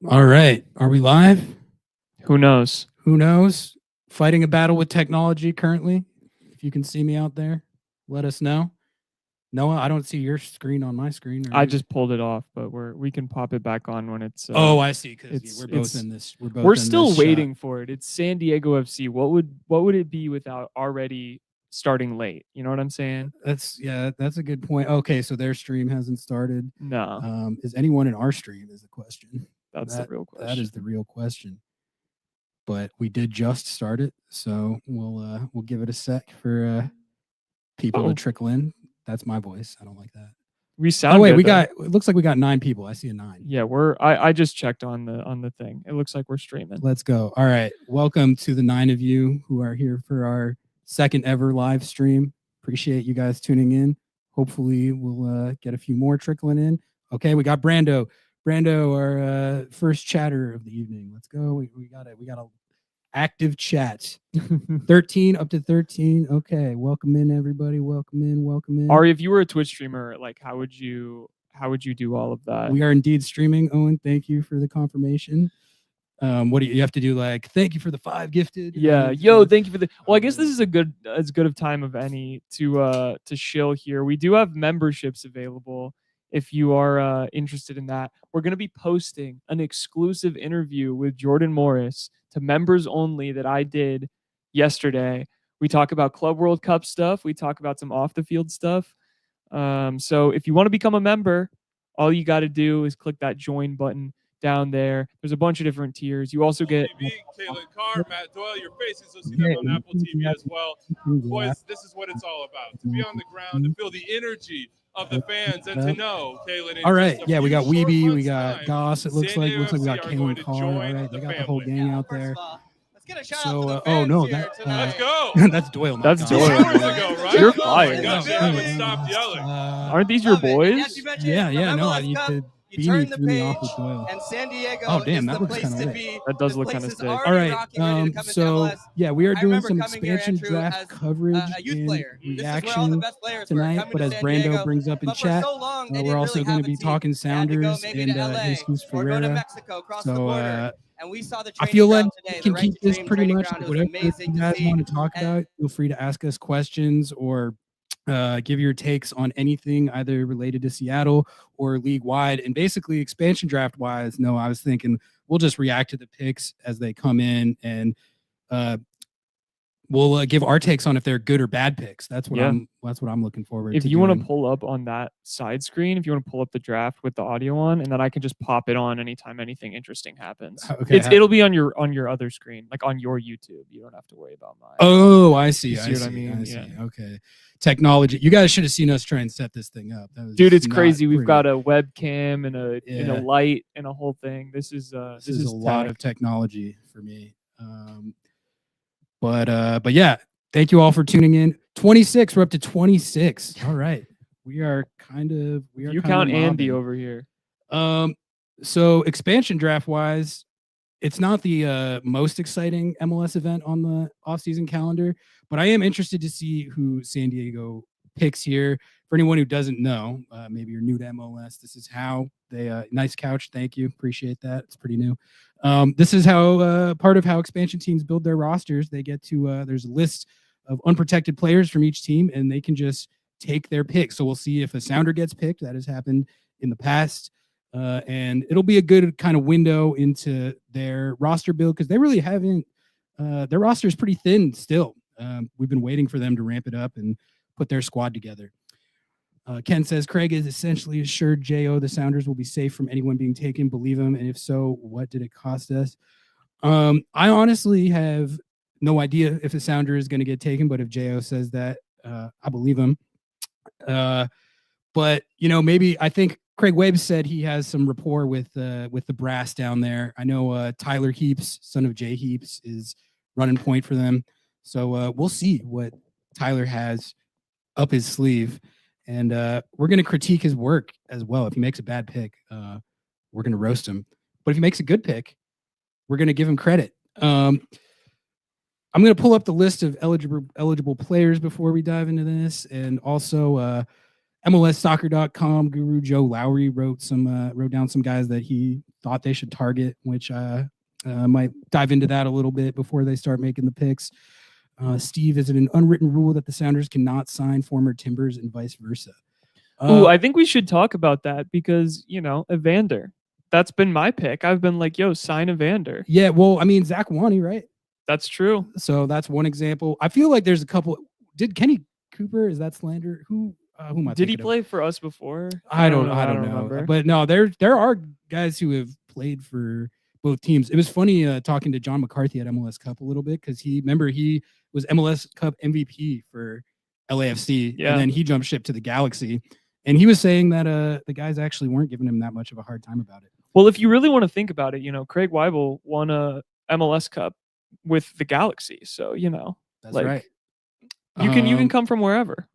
All right. Are we live? Who knows? Who knows? Fighting a battle with technology currently. If you can see me out there, let us know. Noah, I don't see your screen on my screen. I just pulled it off, but we can pop it back on when it's. Oh, I see. Because we're both in this. We're still waiting for it. It's San Diego FC. What would it be without already starting late? You know what I'm saying? That's a good point. Okay, so their stream hasn't started. No. Is anyone in our stream? Is the question. That's the real question. That is the real question. But we did just start it, so we'll give it a sec for people to trickle in. That's my voice. I don't like that. We sound. Oh wait, it looks like we got 9 people. I see a 9. Yeah, I just checked on the thing. It looks like we're streaming. Let's go. All right, welcome to the 9 of you who are here for our second ever live stream. Appreciate you guys tuning in. Hopefully, we'll get a few more trickling in. Okay, we got Brando. Brando, our first chatter of the evening. Let's go. We got a active chat. 13 up to 13. Okay, welcome in everybody. Welcome in. Ari, if you were a Twitch streamer, like how would you do all of that? We are indeed streaming. Owen, thank you for the confirmation. What do you have to do? Like, thank you for the 5 gifted. Yeah, thank you for the. Well, I guess this is as good of time of any to shill here. We do have memberships available if you are interested in that. We're going to be posting an exclusive interview with Jordan Morris to members only that I did yesterday. We talk about Club World Cup stuff. We talk about some off the field stuff. So if you want to become a member, all you got to do is click that join button down there. There's a bunch of different tiers. You also get Caitlin Carr, Matt Doyle, your faces. You'll see them on Apple TV as well. Boys, this is what it's all about. To be on the ground, to feel the energy of the fans, and to know, Caitlin. All right, yeah, we got Weeby, we got Goss. It looks like we got Caitlin Carr. All right, they got the whole gang out there. So, oh no, let's go. That's Doyle. That's Doyle. Right? You're fired. Stop yelling. Aren't these your boys? Yeah. No, I need to. Beanie threw me off with Doyle. And San Diego oh damn, that looks kind of lit. That does look kind of sick. All right, so yeah, we are doing some expansion draft coverage and reaction tonight. But as Brando brings up in chat, we're also going to be talking Sounders and Jesús Ferreira. So I feel like we can keep this pretty much whatever you guys want to talk about. Feel free to ask us questions or give your takes on anything either related to Seattle or league wide. And basically expansion draft wise, no, I was thinking we'll just react to the picks as they come in, and we'll give our takes on if they're good or bad picks. That's what I'm looking forward to. If you want to pull up on that side screen, if you want to pull up the draft with the audio on, and then I can just pop it on anytime anything interesting happens. Okay, it'll be on your other screen, like on your YouTube. You don't have to worry about mine. Oh, I see. I see what I mean? I see. Yeah. Okay. Technology. You guys should have seen us try and set this thing up. Dude, it's crazy. We've got a webcam and a light and a whole thing. This is a lot of technology for me. But yeah, thank you all for tuning in. 26. We're up to 26. All right. We are you count Andy over here. So expansion draft wise, it's not the most exciting MLS event on the offseason calendar, but I am interested to see who San Diego picks here. For anyone who doesn't know, maybe you're new to MLS, this is how they nice couch. Thank you. Appreciate that. It's pretty new. This is how part of how expansion teams build their rosters. They get to there's a list of unprotected players from each team, and they can just take their pick. So we'll see if a Sounder gets picked. That has happened in the past. And it'll be a good kind of window into their roster build because they really haven't. Their roster is pretty thin still. We've been waiting for them to ramp it up and put their squad together. Ken says Craig is essentially assured J.O. the Sounders will be safe from anyone being taken. Believe him, and if so, what did it cost us? I honestly have no idea if the Sounder is going to get taken, but if J.O. says that, I believe him. But maybe I think Craig Webb said he has some rapport with the brass down there. I know Tyler Heaps, son of Jay Heaps, is running point for them. So we'll see what Tyler has up his sleeve. And we're going to critique his work as well. If he makes a bad pick, we're going to roast him. But if he makes a good pick, we're going to give him credit. I'm going to pull up the list of eligible players before we dive into this. And also MLSsoccer.com guru Joe Lowry wrote down some guys that he thought they should target, which might dive into that a little bit before they start making the picks. Steve, is it an unwritten rule that the Sounders cannot sign former Timbers and vice versa? I think we should talk about that because, Evander. That's been my pick. I've been like, yo, sign Evander. Yeah, well, I mean, Zach Wani, right? That's true. So that's one example. I feel like there's a couple. Did Kenny Cooper, is that slander? Who am I Did he thinking of? play for us before? I don't know. Remember. But no, there are guys who have played for both teams. It was funny talking to John McCarthy at MLS Cup a little bit because he was MLS Cup MVP for LAFC, and then he jumped ship to the Galaxy, and he was saying that the guys actually weren't giving him that much of a hard time about it. Well, if you really want to think about it, Craig Weibel won a MLS Cup with the Galaxy, so That's right. You can come from wherever.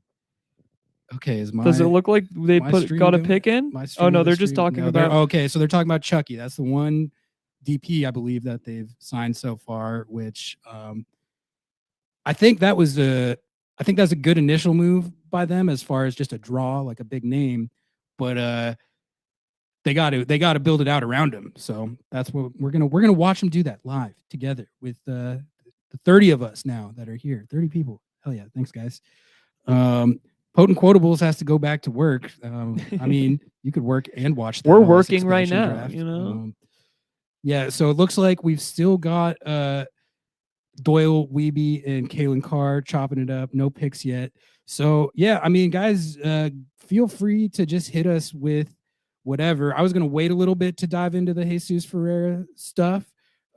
Okay, does it look like they got a pick in? Oh no, they're just talking about. Okay, so they're talking about Chucky. That's the one DP I believe that they've signed so far, which I think that's a good initial move by them as far as just a draw, like a big name, but they got to build it out around him. So that's what we're gonna watch them do that live together with the 30 of us now that are here. 30 people. Hell yeah, thanks guys. Potent Quotables has to go back to work. I mean, you could work and watch that. We're working right now, draft. Yeah, so it looks like we've still got Doyle, Weeby, and Kalen Carr chopping it up. No picks yet. So, yeah, I mean, guys, feel free to just hit us with whatever. I was going to wait a little bit to dive into the Jesus Ferreira stuff,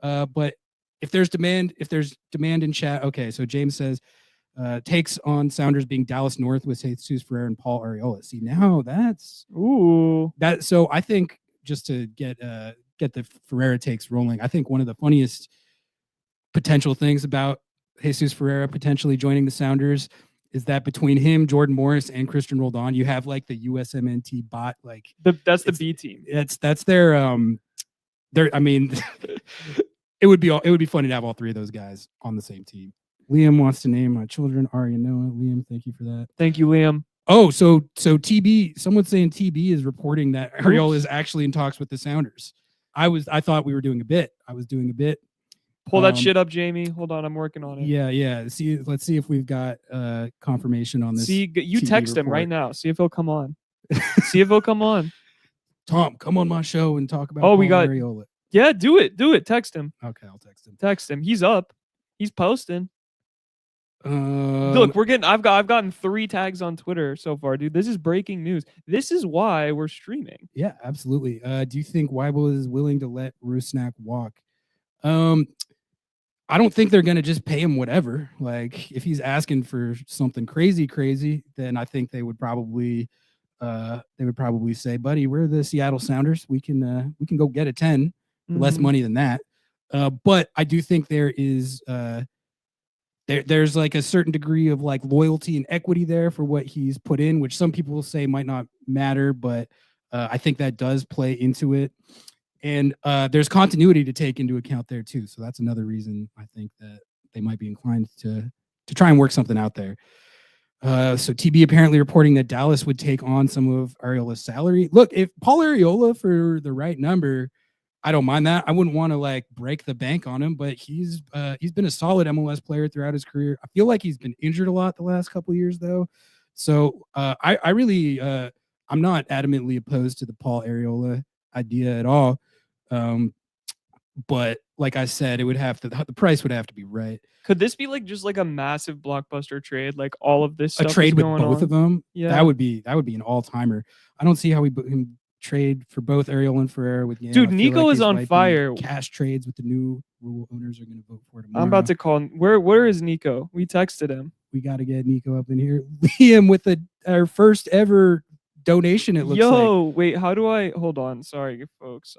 but if there's demand in chat, okay, so James says, takes on Sounders being Dallas North with Jesus Ferreira and Paul Arriola. See, now that's that. So I think just to get the Ferreira takes rolling, I think one of the funniest potential things about Jesus Ferreira potentially joining the Sounders is that between him, Jordan Morris, and Christian Roldan, you have like the USMNT bot. Like that's the B team. That's their I mean, it would be funny to have all three of those guys on the same team. Liam wants to name my children Ari and Noah. Liam, thank you for that. Thank you, Liam. Oh, so TB, someone's saying TB is reporting that Arriola is actually in talks with the Sounders. I thought we were doing a bit. I was doing a bit. Pull that shit up, Jamie. Hold on, I'm working on it. Yeah. Let's see if we've got confirmation on this. See, you TV text report. him right now. See if he'll come on. See if he'll come on. Tom, come on my show and talk about. We got Arriola. Yeah, do it. Text him. Okay, I'll text him. Text him. He's up. He's posting. Look, I've gotten 3 tags on Twitter so far, dude. This is breaking news. This is why we're streaming. Yeah, absolutely. Do you think Weibel is willing to let Rusnak walk? I don't think they're gonna just pay him whatever. Like if he's asking for something crazy, then I think they would probably say, buddy, we're the Seattle Sounders. We can go get a 10 for less money than that. But I do think there is there's like a certain degree of like loyalty and equity there for what he's put in, which some people will say might not matter, but I think that does play into it. And there's continuity to take into account there too. So that's another reason I think that they might be inclined to try and work something out there. So TB apparently reporting that Dallas would take on some of Arriola's salary. Look, if Paul Arriola for the right number, I don't mind that. I wouldn't want to like break the bank on him, but he's been a solid MLS player throughout his career. I feel like he's been injured a lot the last couple of years though. So I really I'm not adamantly opposed to the Paul Arriola idea at all. But like I said, the price would have to be right. Could this be like just like a massive blockbuster trade? Like all of this stuff a trade with going both on? of them? Yeah, that would be an all-timer. I don't see how we can trade for both Arriola and Ferreira with Yam. Dude, Nico is on fire. Cash trades with the new rule owners are going to vote for tomorrow. I'm about to call. Where is Nico? We texted him. We got to get Nico up in here. Liam with our first ever donation. It looks like. Wait, how do I hold on? Sorry, folks.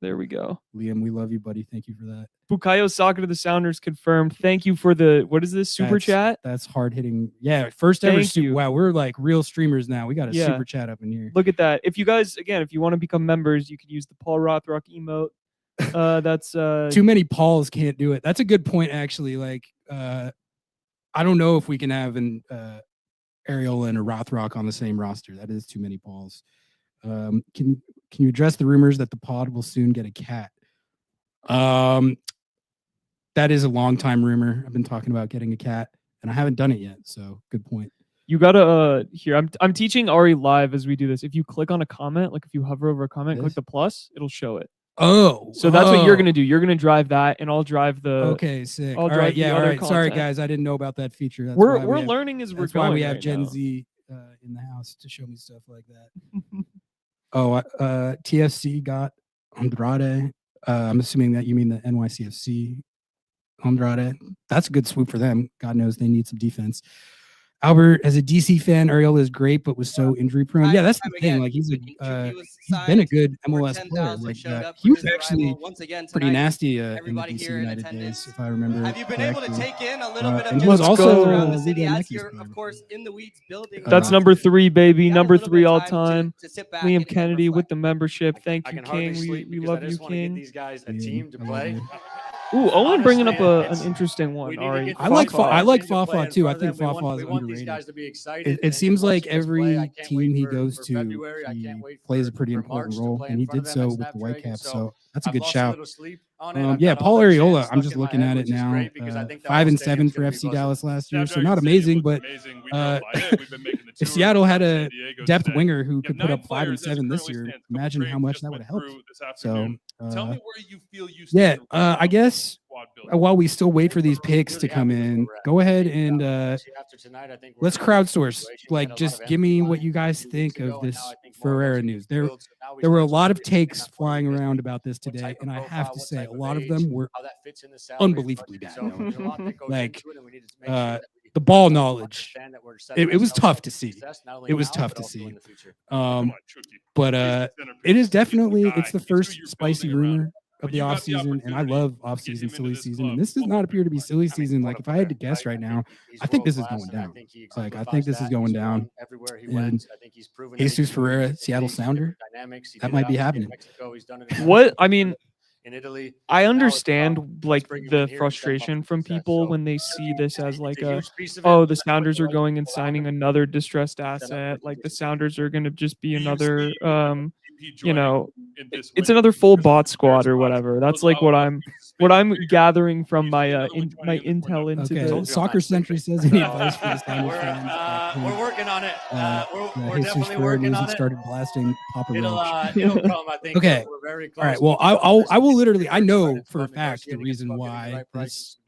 There we go. Liam, we love you, buddy. Thank you for that. Bukayo Soccer to the Sounders confirmed. Thank you for what is this, super chat? That's hard hitting. Yeah, first ever. Wow, we're like real streamers now. We got a super chat up in here. Look at that. If you guys, again, if you want to become members, you could use the Paul Rothrock emote. That's too many Pauls can't do it. That's a good point, actually. Like, I don't know if we can have an Ariola and a Rothrock on the same roster. That is too many balls. Can you address the rumors that the pod will soon get a cat? That is a long time rumor. I've been talking about getting a cat, and I haven't done it yet. So good point. You gotta here. I'm teaching Ari live as we do this. If you click on a comment, like if you hover over a comment, click the plus, it'll show it. Oh, so that's what you're gonna do. You're gonna drive that, and I'll drive the. Okay, sick. All right, yeah, all right. Content. Sorry, guys, I didn't know about that feature. That's we're learning as we're that's going. Why we have right Gen now. Z in the house to show me stuff like that. TFC got Andrade. I'm assuming that you mean the NYCFC Andrade. That's a good swoop for them. God knows they need some defense. Albert, as a DC fan, Ariola is great, but was so injury prone. Yeah, that's the thing. Like he's been a good MLS player. Like he was actually pretty nasty in the DC United days, if I remember. Have you been able to take in a little bit of he was also around the city as you're, of course, in the weeds building? That's number 3, baby. Number 3 all time. Liam Kennedy with the membership. Thank you, King. We love you, King. These guys a team to play. Ooh, Owen bringing up an interesting one. Ari. I like Fafa too. I think Fafa is underrated. It seems like every team he goes to, he plays a pretty important role, and he did so with the Whitecaps. So that's a good shout. Yeah, Paul Ariola. I'm just looking at it now. 5 and 7 for FC Dallas last year, so not amazing, but if Seattle had a depth winger who could put up 5 and 7 this year, imagine how much that would have helped. So tell me where you feel you yeah, I guess while we still wait for these picks to come in, go ahead and let's crowdsource. Like, just give me what you guys think of this Ferreira news. There were a lot of takes flying around about this today, and I have to say, a lot of them were unbelievably bad. Like, the ball knowledge, it was tough to see. It was tough to see. But it is definitely, it's the first spicy rumor of the offseason, and I love offseason, silly season. And this does not appear to be silly season. Like, if I had to guess right now, I think this is going down. Like, I think this is going down. And Jesus Ferreira, Seattle Sounder, that might be happening. What I mean, in Italy, I understand like the frustration from people when they see this as like the Sounders are going and signing another distressed asset. Like the Sounders are going to just be another, it's another full bot squad or whatever. That's like what I'm gathering from my my intel into the Soccer Century says any advice for the Sounders fans? We're working on it. We're definitely working on it. Started blasting Papa Roach. It'll come, I think. Okay. We're very close. All right. Well, I will literally, I know for a fact the reason why this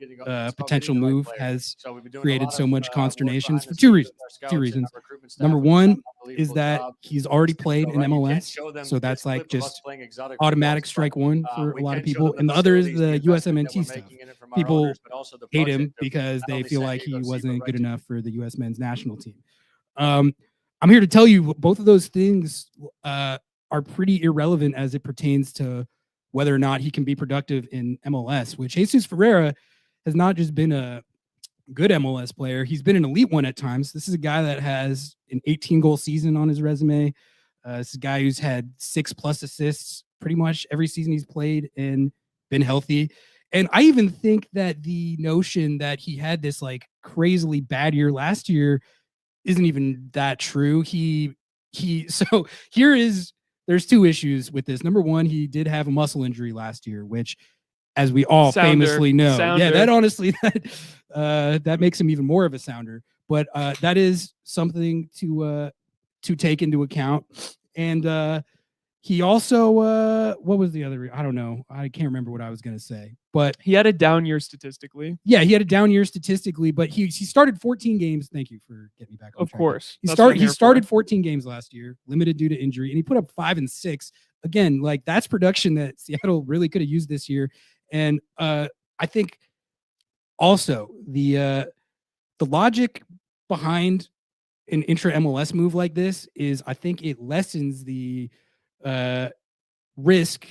potential move has created so much consternation for two reasons. Number one is that he's already played in MLS, so that's like just automatic strike one for a lot of people. And the other is the USMNT stuff. People hate him because they feel like he wasn't good enough for the U.S. men's national team. I'm here to tell you both of those things are pretty irrelevant as it pertains to whether or not he can be productive in MLS, which Jesus Ferreira has not just been a good MLS player. He's been an elite one at times. This is a guy that has an 18-goal season on his resume. This is a guy who's had 6+ assists pretty much every season he's played and been healthy. And I even think that the notion that he had this like crazily bad year last year isn't even that true. So there's two issues with this. Number one, he did have a muscle injury last year, which, as we all famously know, yeah, that honestly, that makes him even more of a sounder. But that is something to take into account. And he also, what was the other? I don't know. I can't remember what I was going to say. But he had a down year statistically. Yeah, he had a down year statistically, but he started 14 games. Thank you for getting me back on track. Of course. He started 14 games last year, limited due to injury, and he put up 5 and 6. Again, like that's production that Seattle really could have used this year. And I think also the logic behind an intra MLS move like this is I think it lessens the risk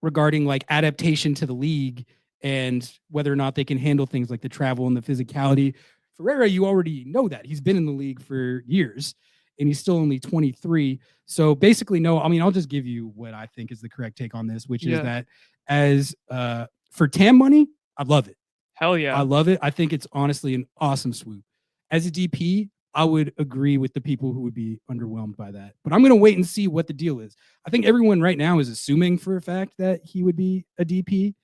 regarding like adaptation to the league and whether or not they can handle things like the travel and the physicality. Ferreira, you already know that. He's been in the league for years and he's still only 23. So basically, no, I mean, I'll just give you what I think is the correct take on this, which is that as for TAM money, I love it. Hell yeah. I love it. I think it's honestly an awesome swoop. As a DP, I would agree with the people who would be underwhelmed by that. But I'm going to wait and see what the deal is. I think everyone right now is assuming for a fact that he would be a DP,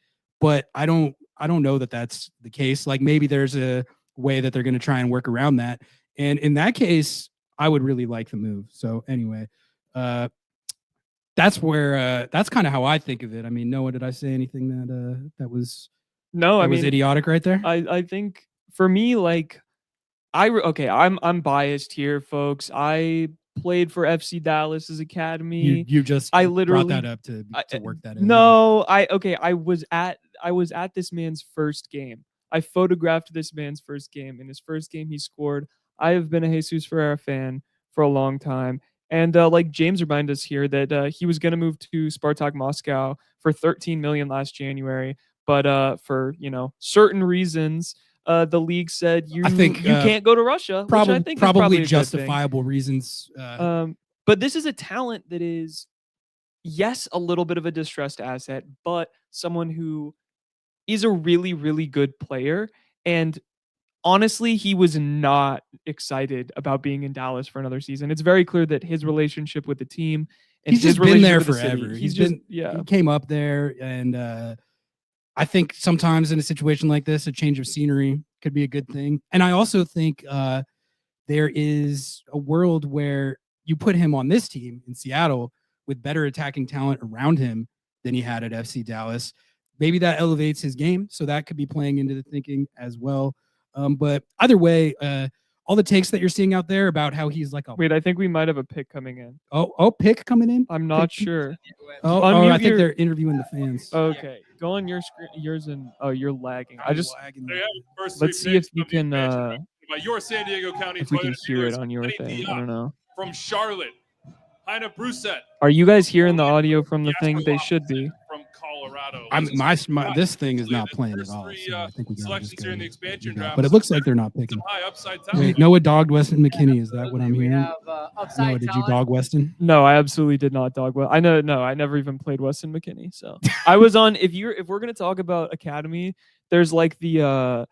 but I don't know that that's the case. Like maybe there's a way that they're going to try and work around that. And in that case, I would really like the move. So anyway, that's where that's kind of how I think of it. I mean, Noah, did I say anything that was was idiotic right there? I think for me, like I'm biased here, folks. I played for FC Dallas's academy. You just I literally brought that up to work that in. No, I was at this man's first game. I photographed this man's first game. In his first game, he scored. I have been a Jesus Ferreira fan for a long time. And like James reminded us here that he was going to move to Spartak Moscow for 13 million last January, but for certain reasons, the league said you can't go to Russia. Which I think probably is justifiable reasons. But this is a talent that is, yes, a little bit of a distressed asset, but someone who is a really, really good player. And honestly, he was not excited about being in Dallas for another season. It's very clear that his relationship with the team and he's his just been there relationship with the forever. city, He came up there, and I think sometimes in a situation like this, a change of scenery could be a good thing. And I also think there is a world where you put him on this team in Seattle with better attacking talent around him than he had at FC Dallas. Maybe that elevates his game, so that could be playing into the thinking as well. But either way, all the takes that you're seeing out there about how he's like a wait, I think we might have a pick coming in. Pick coming in. I'm not sure. I think they're interviewing the fans. Okay, go on your screen. Yours and you're lagging. Let's see if you can. Your San Diego County if we can hear it on your thing. I don't know. From Charlotte, Heine Brusset. Are you guys hearing the audio from the thing? They should be. From Colorado. This thing is not playing at all. So I think we got selections here in the expansion draft. But it looks like they're not picking. High upside Wait, Noah dogged Weston McKinney. Is that what I'm hearing? Noah, did you dog Weston? No, I absolutely did not dog. I never even played Weston McKinney. So I was on. If we're gonna talk about academy, there's like the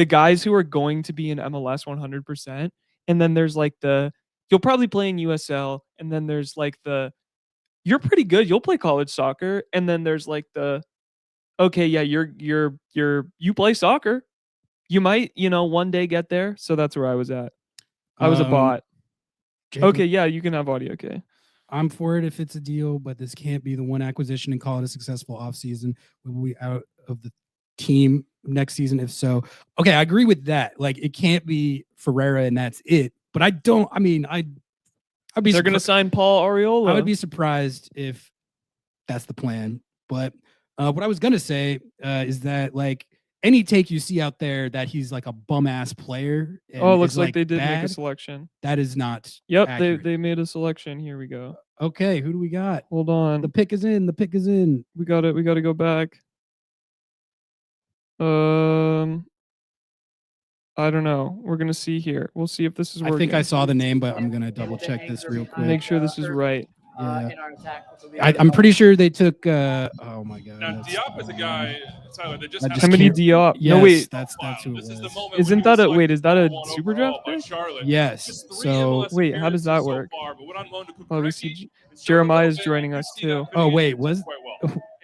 guys who are going to be in MLS 100%, and then there's like you'll probably play in USL, and then there's like you're pretty good, you'll play college soccer, and then there's like okay, yeah, you play soccer, you might one day get there. So that's where I was at. I was a bot. Jacob, okay, yeah, you can have audio. Okay, I'm for it if it's a deal, but this can't be the one acquisition and call it a successful offseason. Will we out of the team next season? If so, okay, I agree with that. Like it can't be Ferreira and that's it. But I'd be. They're going to sign Paul Arriola. I would be surprised if that's the plan. But what I was going to say is that like any take you see out there that he's like a bum ass player. It looks like they did make a selection. That is not. Yep, they made a selection. Here we go. Okay, who do we got? Hold on. The pick is in. We got to go back. I don't know. We're going to see here. We'll see if this is working. I think I saw the name, but I'm going to double check this real quick. Make sure this is right. Yeah. I'm pretty sure they took oh my god. Now Diop is a guy, Tyler, that just Somebody Diop. Yes, no wait. That's who it was. Isn't that is that a super draft pick? Yes. So wait, how does that work? We see Jeremiah is joining us too. Oh wait, was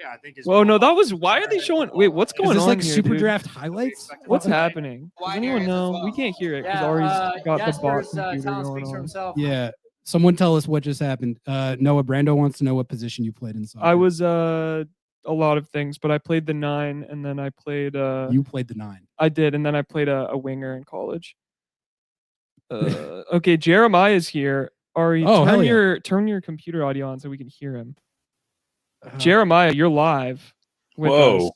Yeah, I think. Well, no, that was. Why are they showing? Wait, what's going on? Like here, super dude? draft highlights? What's happening? Does anyone know? We can't hear it because Ari's got the bot computer going on. Yeah. Someone tell us what just happened. Noah Brando wants to know what position you played in soccer. I was a lot of things, but I played the 9, and then I played. You played the 9. I did, and then I played a winger in college. Okay, Jeremiah is here. Ari, turn your computer audio on so we can hear him. Jeremiah, you're live. Whoa! Us.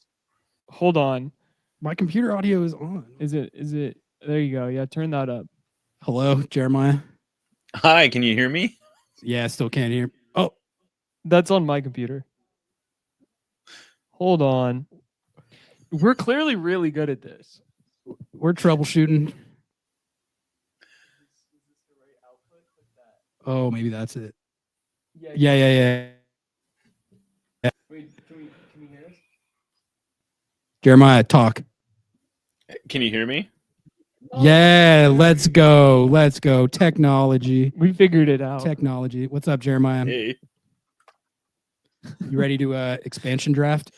Hold on. My computer audio is on. Is it? There you go. Yeah, turn that up. Hello, Jeremiah. Hi, can you hear me? Yeah, I still can't hear. Oh, that's on my computer. Hold on. We're clearly really good at this. We're troubleshooting. Oh, maybe that's it. Yeah. Wait, can we hear us? Jeremiah, talk. Can you hear me? Yeah, let's go. Let's go. Technology. We figured it out. Technology. What's up, Jeremiah? Hey, You ready to expansion draft?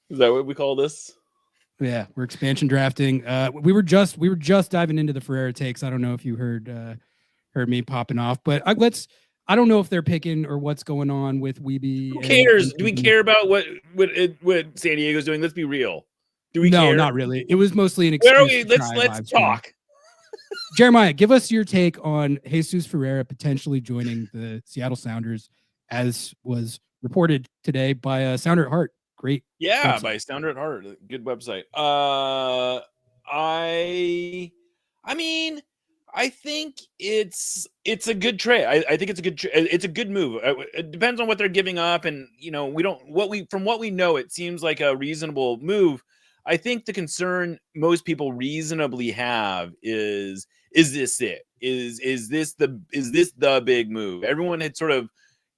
is that what we call this? Yeah, we're expansion drafting. We were just diving into the Ferreira takes. I don't know if you heard me popping off, but I don't know if they're picking or what's going on with Weeby. Who cares? Do we care about what San Diego's doing? Let's be real. Do we No, care? not really. It was mostly an Where are excuse. we? to try Let's live stream. talk. Jeremiah, give us your take on Jesus Ferreira potentially joining the Seattle Sounders, as was reported today by Sounder at Heart. Great. Yeah, website. by Sounder at Heart, good website. I mean, I think it's a good trade. I think it's a good it's a good move. It depends on what they're giving up, and from what we know, it seems like a reasonable move. I think the concern most people reasonably have is this it? Is this the big move? Everyone had sort of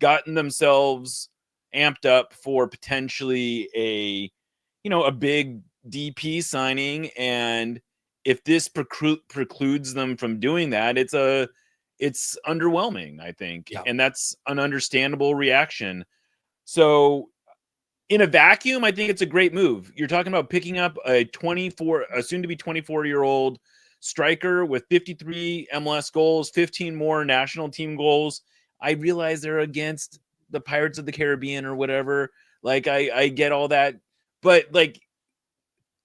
gotten themselves amped up for potentially a big DP signing, and if this precludes them from doing that, it's underwhelming, I think. Yeah. And that's an understandable reaction. So in a vacuum, I think it's a great move. You're talking about picking up a soon to be 24-year-old striker with 53 MLS goals, 15 more national team goals. I realize they're against the Pirates of the Caribbean or whatever. Like I get all that, but like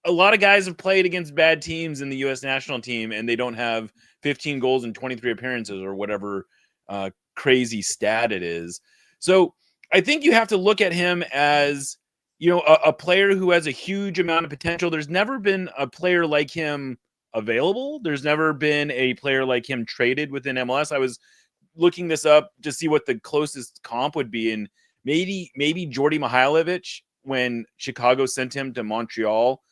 a lot of guys have played against bad teams in the U.S. national team, and they don't have 15 goals in 23 appearances or whatever crazy stat it is. So I think you have to look at him as, a player who has a huge amount of potential. There's never been a player like him available. There's never been a player like him traded within MLS. I was looking this up to see what the closest comp would be, and maybe Jordi Mihailovic when Chicago sent him to Montreal.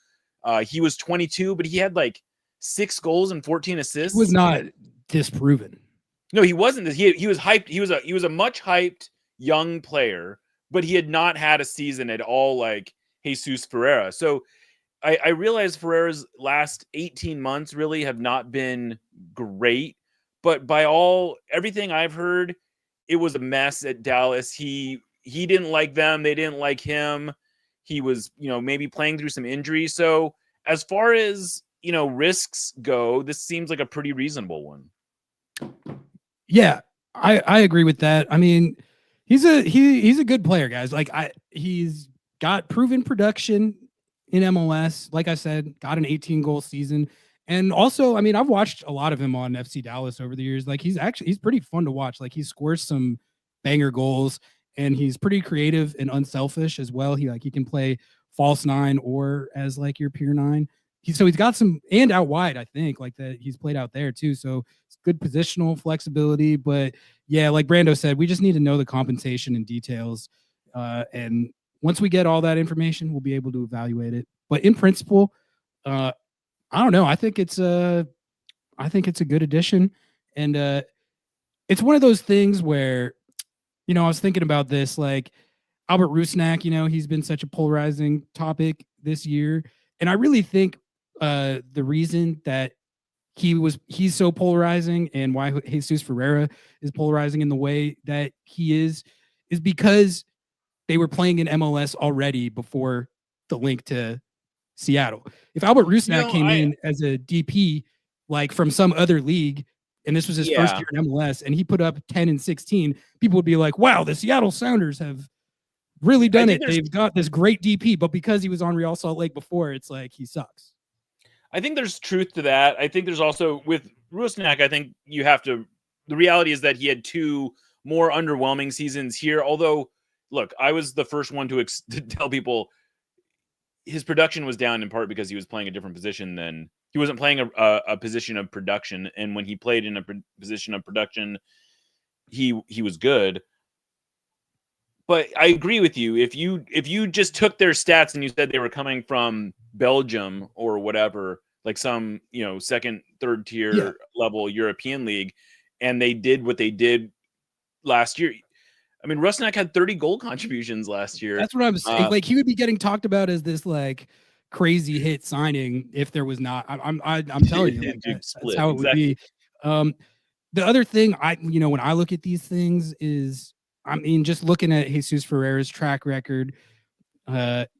He was 22, but he had like 6 goals and 14 assists. He was not disproven. No, he wasn't. He was hyped. He was a much hyped young player, but he had not had a season at all like Jesus Ferreira. So I realized Ferreira's last 18 months really have not been great, but by everything I've heard, it was a mess at Dallas. He didn't like them. They didn't like him. He was, maybe playing through some injuries. So as far as, risks go, this seems like a pretty reasonable one. Yeah, I agree with that. I mean, he's a good player, guys. Like he's got proven production in MLS. Like I said, got an 18-goal season. And also, I mean, I've watched a lot of him on FC Dallas over the years. Like he's pretty fun to watch. Like he scores some banger goals, and he's pretty creative and unselfish as well. He can play false nine or as like your pure nine. He's got some, and out wide, I think, like that he's played out there too. So it's good positional flexibility. But yeah, like Brando said, we just need to know the compensation and details. And once we get all that information, we'll be able to evaluate it. But in principle, I don't know. I think it's a good addition. And it's one of those things where, I was thinking about this, like Albert Rusnak, he's been such a polarizing topic this year. And I really think the reason that he's so polarizing and why Jesus Ferreira is polarizing in the way that he is because they were playing in MLS already before the link to Seattle. If Albert Rusnak came in as a DP, like from some other league, and this was his first year in MLS, and he put up 10 and 16, people would be like, wow, the Seattle Sounders have really done it. They've got this great DP, but because he was on Real Salt Lake before, it's like he sucks. I think there's truth to that. I think there's also, with Rusnak, I think the reality is that he had 2 more underwhelming seasons here. Although, look, I was the first one to tell people his production was down in part because he was playing a different position than he wasn't playing a position of production. And when he played in a position of production, he was good. But I agree with you. If you just took their stats and you said they were coming from Belgium or whatever, like some, second, third tier level European league, and they did what they did last year. I mean, Rusnak had 30 goal contributions last year. That's what I'm saying. Like he would be getting talked about as this like crazy hit signing if there was not. I'm telling you, like, that's how it would be. The other thing when I look at these things is, I mean, just looking at Jesus Ferreira's track record,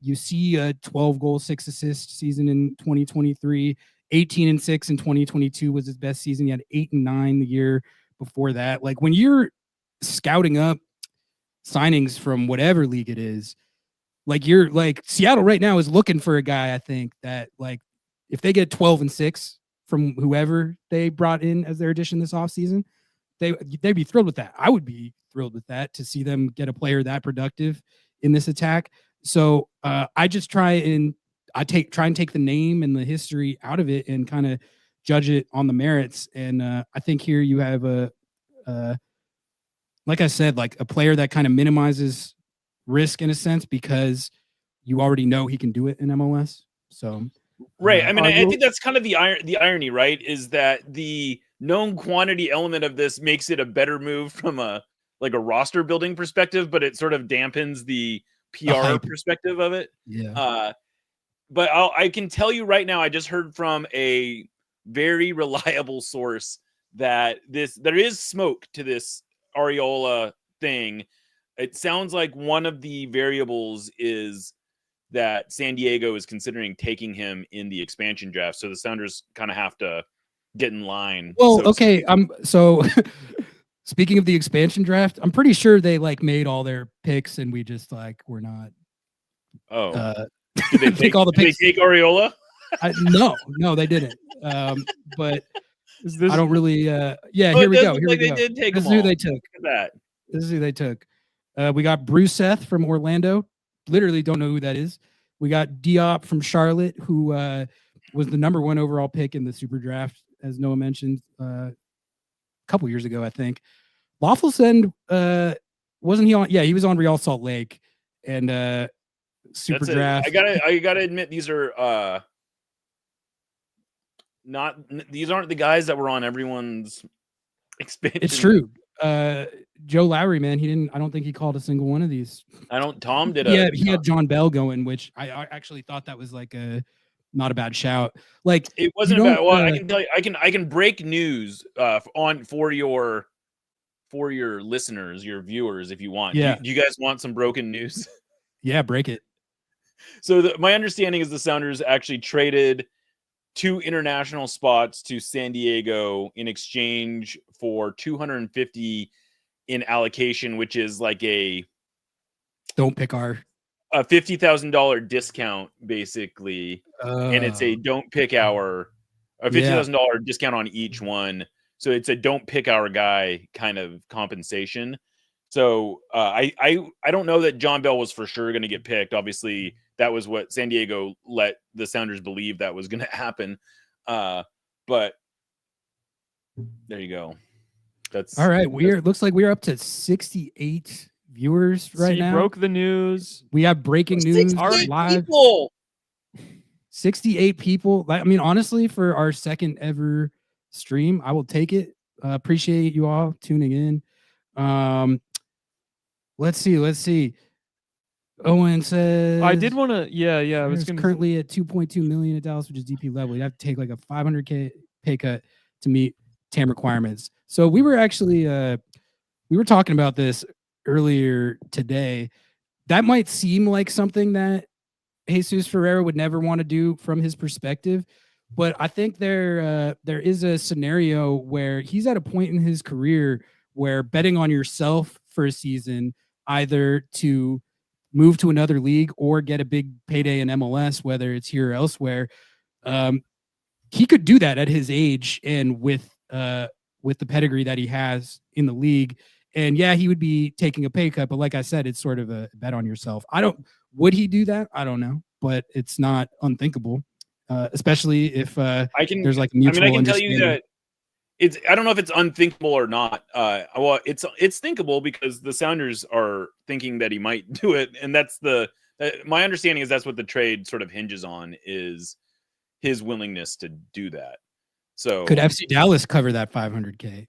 you see a 12 goal, 6 assist season in 2023, 18 and 6 in 2022 was his best season. He had 8 and 9 the year before that. Like, when you're scouting up signings from whatever league it is, like, you're like, Seattle right now is looking for a guy, I think, that, like, if they get 12 and 6 from whoever they brought in as their addition this offseason, they'd be thrilled with that. I would be thrilled with that, to see them get a player that productive in this attack. So I just try and take the name and the history out of it and kind of judge it on the merits. And I think here you have like I said, like a player that kind of minimizes risk in a sense, because you already know he can do it in MLS. So right. I mean, I think that's kind of the irony, right? Is that the known quantity element of this makes it a better move from a roster building perspective, but it sort of dampens the PR perspective of it. Yeah. But I can tell you right now, I just heard from a very reliable source that there is smoke to this Arriola thing. It sounds like one of the variables is that San Diego is considering taking him in the expansion draft. So the Sounders kind of have to get in line. Well, okay. So speaking of the expansion draft, I'm pretty sure they made all their picks and we just we're not. Oh, did they take all the picks? Did they take Arriola? No, they didn't. But Is this... I don't really. Here we go. Here we go. They did take this is them who all. they took. Look at that. This is who they took. We got Bruce Seth from Orlando. Literally don't know who that is. We got Diop from Charlotte, who was the number 1 overall pick in the super draft, as Noah mentioned, a couple years ago, I think. Lawfulsend, wasn't he on? Yeah, he was on Real Salt Lake and super draft. I gotta admit, these are these aren't the guys that were on everyone's expansion. It's true. Joe Lowry, man, I don't think he called a single one of these. Tom did. He had John Bell going, which I actually thought that was not a bad shout. Like, it wasn't about. Well, I can tell you, I can break news for your listeners, your viewers, if you want. Yeah. Do you guys want some broken news? Yeah, break it. So my understanding is the Sounders actually traded 2 international spots to San Diego in exchange for 250 in allocation, which is like a $50,000 discount, basically. And it's a don't pick our a $50,000 discount on each one. So it's a don't pick our guy kind of compensation. So I don't know that John Bell was for sure going to get picked. Obviously, that was what San Diego let the Sounders believe that was going to happen. But there you go. That's all right. Looks like we're up to 68 viewers right now. Broke the news. We have breaking news live. 68 people. I mean, honestly, for our second ever stream, I will take it. Appreciate you all tuning in. Let's see. Owen says, I did want to. Yeah. I was currently at 2.2 million at Dallas, which is DP level. You have to take like a $500K pay cut to meet TAM requirements. So we were actually we were talking about this earlier today. That might seem like something that Jesus Ferreira would never want to do from his perspective, but I think there is a scenario where he's at a point in his career where betting on yourself for a season, either to move to another league or get a big payday in MLS, whether it's here or elsewhere, he could do that at his age and with the pedigree that he has in the league. And yeah, he would be taking a pay cut, but like I said, it's sort of a bet on yourself. Would he do that? I don't know, but it's not unthinkable, especially if there's like mutual. I can tell you that I don't know if it's unthinkable or not. Well, it's thinkable because the Sounders are thinking that he might do it, and that's my understanding is that's what the trade sort of hinges on, is his willingness to do that. So could FC Dallas cover that $500K?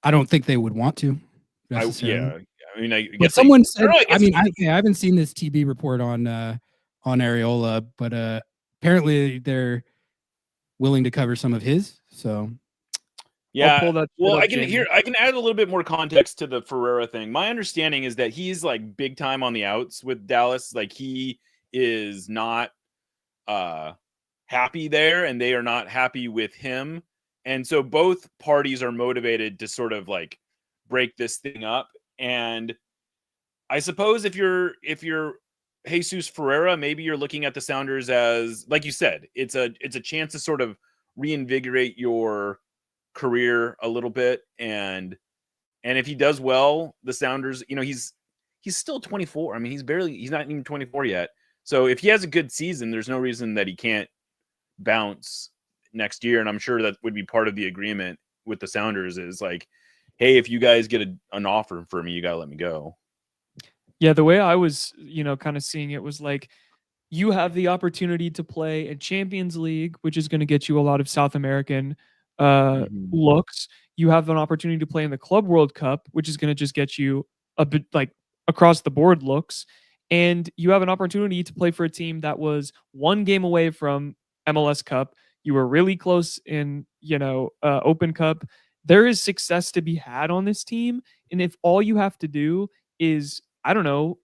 I don't think they would want to. I guess someone said. I haven't seen this TB report on on Areola, but apparently they're willing to cover some of his. So yeah, pull that well, shit up, I can Jamie. I can add a little bit more context to the Ferreira thing. My understanding is that he's like big time on the outs with Dallas. Like he is not happy there, and they are not happy with him. And so both parties are motivated to sort of like break this thing up. And I suppose if you're Jesus Ferreira, maybe you're looking at the Sounders as, like you said, it's a chance to sort of reinvigorate your career a little bit. And if he does well, the Sounders, he's still 24. I mean, he's not even 24 yet. So if he has a good season, there's no reason that he can't bounce next year. And I'm sure that would be part of the agreement with the Sounders is like, hey, if you guys get an offer for me, you got to let me go. Yeah, the way I was, kind of seeing it was like, you have the opportunity to play in Champions League, which is going to get you a lot of South American looks. You have an opportunity to play in the Club World Cup, which is going to just get you a bit like across the board looks. And you have an opportunity to play for a team that was one game away from MLS Cup. You were really close in, Open Cup. There is success to be had on this team. And if all you have to do is, I don't know,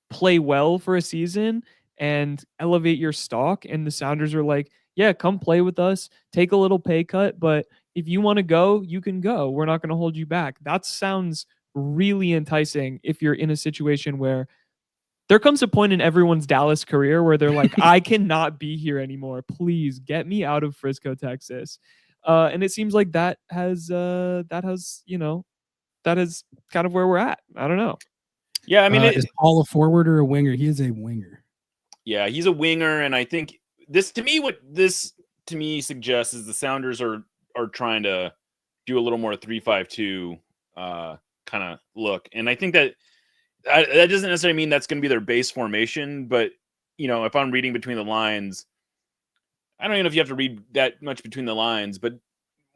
play well for a season and elevate your stock, and the Sounders are like, yeah, come play with us, take a little pay cut, but if you want to go, you can go. We're not going to hold you back. That sounds really enticing if you're in a situation where there comes a point in everyone's Dallas career where they're like, I cannot be here anymore. Please get me out of Frisco, Texas. And it seems like that has kind of where we're at. I don't know. Yeah, I mean, is Paul a forward or a winger? He is a winger. Yeah, he's a winger, and I think this to me suggests is the Sounders are trying to do a little more 3-5-2 kind of look, and I think that doesn't necessarily mean that's going to be their base formation, but if I'm reading between the lines, I don't even know if you have to read that much between the lines, but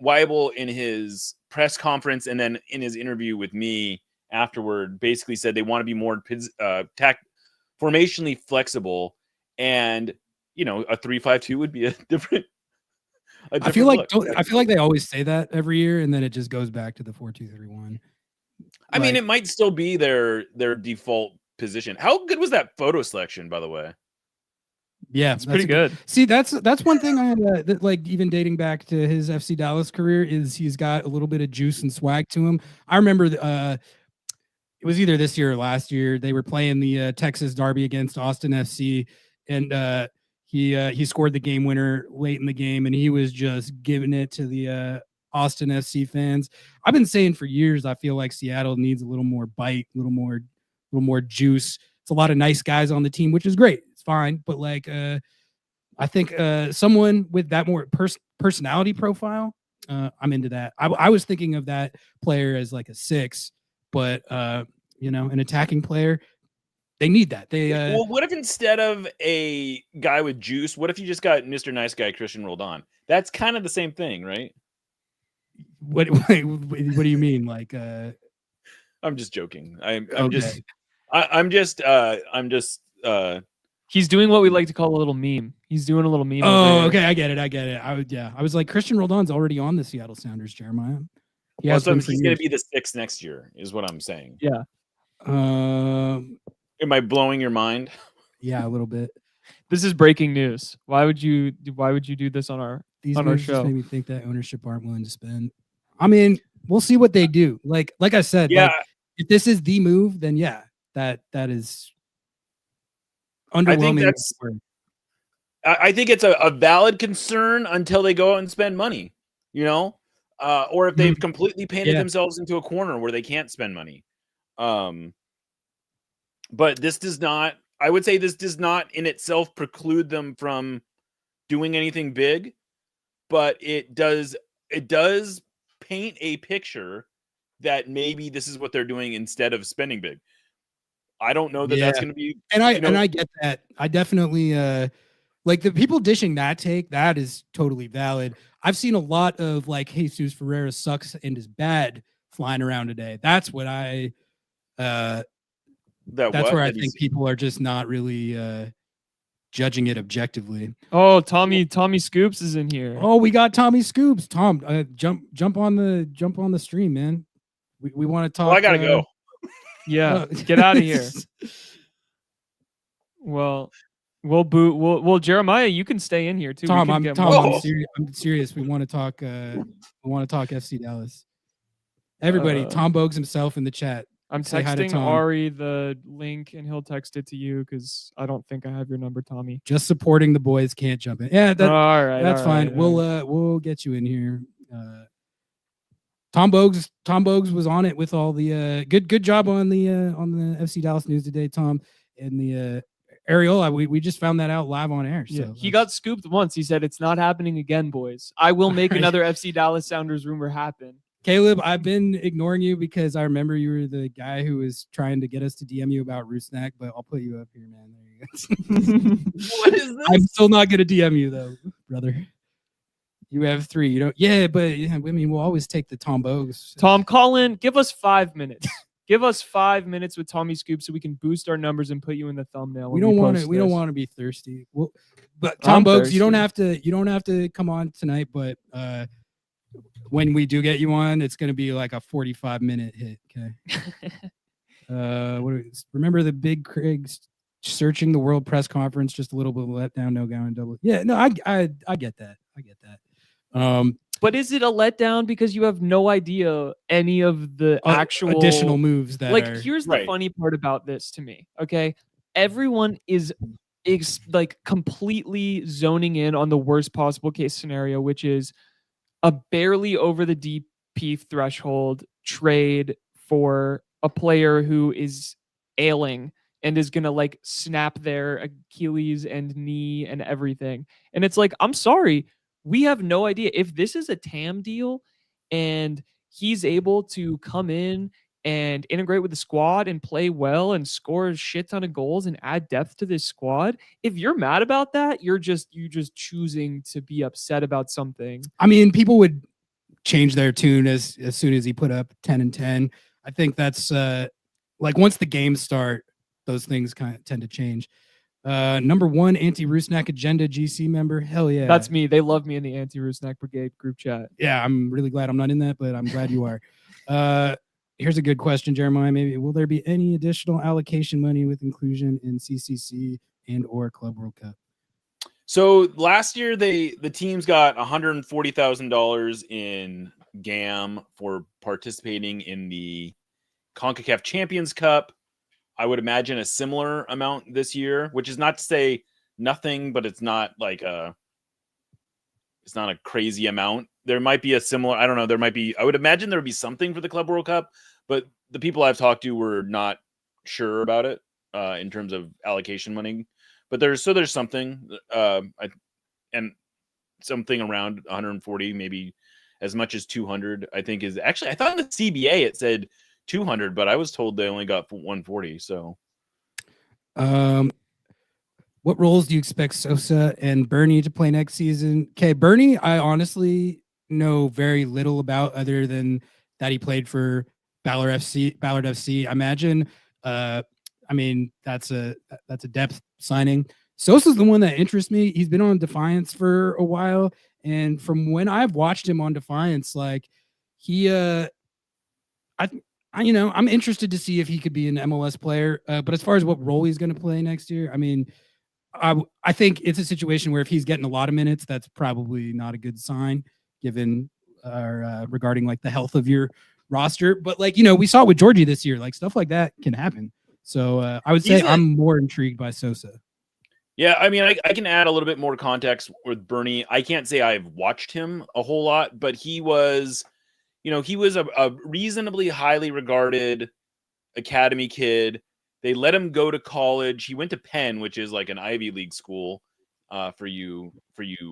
Weibel in his press conference and then in his interview with me afterward basically said they want to be more formationally flexible, and a 3-5-2 would be a different I feel like look. they always say that every year, and then it just goes back to the 4-2-3-1. I mean, it might still be their default position. How good was that photo selection, by the way? Yeah, it's pretty good. See, that's one thing I that, like, even dating back to his FC Dallas career, is he's got a little bit of juice and swag to him. I remember it was either this year or last year. They were playing the Texas Derby against Austin FC, and he scored the game winner late in the game, and he was just giving it to the Austin FC fans. I've been saying for years, I feel like Seattle needs a little more bite, a little more juice. It's a lot of nice guys on the team, which is great. It's fine, but like I think someone with that more personality profile, I'm into that. I was thinking of that player as like a 6, but an attacking player, they need that. Well, what if instead of a guy with juice, what if you just got Mr. Nice Guy Christian Roldan? That's kind of the same thing, right? What do you mean? Like I'm just joking. I'm just he's doing what we like to call a little meme. He's doing a little meme. Oh, okay, I get it. I was like, Christian Roldan's already on the Seattle Sounders, Jeremiah. He's going to be the 6 next year, is what I'm saying. Yeah. Am I blowing your mind? Yeah, a little bit. This is breaking news. Why would you do this on our show? Just made me think that ownership aren't willing to spend. I mean, we'll see what they do. Like I said, yeah. Like, if this is the move, then yeah, that is underwhelming. I think it's a valid concern until they go out and spend money, or if they've completely painted themselves into a corner where they can't spend money. But this does not, I would say this does not in itself preclude them from doing anything big, but it does paint a picture that maybe this is what they're doing instead of spending big. I don't know that that's going to be, and I get that. I definitely like the people dishing that take. That is totally valid. I've seen a lot of like Jesus Ferreira sucks and is bad flying around today. That's what that's where I think people are just not really judging it objectively. Oh, Tommy Scoops is in here. Oh, we got Tommy Scoops. Tom, jump on the stream, man. We want to talk. Well, I gotta go. Yeah, get out of here. Well, we'll boot. Well, Jeremiah, you can stay in here too. Tom, I'm more. serious. We want to talk. FC Dallas. Everybody, Tom Bogues himself in the chat. I'm Say hi to texting Tom. Ari the link, and he'll text it to you because I don't think I have your number, Tommy. Just supporting the boys, can't jump in. Yeah, all right, that's fine. We'll get you in here. Tom Bogues was on it with all the good job on the FC Dallas news today, Tom. And the Areola, we just found that out live on air. So yeah, he got scooped once. He said it's not happening again, boys. I will make another FC Dallas Sounders rumor happen. Caleb, I've been ignoring you because I remember you were the guy who was trying to get us to DM you about Rusnak, but I'll put you up here, man. There you go. What is this? I'm still not gonna DM you though, brother. You have 3. You don't. Yeah, but I mean, we'll always take the Tom Bogues. Tom, call in. Give us 5 minutes. Give us 5 minutes with Tommy Scoop so we can boost our numbers and put you in the thumbnail. We don't want to. We don't want to be thirsty. Well, but Tom Bogues, you don't have to. You don't have to come on tonight. But when we do get you on, it's going to be like a 45-minute hit. Okay. Remember the big Craig's searching the world press conference? Just a little bit of letdown, no gown, double. Yeah, no, I get that. I get that. But is it a letdown because you have no idea any of the actual additional moves that here's the funny part about this to me, okay? Everyone is like completely zoning in on the worst possible case scenario, which is a barely over the DP threshold trade for a player who is ailing and is going to like snap their Achilles and knee and everything. And it's like, I'm sorry. We have no idea if this is a TAM deal and he's able to come in and integrate with the squad and play well and score a shit ton of goals and add depth to this squad. If you're mad about that, you're just choosing to be upset about something. I mean, people would change their tune as soon as he put up 10 and 10. I think that's like once the games start, those things kind of tend to change. Number 1 anti-Rusnak agenda GC member. Hell yeah. That's me. They love me in the anti-Rusnak brigade group chat. Yeah, I'm really glad I'm not in that, but I'm glad you are. Here's a good question, Jeremiah. Maybe will there be any additional allocation money with inclusion in CCC and or Club World Cup? So last year the teams got $140,000 in GAM for participating in the CONCACAF Champions Cup. I would imagine a similar amount this year, which is not to say nothing, but it's not like it's not a crazy amount. There might be a similar, I don't know. I would imagine there would be something for the Club World Cup, but the people I've talked to were not sure about it in terms of allocation money. But there's something, and something around 140, maybe as much as 200. I think is actually. I thought in the CBA it said 200, but I was told they only got 140. So, what roles do you expect Sosa and Bernie to play next season? Okay, Bernie, I honestly know very little about other than that he played for Ballard FC. I imagine. I mean, that's a depth signing. Sosa's the one that interests me. He's been on Defiance for a while, and from when I've watched him on Defiance, like he, I'm interested to see if he could be an MLS player. But as far as what role he's going to play next year, I mean, I think it's a situation where if he's getting a lot of minutes, that's probably not a good sign, given regarding like the health of your roster. But like we saw it with Georgie this year, like stuff like that can happen. So I would say I'm more intrigued by Sosa. Yeah, I mean, I can add a little bit more context with Bernie. I can't say I've watched him a whole lot, but he was a reasonably highly regarded academy kid. They let him go to college. He went to Penn, which is like an Ivy League school for you.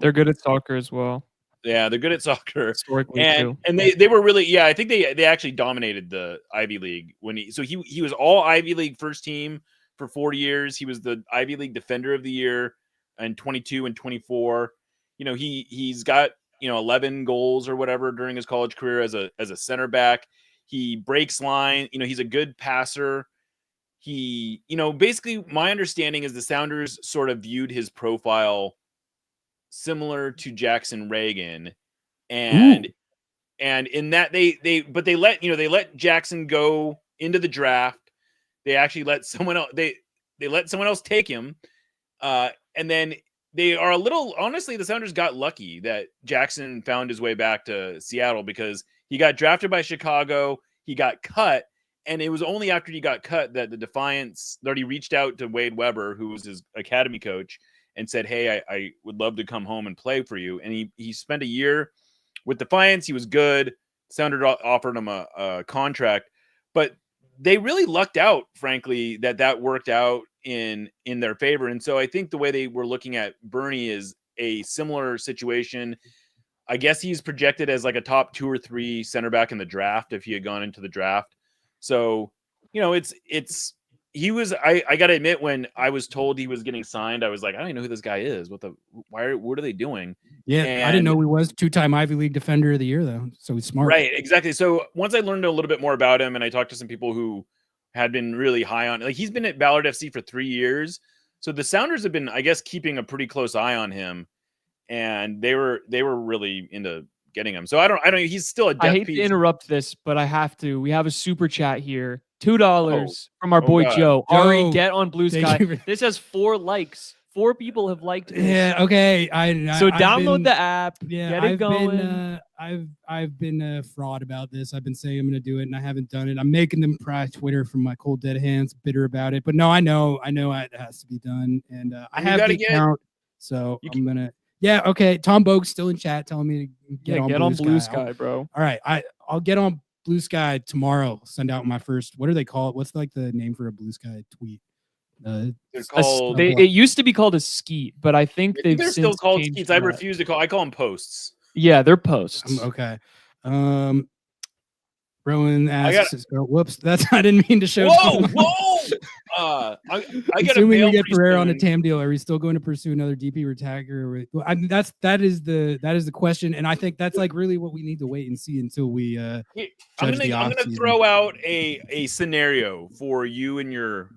They're good at soccer as well. Yeah, they're good at soccer. Historically and too. they were really, I think they actually dominated the Ivy League when he was all Ivy League first team for 4 years. He was the Ivy League Defender of the Year in 22 and 24. He's got 11 goals or whatever during his college career as a center back. He breaks line. He's a good passer. he, basically my understanding is the Sounders sort of viewed his profile similar to Jackson Reagan, and in that they let Jackson go into the draft. They actually let someone else they let someone else take him, and then they are honestly, the Sounders got lucky that Jackson found his way back to Seattle, because he got drafted by Chicago, he got cut, and it was only after he got cut that the Defiance already reached out to Wade Weber, who was his academy coach, and said, hey, I would love to come home and play for you. And he spent a year with Defiance. He was good. Sounders offered him a contract, but they really lucked out, frankly, that worked out in their favor. And so I think the way they were looking at Bernie is a similar situation. I guess he's projected as like a top 2 or 3 center back in the draft if he had gone into the draft. So, he was, I got to admit, when I was told he was getting signed, I was like, I don't even know who this guy is. What are they doing? Yeah, I didn't know he was 2-time Ivy League Defender of the Year, though. So he's smart. Right, exactly. So once I learned a little bit more about him, and I talked to some people who had been really high on, like, he's been at Ballard FC for 3 years. So the Sounders have been, I guess, keeping a pretty close eye on him, and they were really into getting him. So I don't. He's still a death I hate piece. to interrupt this, but I have to. We have a super chat here. $2 from our boy God. Joe. Joe, Ari, get on Blue thank Sky. you. This has 4 likes. 4 people have liked this. Yeah. Okay. So I've download been- the app. Yeah, get it going. I've been a fraud about this. I've been saying I'm going to do it, and I haven't done it. I'm making them cry Twitter from my cold dead hands, bitter about it. But no, I know it has to be done, and I have the account, so I'm gonna. Yeah, okay. Tom Bogue's still in chat, telling me to get on Blue Sky, bro. All right, I'll get on Blue Sky tomorrow. Send out my first. What do they call it? What's like the name for a Blue Sky tweet? They're called. It used to be called a skeet, but I think they're still called changed skeets. that. I refuse to call. I call them posts. Yeah, they're posts. Okay. Rowan asks, whoops, I didn't mean to show. Whoa! I got assuming we get Ferreira on a TAM deal. Are we still going to pursue another DP or tagger? That is the question, and I think that's like really what we need to wait and see until we. I'm gonna throw out a scenario for you and your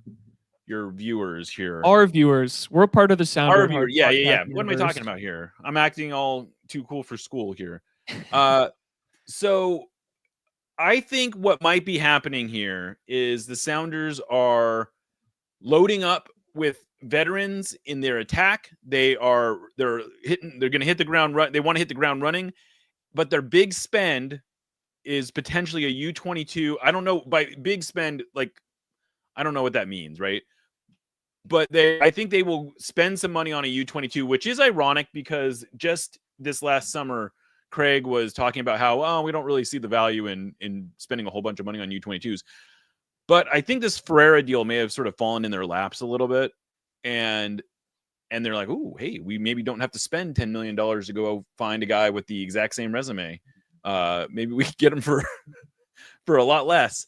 viewers here. Our viewers, we're a part of the Sound. Our viewers, yeah. What am I talking about here? I'm acting all too cool for school here. So I think what might be happening here is the Sounders are loading up with veterans in their attack. They're going to hit the ground run. They want to hit the ground running, but their big spend is potentially a U22. I don't know, by big spend, like, I don't know what that means, right? But I think they will spend some money on a U22, which is ironic because just this last summer, Craig was talking about how, we don't really see the value in spending a whole bunch of money on U22s. But I think this Ferreira deal may have sort of fallen in their laps a little bit. And they're like, oh, hey, we maybe don't have to spend $10 million to go find a guy with the exact same resume. Maybe we could get him for a lot less.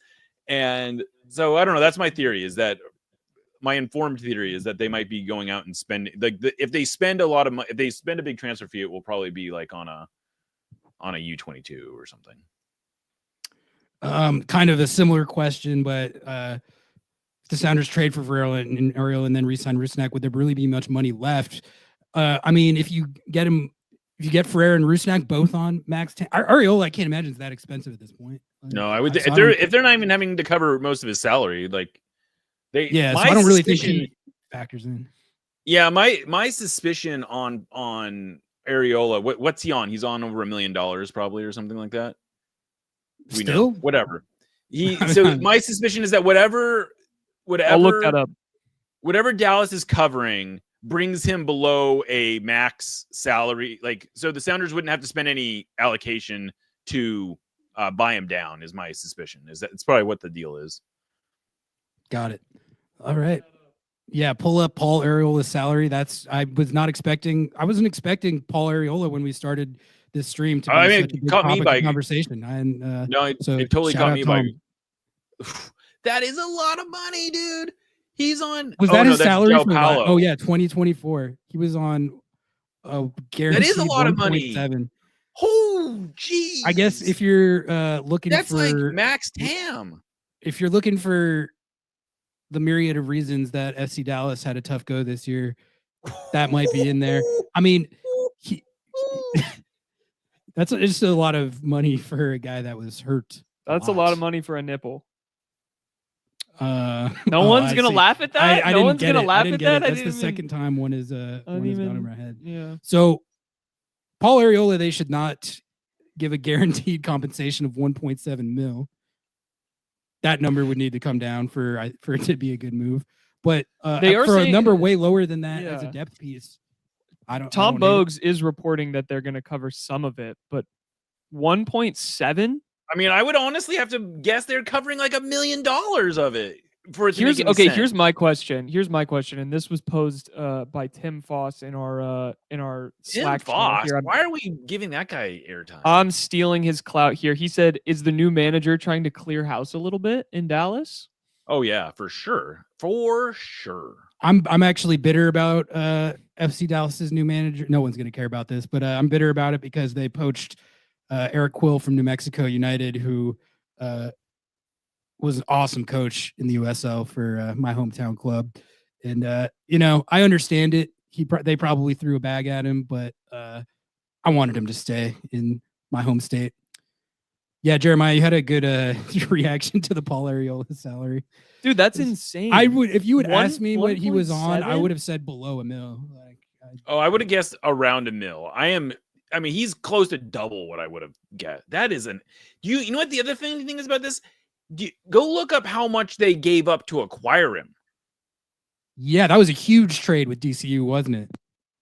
And so I don't know. That's my theory, is that my informed theory is that they might be going out and spending, like, if they spend a lot of money, if they spend a big transfer fee, it will probably be like on a U22 or something. Kind of a similar question, but if the Sounders trade for Ferreira and Ariel and then re-sign Rusnak, would there really be much money left? I mean, if you get Ferreira and Rusnak both on max 10, Ariel, I can't imagine it's that expensive at this point. No, I would. If they're not even having to cover most of his salary, like so I don't really think he factors in. Yeah, my suspicion on Areola, what's he on? He's on over $1 million probably, or something like that. Still, whatever. So my suspicion is that whatever I'll look that up. Whatever Dallas is covering brings him below a max salary. Like, so the Sounders wouldn't have to spend any allocation to buy him down, is my suspicion. Is that it's probably what the deal is. Got it. All right. Yeah, pull up Paul Ariola's salary. I wasn't expecting Paul Areola when we started this stream to be such a big topic of conversation. It totally caught me by. That is a lot of money, dude. He's on. Was that his salary for that? Oh yeah, 2024. He was on. Guaranteed. That is a lot of money. 7. Oh, geez. I guess if you're looking that's for like max TAM. If you're looking for the myriad of reasons that FC Dallas had a tough go this year, that might be in there. I mean, that's just a lot of money for a guy that was hurt. That's a lot of money for a nipple. No one's gonna laugh at that. No one's gonna laugh at that. That's the second time one has gone over my head. Yeah. So Paul Arriola, they should not give a guaranteed compensation of 1.7 mil. That number would need to come down for it to be a good move. But they are for saying, a number way lower than that as a depth piece. Tom Bogues is reporting that they're going to cover some of it, but 1.7. I mean, I would honestly have to guess they're covering like $1 million of it for it to Here's make any okay. sense. Here's my question, and this was posed by Tim Foss in our Slack channel here. Why are we giving that guy airtime? I'm stealing his clout here. He said, "Is the new manager trying to clear house a little bit in Dallas?" Oh yeah, for sure, for sure. I'm actually bitter about FC Dallas's new manager. No one's going to care about this, but I'm bitter about it because they poached Eric Quill from New Mexico United, who was an awesome coach in the USL for my hometown club. And I understand it. They probably threw a bag at him, but I wanted him to stay in my home state. Yeah, Jeremiah, you had a good reaction to the Paul Arriola salary. Dude, that's insane. I would, if you would ask me what he was on, 1.7? I would have said below $1 million. I would have guessed around $1 million. I mean, he's close to double what I would have guessed. That isn't. You know what the other thing is about this? Go look up how much they gave up to acquire him. Yeah, that was a huge trade with DCU, wasn't it?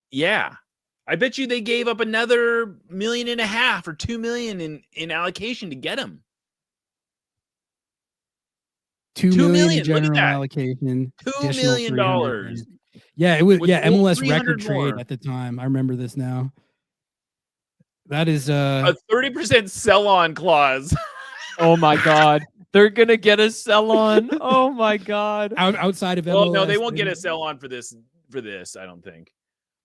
Yeah. I bet you they gave up another $1.5 million or $2 million in allocation to get him. $2 million general allocation. $2 million. Yeah, it was. With Yeah, MLS record more. trade at the time. I remember this now. That is a 30% sell-on clause. Oh my god, they're gonna get a sell-on. Oh my god. Outside of MLS. Well, no, they won't get a sell-on for this. I don't think.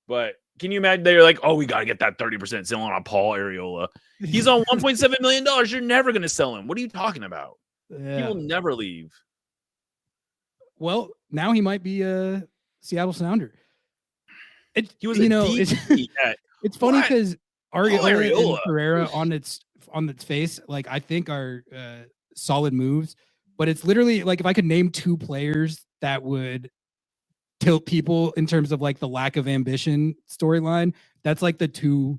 But can you imagine? They're like, oh, we got to get that 30% sell-on on Paul Arriola. He's on $1.7 million. You're never going to sell him. What are you talking about? Yeah. He will never leave. Well, now he might be a Seattle Sounder. He was it's funny because Arriola and Ferreira on its face, like I think are solid moves, but it's literally like if I could name two players that would tilt people in terms of like the lack of ambition storyline, that's like the two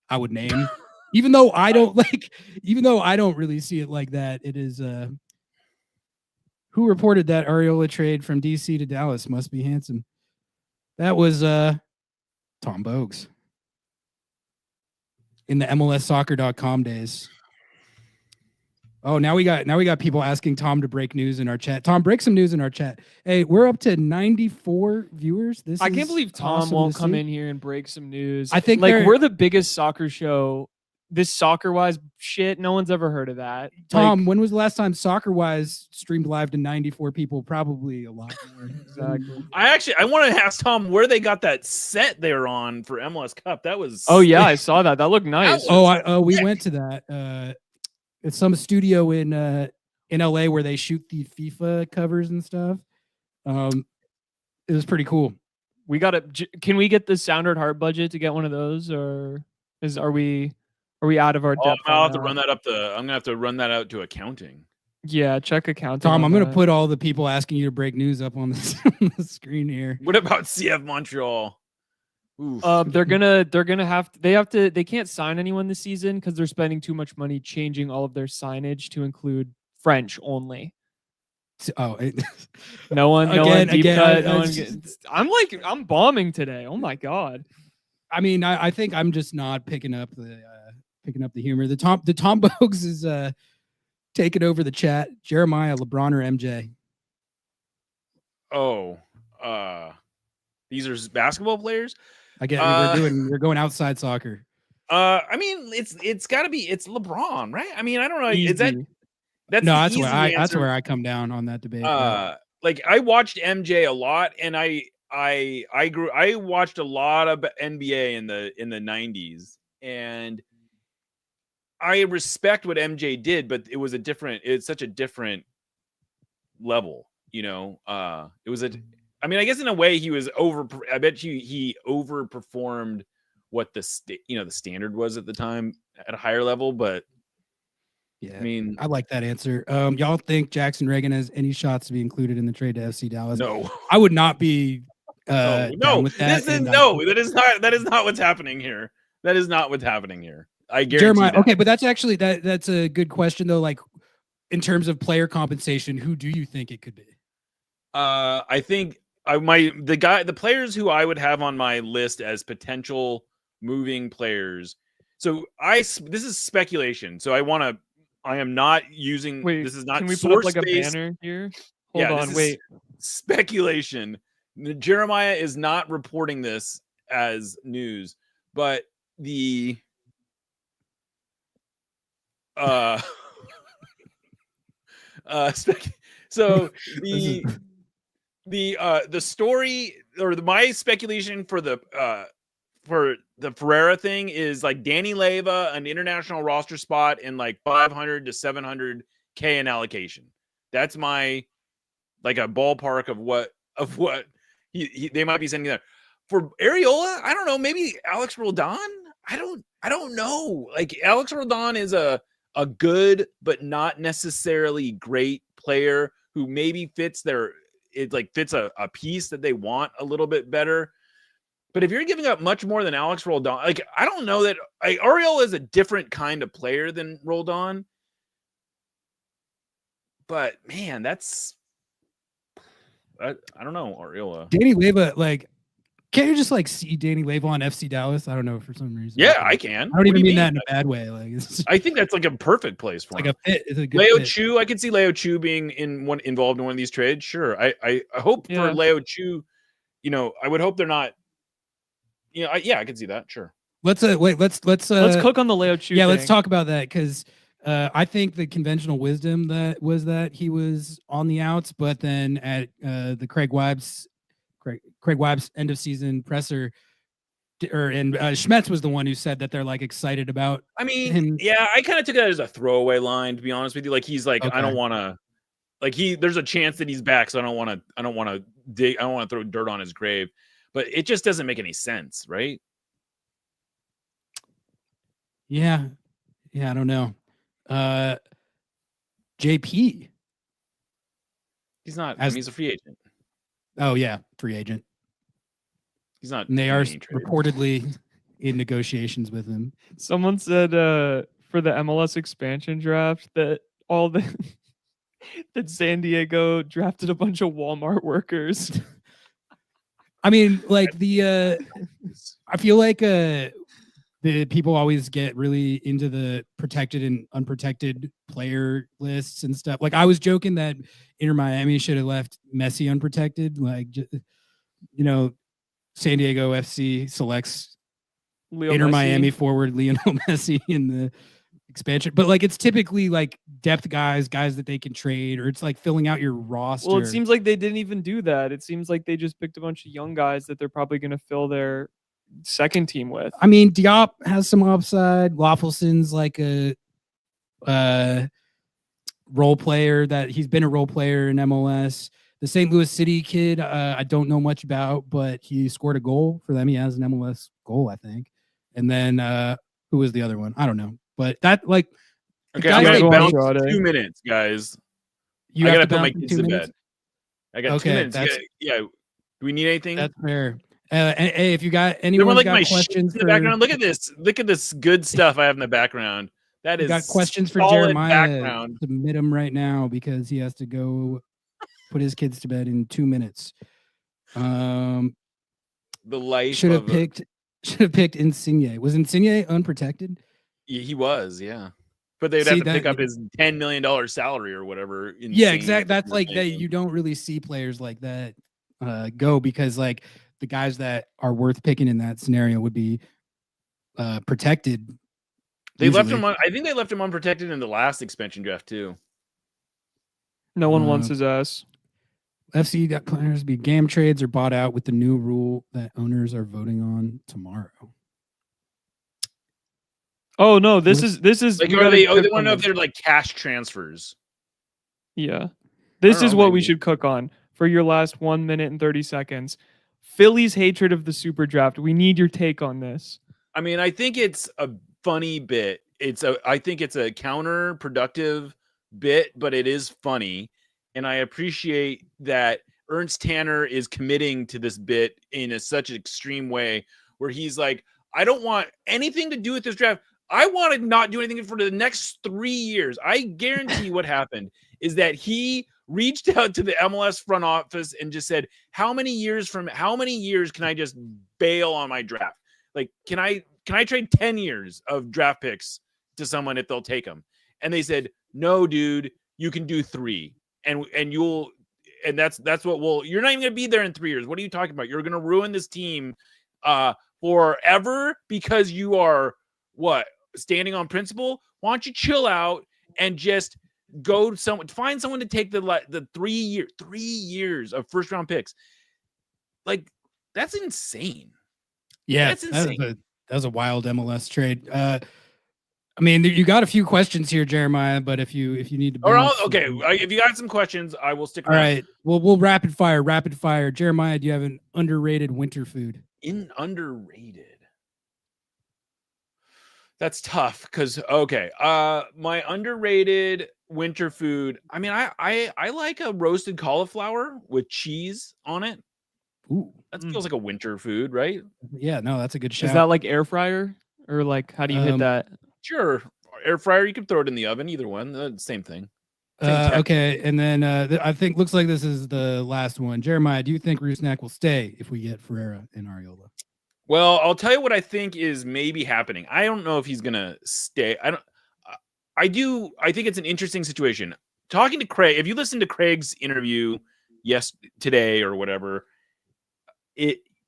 I would name. even though I don't really see it like that. It is who reported that Arriola trade from DC to Dallas must be handsome. That was Tom Bogues in the MLSsoccer.com days. Oh, now we got people asking Tom to break news in our chat. Tom, break some news in our chat. Hey, we're up to 94 viewers. I can't believe Tom won't come in here and break some news. I think like we're the biggest soccer show. This soccer-wise shit, no one's ever heard of that. Tom, when was the last time soccer-wise streamed live to 94 people? Probably a lot more. Exactly. I want to ask Tom where they got that set they were on for MLS Cup. That was. Oh yeah, I saw that. That looked nice. We went to that. It's some studio in LA where they shoot the FIFA covers and stuff. It was pretty cool. Can we get the Sounder at Heart budget to get one of those, or are we out of our depth? I'll have to run that up. I'm gonna have to run that out to accounting. Yeah, check accounting. Tom, I'm gonna put all the people asking you to break news up on the screen here. What about CF Montreal? Oof. They can't sign anyone this season because they're spending too much money changing all of their signage to include French only. No one deep cut. I'm bombing today. Oh my god. I mean, I think I'm just not picking up the humor. The Tom Bogues is taking over the chat. Jeremiah, LeBron, or MJ? These are basketball players. I get we're going outside soccer. I mean, it's LeBron, right? I mean, I don't know. Easy. That's where I come down on that debate. Like I watched MJ a lot, and I watched a lot of NBA in the 90s, and I respect what MJ did, but it's such a different level. it was I mean, I guess in a way he was I bet you he overperformed what the standard was at the time at a higher level, but Yeah, I mean, I like that answer. Y'all think Jackson Reagan has any shots to be included in the trade to FC Dallas? no. I would not be No, down with that. That is not what's happening here. That is not what's happening here. I guarantee Jeremiah, that. okay, but that's actually that's a good question though. Like in terms of player compensation, who do you think it could be? I think the players who I would have on my list as potential moving players. So this is speculation. So I am not using. Wait, this is not. Can we put up like a banner here? Hold on, wait. Speculation. Jeremiah is not reporting this as news, but so the story or my speculation for the Ferreira thing is like Danny Leyva, an international roster spot in like 500 to 700K in allocation. That's my like a ballpark of what they might be sending there. For Areola, I don't know, maybe Alex Roldan. I don't know. Like Alex Roldan is a good but not necessarily great player who maybe fits a piece that they want a little bit better. But if you're giving up much more than Alex Roldan, like I don't know that Areola is a different kind of player than Roldan. But man, I don't know, Areola. Danny Leyva, like, can't you just like see Danny Leyva on FC Dallas? I don't know for some reason. Yeah, I can. I don't even mean that in a bad way. Like, I think that's like a perfect place for like him. a fit. It's a good Leo fit. Chu, I could see Leo Chu being involved in one of these trades. Sure, I hope for Leo Chu. I would hope they're not. I can see that. Sure. Let's cook on the Leo Chu. Yeah, let's talk about that because I think the conventional wisdom that he was on the outs, but then at the Craig Weib's end of season presser, Schmetz was the one who said that they're like excited about. I mean, him. Yeah, I kind of took that as a throwaway line, to be honest with you. Like he's like, okay. I don't want to. Like there's a chance that he's back, so I don't want to throw dirt on his grave. But it just doesn't make any sense, right? Yeah, I don't know. JP. He's not. He's a free agent. Oh yeah, free agent. He's not. And they are reportedly in negotiations with him. Someone said for the MLS expansion draft that that San Diego drafted a bunch of Walmart workers. I mean, like I feel like the people always get really into the protected and unprotected player lists and stuff. Like I was joking that Inter Miami should have left Messi unprotected. Like, San Diego FC selects Inter Miami forward Lionel Messi in the expansion. But like it's typically like depth guys that they can trade, or it's like filling out your roster. Well, it seems like they didn't even do that. It seems like they just picked a bunch of young guys that they're probably going to fill their second team with. I mean, Diop has some upside. Waffleson's like a role player that he's been a role player in MLS. The St. Louis City kid, I don't know much about, but he scored a goal for them. He has an MLS goal, I think. And then who was the other one? I don't know. But that like okay, I'm gonna bounce 2 minutes, guys. I gotta put my kids to bed. I got 2 minutes. Yeah. Do we need anything? That's fair. Hey, if you got anyone like got my questions in the background, look at this. Look at this good stuff I have in the background. That is got questions for Jeremiah. Submit them right now because he has to go put his kids to bed in 2 minutes. The life should have picked Insigne. Was Insigne unprotected? He was, yeah. But they'd have to pick up his $10 million salary or whatever. Yeah, exactly. That's like that. You don't really see players like that go because like the guys that are worth picking in that scenario would be protected. They left him. I think they left him unprotected in the last expansion draft too. No one wants his ass. FC got players to be GAM trades or bought out with the new rule that owners are voting on tomorrow. Oh no, this is like they want to know if they're like cash transfers. Yeah. This I is don't what know, we maybe. should cook on for your last 1 minute and 30 seconds. Philly's hatred of the super draft. We need your take on this. I mean, I think it's a funny bit. I think it's a counterproductive bit, but it is funny. And I appreciate that Ernst Tanner is committing to this bit in such an extreme way where he's like, I don't want anything to do with this draft. I want to not do anything for the next 3 years. I guarantee what happened is that he reached out to the MLS front office and just said, how many years can I just bail on my draft? Like, can I trade 10 years of draft picks to someone if they'll take them? And they said, no, dude, you can do 3. And that's what you're not even going to be there in 3 years. What are you talking about? You're going to ruin this team forever because you are standing on principle? Why don't you chill out and just find someone to take the 3 years of first round picks? Like, that's insane. Yeah, That's insane. that was a wild MLS trade. I mean, you got a few questions here, Jeremiah, but if you need to bounce, okay, if you got some questions, I will stick all around. right. Well, we'll rapid fire. Jeremiah, do you have an underrated winter food? Underrated. That's tough because my underrated winter food. I mean, I like a roasted cauliflower with cheese on it. Ooh, that feels like a winter food, right? Yeah, no, that's a good shout. Is that like air fryer or like how do you hit that? Sure, air fryer. You can throw it in the oven. Either one, same thing. Okay, and then I think looks like this is the last one. Jeremiah, do you think Rusnak will stay if we get Ferreira and Ariola? Well, I'll tell you what I think is maybe happening. I don't know if he's gonna stay. I think it's an interesting situation. Talking to Craig, if you listen to Craig's interview today or whatever,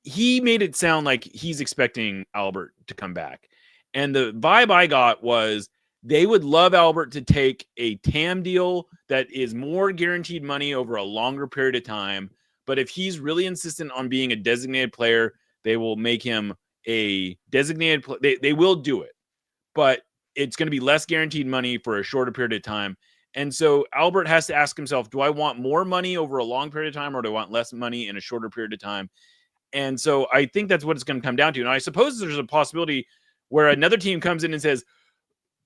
he made it sound like he's expecting Albert to come back. And the vibe I got was they would love Albert to take a TAM deal that is more guaranteed money over a longer period of time. But if he's really insistent on being a designated player, they will make him a designated player. They will do it, but it's going to be less guaranteed money for a shorter period of time. And so Albert has to ask himself, do I want more money over a long period of time or do I want less money in a shorter period of time? And so I think that's what it's going to come down to. And I suppose there's a possibility where another team comes in and says,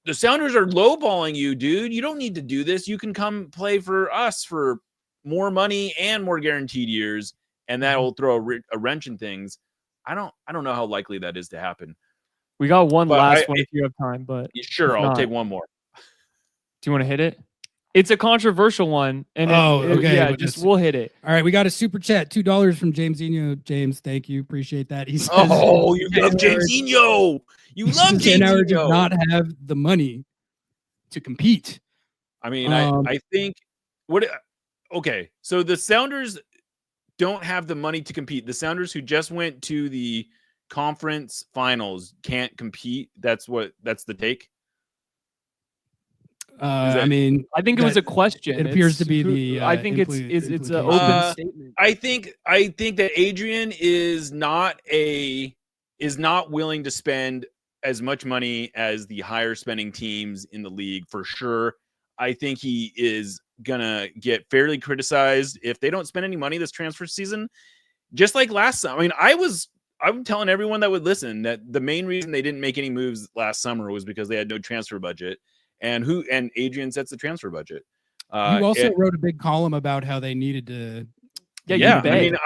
the Sounders are lowballing you, dude. You don't need to do this. You can come play for us for more money and more guaranteed years. And that will throw a wrench in things. I don't know how likely that is to happen. We got one last one if you have time, but sure, I'll take one more. Do you want to hit it? It's a controversial one, and okay. We'll hit it. All right, we got a super chat, $2 from Jamesinho. James, thank you, appreciate that. He says, you love Jamesinho. You love Jamesinho. Does not have the money to compete. I mean, I think okay, so the Sounders don't have the money to compete. The Sounders who just went to the conference finals can't compete. That's the take. I mean, I think it was a question. It appears to be the. I think it's an open statement. I think that Adrian is not willing to spend as much money as the higher spending teams in the league for sure. I think he is gonna get fairly criticized if they don't spend any money this transfer season. Just like last summer. I mean, I'm telling everyone that would listen that the main reason they didn't make any moves last summer was because they had no transfer budget. And Adrian sets the transfer budget. You also wrote a big column about how they needed to. Yeah. I mean,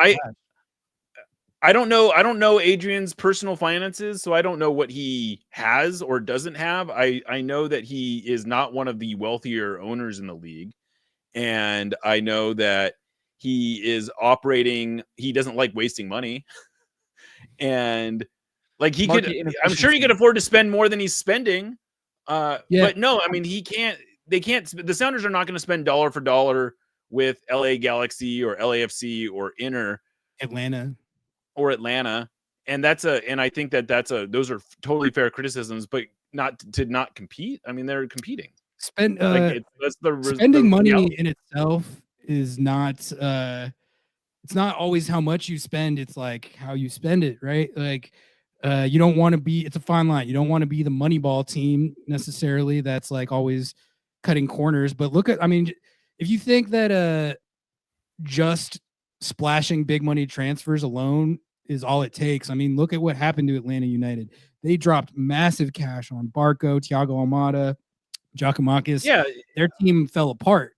I don't know Adrian's personal finances, so I don't know what he has or doesn't have. I know that he is not one of the wealthier owners in the league. And I know that he is operating. He doesn't like wasting money. And like I'm sure he could afford to spend more than he's spending. But no, I mean, they can't, the Sounders are not going to spend dollar for dollar with LA Galaxy or LAFC or Atlanta. And I think those are totally fair criticisms, but not compete. I mean, they're competing. Spending money reality. in itself is not, it's not always how much you spend. It's like how you spend it, right? Like, you don't want to be, it's a fine line. You don't want to be the Moneyball team necessarily. That's like always cutting corners, but if you think that just splashing big money transfers alone is all it takes, I mean, look at what happened to Atlanta United. They dropped massive cash on Barco, Thiago Almada, Giacomakis. Yeah, Their team fell apart,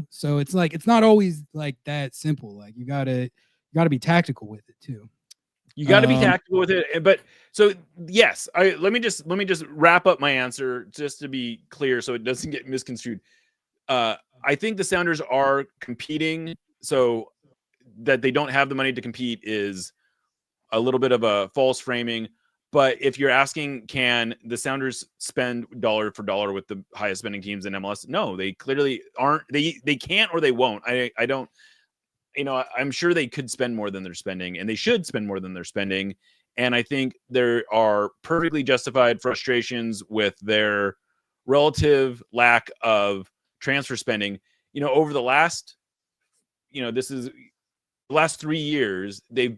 So it's like it's not always like that simple. Like you gotta be tactical with it too. you got to be tactical with it. But so yes, let me just wrap up my answer just to be clear, so it doesn't get misconstrued. I think the Sounders are competing, so that they don't have the money to compete is a little bit of a false framing. But if you're asking, can the Sounders spend dollar for dollar with the highest spending teams in MLS? No, they clearly aren't. They can't, or they won't. I don't. I'm sure they could spend more than they're spending, and they should spend more than they're spending. And I think there are perfectly justified frustrations with their relative lack of transfer spending. Over the last, this is the last 3 years, they've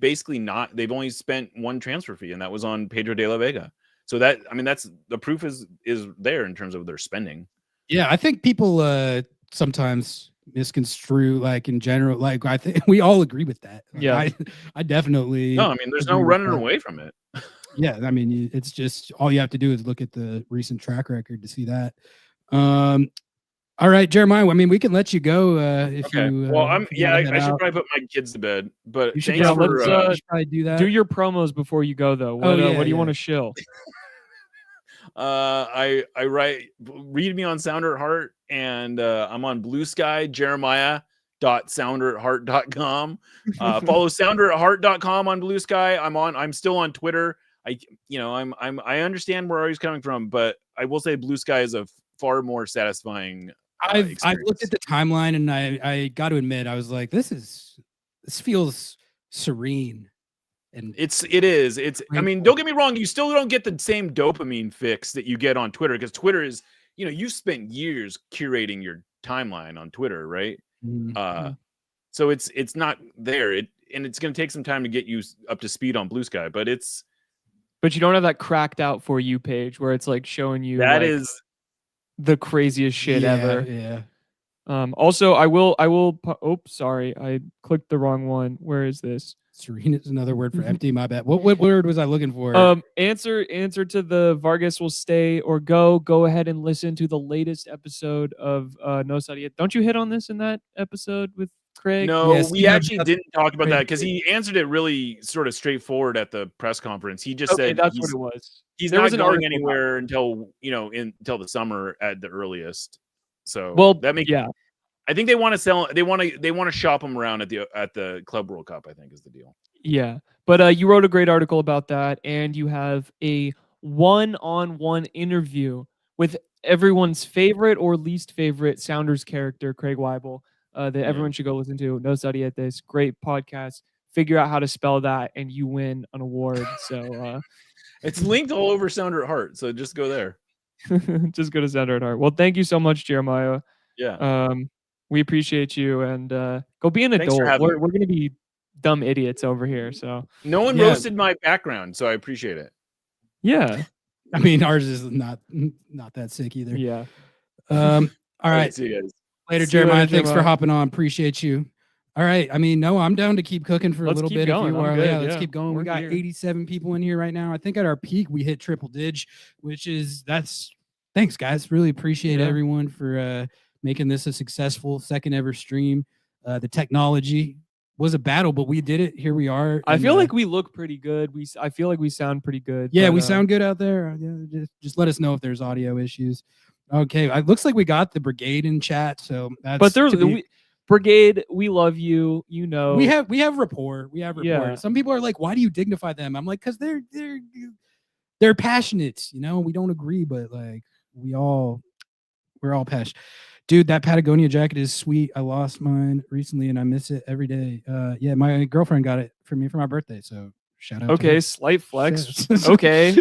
only spent one transfer fee, and that was on Pedro de la Vega. So that's the proof is there in terms of their spending. Yeah, I think people sometimes misconstrue, like in general, like I think we all agree with that. Like, Yeah, I definitely. No, there's no running away from it. Yeah, it's just all you have to do is look at the recent track record to see that. All right, Jeremiah. We can let you go if Okay. you. Well, I should probably put my kids to bed. But You should thanks for let's probably do that. do your promos before you go though. What do you want to shill? I read me on Sounder at Heart, and I'm on Blue Sky, Jeremiah.sounderatheart.com. Follow sounderatheart.com on Blue Sky. I'm still on Twitter. I understand where he's coming from, but I will say Blue Sky is a far more satisfying I've looked at the timeline, and I got to admit, I was like, this feels serene. And it is. Don't get me wrong, you still don't get the same dopamine fix that you get on Twitter, because Twitter is, you spent years curating your timeline on Twitter, right? Mm-hmm. So it's not there. And it's going to take some time to get you up to speed on Blue Sky, but you don't have that cracked out for you page where it's like showing you that like, is the craziest shit ever. Yeah. Also, I will. Oops, sorry, I clicked the wrong one. Where is this? Serene is another word for empty. My bad. What word was I looking for? Answer to the Vargas will stay or go. Go ahead and listen to the latest episode of No Sadia. Don't you hit on this in that episode with Craig? No, Yes, we actually didn't talk about Craig. that, because he answered it really sort of straightforward at the press conference. He just said that's what it was. He's There not was an going article anywhere until the summer at the earliest. So that makes I think they want to sell. They want to shop him around at the Club World Cup, I think, is the deal. Yeah, but you wrote a great article about that, and you have a one-on-one interview with everyone's favorite or least favorite Sounders character, Craig Weibel, that everyone should go listen to. No Study at This. Great podcast. Figure out how to spell that, and you win an award. So it's linked all over Sounder at Heart, so just go there. Just go to Sounder at Heart. Well, thank you so much, Jeremiah. Yeah. We appreciate you, and go be an adult. We're going to be dumb idiots over here. So no one roasted my background, so I appreciate it. Yeah. Ours is not that sick either. Yeah. All right. See you guys. Later, Jeremiah. Thanks for hopping on. Appreciate you. All right. I'm down to keep cooking for a little bit. Going. If you are, let's keep going. We're We got here. 87 people in here right now. I think at our peak we hit triple dig, thanks guys. Really appreciate everyone for making this a successful second ever stream. The technology was a battle, but we did it. Here we are. I feel like we look pretty good. I feel like we sound pretty good. Yeah, we sound good out there. Just let us know if there's audio issues. Okay, it looks like we got the brigade in chat. So that's. But brigade, we love you. We have rapport. We have rapport. Yeah. Some people are like, "Why do you dignify them?" I'm like, "Cause they're passionate. We don't agree, but like we're all passionate." Dude, that Patagonia jacket is sweet. I lost mine recently and I miss it every day. Yeah, my girlfriend got it for me for my birthday. So shout out. Okay, slight flex. Okay.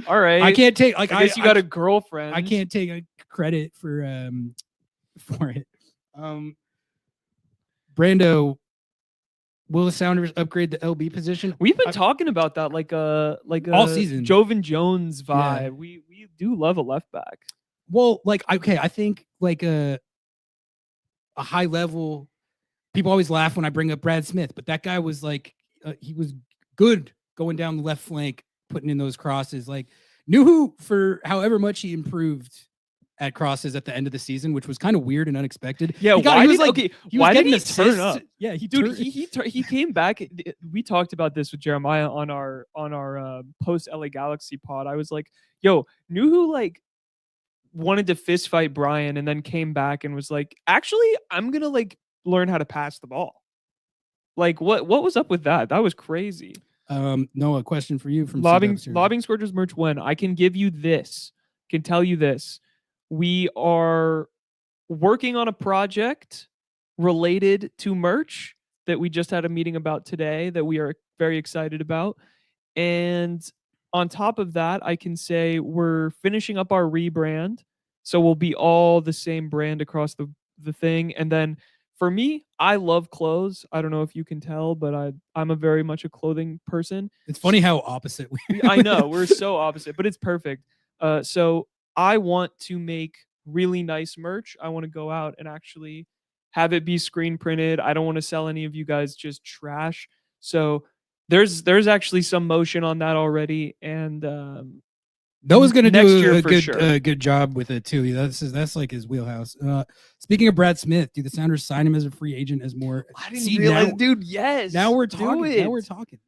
All right. I can't take I guess you got a girlfriend. I can't take credit for it. Brando, will the Sounders upgrade the LB position? We've been talking about that like a all season. Jovan Jones vibe. Yeah. We do love a left back. Well, I think a high level. People always laugh when I bring up Brad Smith, but that guy was like, he was good going down the left flank, putting in those crosses. Like, Nuhu, for however much he improved at crosses at the end of the season, which was kind of weird and unexpected. Yeah, why did he turn up? Yeah, He came back. We talked about this with Jeremiah on our post LA Galaxy pod. I was like, yo, Nuhu like wanted to fist fight Brian and then came back and was like, actually, I'm gonna like learn how to pass the ball. Like, what was up with that? That was crazy. Noah, question for you from Lobbing Scourges merch when I can give you this, can tell you this. We are working on a project related to merch that we just had a meeting about today that we are very excited about. And on top of that, I can say we're finishing up our rebrand. So we'll be all the same brand across the thing. And then for me, I love clothes. I don't know if you can tell, but I'm a very much a clothing person. It's funny how opposite we I know, we're so opposite, but it's perfect. So I want to make really nice merch. I want to go out and actually have it be screen printed. I don't want to sell any of you guys just trash. So there's actually some motion on that already, and Noah's going to do a good job with it too. That's like his wheelhouse. Speaking of Brad Smith, do the Sounders sign him as a free agent as more? I didn't realize, dude. Yes. Now we're talking. Now we're talking.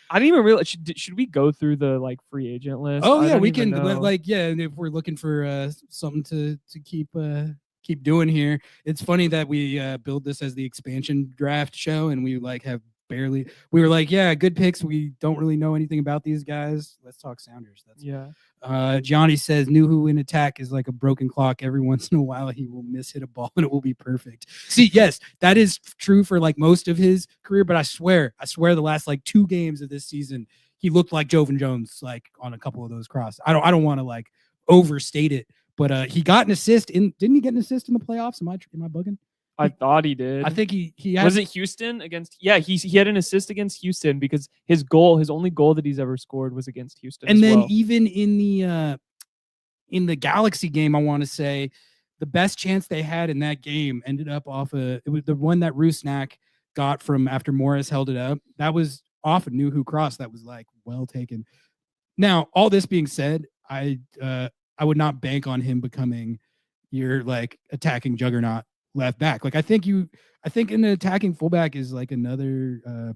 I didn't even realize. Should we go through the like free agent list? Oh yeah, we can. Like yeah, if we're looking for something to keep doing here, it's funny that we build this as the expansion draft show, and we like have barely. We were like, yeah, good picks. We don't really know anything about these guys. Let's talk Sounders. That's Johnny says Nuhu in attack is like a broken clock. Every once in a while, he will hit a ball and it will be perfect. See, yes, that is true for like most of his career. But I swear, the last like 2 games of this season, he looked like Jovan Jones, like on a couple of those crosses. I don't want to like overstate it, but he got an assist didn't he get an assist in the playoffs? Am I bugging? I thought he did. I think he had, was it Houston against? Yeah, he had an assist against Houston because his only goal that he's ever scored was against Houston. And then even in the Galaxy game, I want to say the best chance they had in that game ended up it was the one that Rusnak got from after Morris held it up. That was off a Nuhu cross. That was like well taken. Now, all this being said, I would not bank on him becoming your like attacking juggernaut left back. Like I think an attacking fullback is like another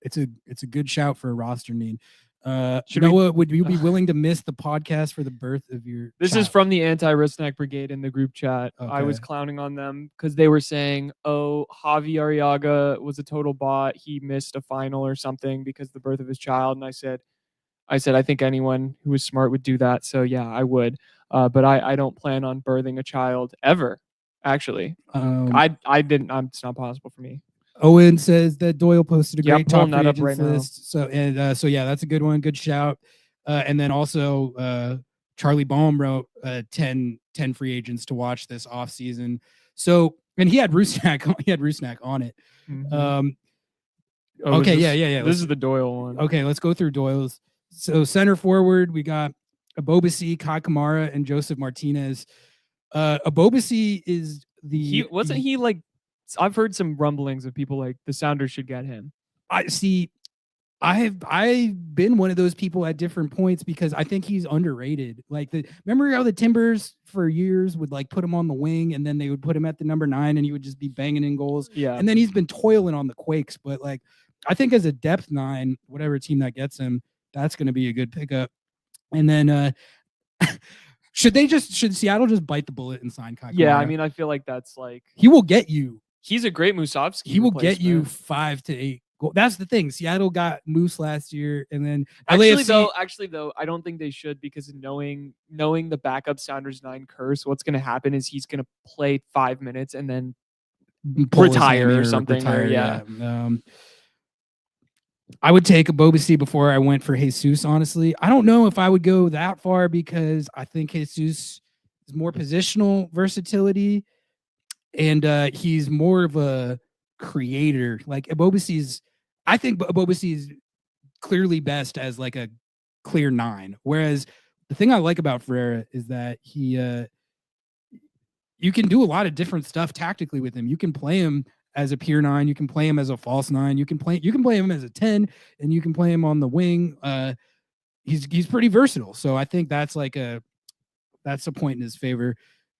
it's a good shout for a roster need. Noah, would you be willing to miss the podcast for the birth of your child? Is from the anti-Rusnak brigade in the group chat. Okay. I was clowning on them because they were saying, oh, Javi Arriaga was a total bot. He missed a final or something because of the birth of his child. And I said, I think anyone who was smart would do that. So yeah, I would. But I don't plan on birthing a child ever. Actually, I didn't. It's not possible for me. Owen says that Doyle posted a great top free agents right list. So yeah, that's a good one. Good shout. And then also Charlie Baum wrote 10 free agents to watch this offseason. So and he had Rusnak on it. Mm-hmm. Okay, yeah. This is the Doyle one. Okay, let's go through Doyle's. So center forward, we got Abobasi, Kai Kamara, and Joseph Martinez. Abobasi is wasn't he like, I've heard some rumblings of people like the Sounders should get him. I've been one of those people at different points because I think he's underrated. Like remember how the Timbers for years would like put him on the wing and then they would put him at the number 9 and he would just be banging in goals. Yeah. And then he's been toiling on the Quakes, but like I think as a depth 9, whatever team that gets him, that's going to be a good pickup. And then should Seattle just bite the bullet and sign Kai Kamara? Yeah, I mean, I feel like that's like he will get you. He's a great Musovski. He will get you 5 to 8 goals. That's the thing. Seattle got Moose last year, and then actually though, I don't think they should because knowing the backup Sounders 9 curse, what's going to happen is he's going to play 5 minutes and then retire or something. Yeah. I would take Abobasi before I went for Jesus, honestly. I don't know if I would go that far because I think Jesus is more positional versatility and he's more of a creator. Like I think Abobasi is clearly best as like a clear 9. Whereas the thing I like about Ferreira is that you can do a lot of different stuff tactically with him. You can play him as a pure 9, you can play him as a false 9, you can play him as a 10, and you can play him on the wing. He's pretty versatile. So I think that's a point in his favor.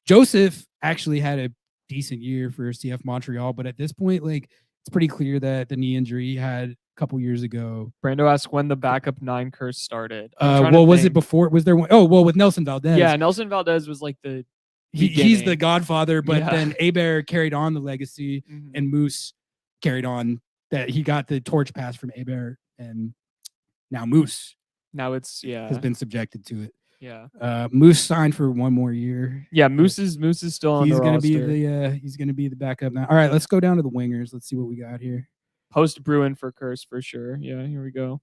Joseph actually had a decent year for CF Montreal, but at this point, like, it's pretty clear that the knee injury he had a couple years ago. Brando asked when the backup 9 curse started. Well, was it before? Was there one? Oh, well, with Nelson Valdez. Yeah, Nelson Valdez was like the he's the godfather, but Yeah. then Hebert carried on the legacy, and Moose carried on that. He got the torch pass from Hebert, and now Moose now it's has been subjected to it. Yeah. Moose signed for one more year. Yeah, Moose is still on the roster. He's gonna be the backup now. All right, let's go down to the wingers. Let's see what we got here. Post Bruin for curse for sure. Yeah, here we go.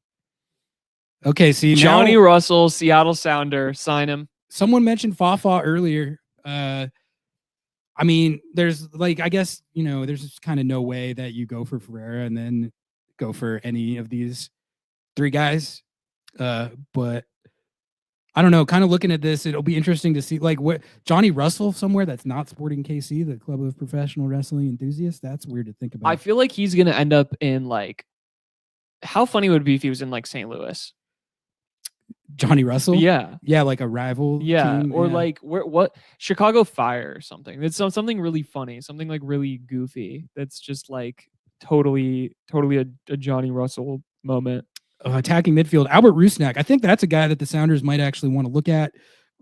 Okay, see Johnny now, Russell, Seattle Sounder, sign him. someone mentioned Fafa earlier. I mean, there's like, I guess, there's just kind of no way that you go for Ferreira and then go for any of these 3 guys. But I don't know, kind of looking at this, it'll be interesting to see like what Johnny Russell somewhere that's not Sporting KC, the Club of Professional Wrestling Enthusiasts. That's weird to think about. I feel like he's going to end up in like, how funny would it be if he was in like St. Louis? Johnny Russell? Yeah. Yeah, like a rival. Yeah. team. Or Yeah. like what Chicago Fire or something. It's something really funny, something like really goofy. That's just like totally a Johnny Russell moment. Attacking midfield, Albert Rusnak. I think that's a guy that the Sounders might actually want to look at.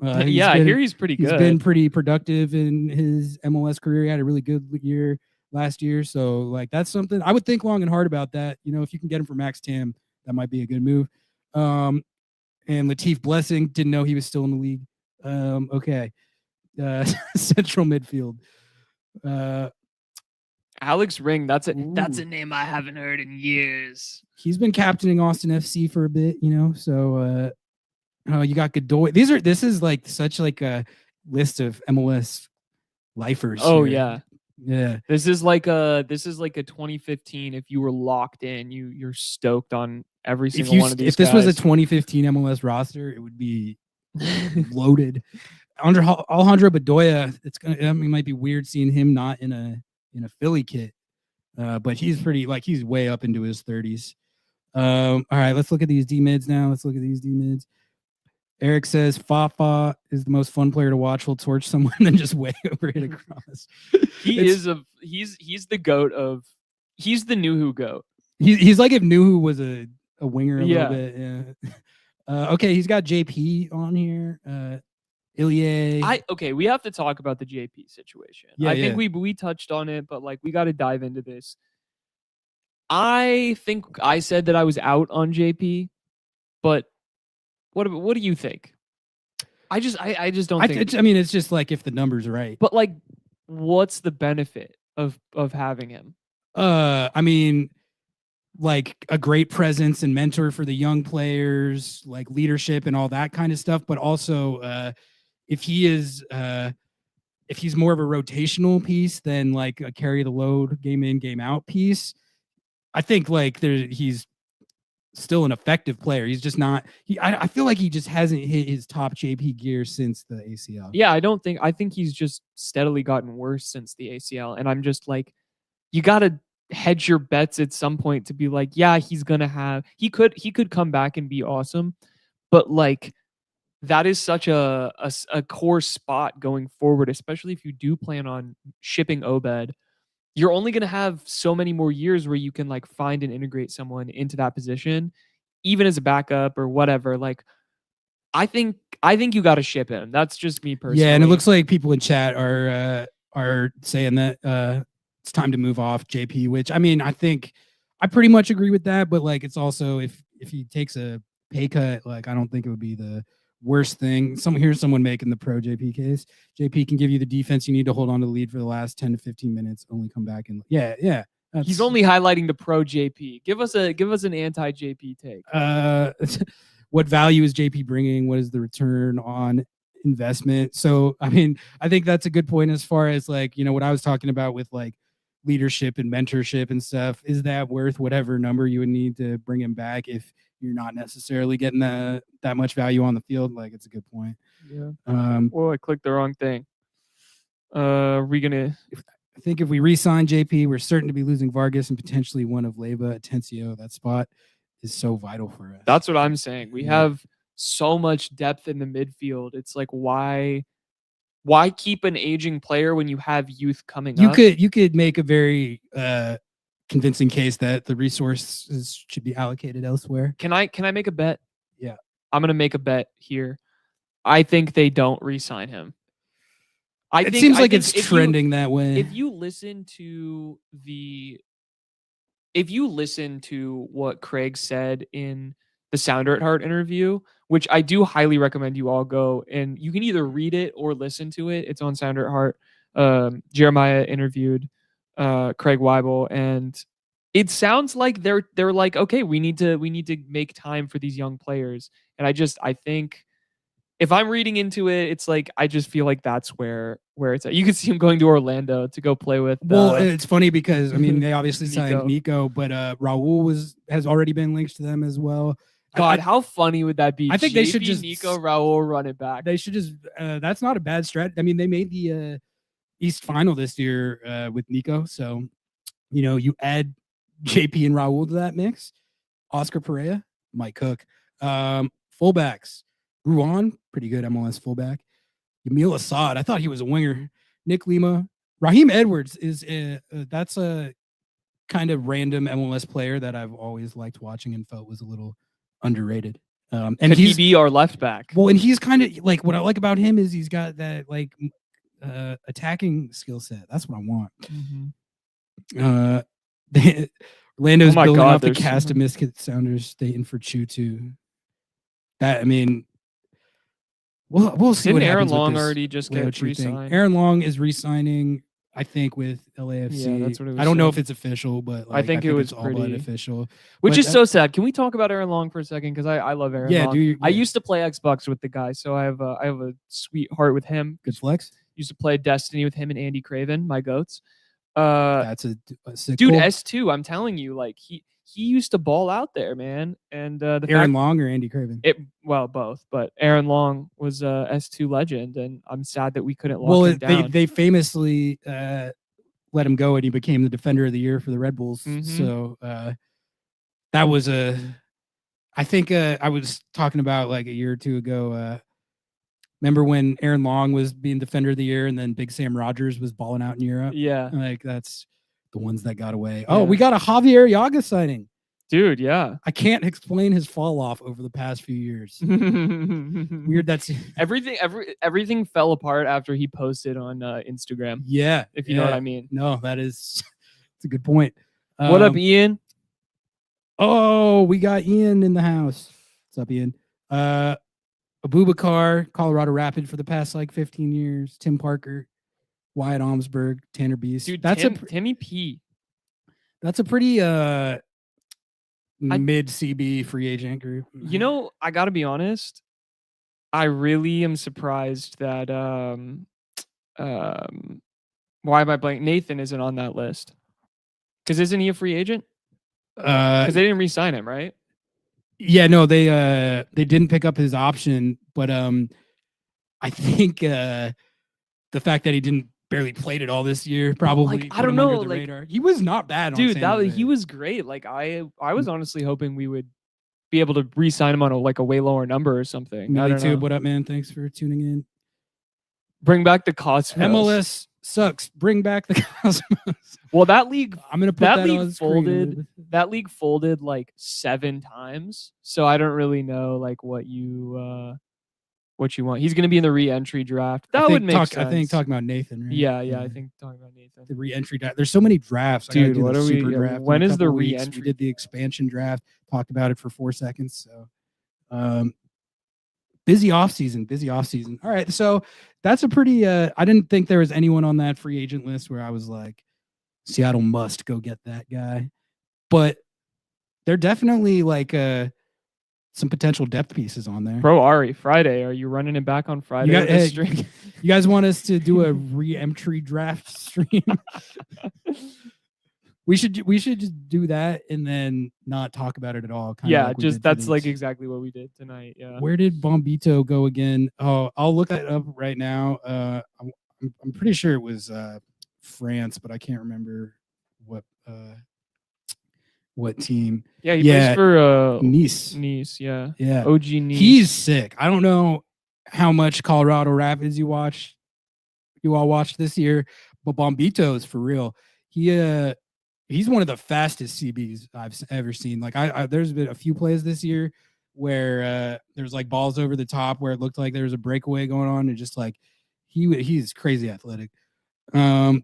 I hear he's pretty good. He's been pretty productive in his MLS career. He had a really good year last year. So like that's something I would think long and hard about that. If you can get him for Max Tam, that might be a good move. And Latif Blessing, didn't know he was still in the league. Okay. Central midfield. Alex Ring, that's a name I haven't heard in years. He's been captaining Austin FC for a bit, so you got Godoy. This is like such like a list of MLS lifers. Oh here. Yeah. This is like a 2015. If you were locked in, you're stoked on every single one of these. If this was a 2015 MLS roster, it would be loaded. Alejandro Bedoya, it might be weird seeing him not in a Philly kit, but he's pretty he's way up into his 30s. All right, let's look at these D mids now. Eric says Fafa is the most fun player to watch. He'll torch someone and then just way over it across. He's the goat of. He's the Nuhu goat. He's like if Nuhu was a winger a Yeah. little bit. Yeah. Okay, he's got JP on here. Ilie. Okay, we have to talk about the JP situation. Yeah, I think we touched on it, but like we got to dive into this. I think I said that I was out on JP, but what do you think? I just don't think. I mean, it's just like if the numbers are right. But like, what's the benefit of having him? I mean, like a great presence and mentor for the young players, like leadership and all that kind of stuff. But also, if he's more of a rotational piece than like a carry the load game in, game out piece, I think like he's still an effective player. He's just not. I feel like he just hasn't hit his top JP gear since the ACL. Yeah, I think he's just steadily gotten worse since the ACL, and I'm just like, you got to hedge your bets at some point to be like, yeah, he could come back and be awesome, but like that is such a core spot going forward, especially if you do plan on shipping Obed. You're only going to have so many more years where you can like find and integrate someone into that position, even as a backup or whatever. Like, I think you got to ship him. That's just me personally. Yeah, and it looks like people in chat are saying that it's time to move off JP, which I mean, I think I pretty much agree with that. But like, it's also if he takes a pay cut, like I don't think it would be the worst thing. Here's someone making the pro JP case. JP can give you the defense you need to hold on to the lead for the last 10 to 15 minutes. Only come back and yeah. He's only highlighting the pro JP. Give us an anti JP take. What value is JP bringing? What is the return on investment? So I mean, I think that's a good point as far as like what I was talking about with like leadership and mentorship and stuff. Is that worth whatever number you would need to bring him back if you're not necessarily getting that much value on the field? Like, it's a good point. Yeah. Well, I clicked the wrong thing. We gonna? I think if we re-sign JP, we're certain to be losing Vargas and potentially one of Leyva, Atencio. That spot is so vital for us. That's what I'm saying. We Yeah. have so much depth in the midfield. It's like why keep an aging player when you have youth coming up? You could make a very convincing case that the resources should be allocated elsewhere. Can I make a bet? Yeah. I'm gonna make a bet here. I think they don't re-sign him. It seems like it's trending that way. If you listen to what Craig said in the Sounder at Heart interview, which I do highly recommend you all go, and you can either read it or listen to it. It's on Sounder at Heart. Jeremiah interviewed Craig Weibel, and it sounds like they're like, okay, we need to make time for these young players. And I think if I'm reading into it, it's like I just feel like that's where it's at. You can see him going to Orlando to go play with. Well, it's funny because I mean they obviously Nico. signed Nico, but Raul has already been linked to them as well. God, how funny would that be? I think they should JP, just Nico Raul run it back. They should just. That's not a bad strat. I mean, they made the East Final this year with Nico, so you add JP and Raul to that mix. Oscar Pereira, Mike Cook, fullbacks. Ruan, pretty good MLS fullback. Yamil Assad, I thought he was a winger. Nick Lima, Raheem Edwards is that's a kind of random MLS player that I've always liked watching and felt was a little underrated. And could he be our left back? Well, and he's kind of like what I like about him is he's got that like attacking skill set. That's what I want. Mm-hmm. Orlando's building off the cast of Misfit Sounders, Dayton for Chutu. That I mean. We'll see. Didn't what Aaron happens Long with this already just get re-signed? Aaron Long is re-signing, I think, with LAFC. Yeah, that's what it was I don't know saying. if it's official, but I think it was it's all but pretty official. Which But is so sad. Can we talk about Aaron Long for a second? Because I love Aaron Long. I used to play Xbox with the guy, so I have a sweet heart with him. Good flex. Used to play Destiny with him and Andy Craven, my goats. That's a sick dude. goal. S2. I'm telling you, like he used to ball out there, man. And Aaron Long or Andy Craven? Well, both, but Aaron Long was a S2 legend, and I'm sad that we couldn't lock him down. They famously let him go, and he became the defender of the year for the Red Bulls. Mhm. So that was I think I was talking about like a year or two ago. Remember when Aaron Long was being defender of the year, and then Big Sam Rogers was balling out in Europe? Yeah, like that's the ones that got away. Oh, we got a Javier Yaga signing. Dude, yeah. I can't explain his fall off over the past few years. Weird. That's everything fell apart after he posted on Instagram. Yeah, if you know what I mean. No, it's a good point. What up, Ian? Oh, we got Ian in the house. What's up, Ian? Abubakar, Colorado Rapid for the past like 15 years. Tim Parker, Wyatt Almsberg, Tanner Beast. Dude, that's Timmy P. That's a pretty mid CB free agent group. You know, I gotta be honest. I really am surprised that why am I blank? Nathan isn't on that list. Because isn't he a free agent? Because they didn't re-sign him, right? Yeah, no, they didn't pick up his option, but I think the fact that he didn't barely played it all this year probably I don't know, like radar. He was not bad, dude. He was great. Like I was honestly hoping we would be able to re-sign him on a way lower number or something. Tube, what up, man? Thanks for tuning in. Bring back the Cosmos. MLS sucks. Bring back the Cosmos. Well, that league. I'm gonna put that on the screen. That league folded like 7 times, so I don't really know like what you want. He's going to be in the re-entry draft. That would make sense. I think talking about Nathan, right? Yeah, I think talking about Nathan. The re-entry draft. There's so many drafts. Dude, what are we? Draft when is the re-entry? We did the expansion draft. Talked about it for 4 seconds. So, busy offseason. All right, so that's a pretty. I didn't think there was anyone on that free agent list where I was like, Seattle must go get that guy, but they're definitely like some potential depth pieces on there. Bro, Ari, Friday. Are you running it back on Friday? You guys want us to do a re-entry draft stream? We should just do that and then not talk about it at all. That's like exactly what we did tonight. Yeah. Where did Bombito go again? Oh, I'll look that up right now. I I'm pretty sure it was France, but I can't remember what team. Yeah, he plays for Nice. Nice, yeah. Yeah. OG Nice. He's sick. I don't know how much Colorado Rapids you all watched this year, but Bombito is for real. He's one of the fastest CBs I've ever seen. Like there's been a few plays this year where there's like balls over the top where it looked like there was a breakaway going on, and just like he's crazy athletic. Yeah.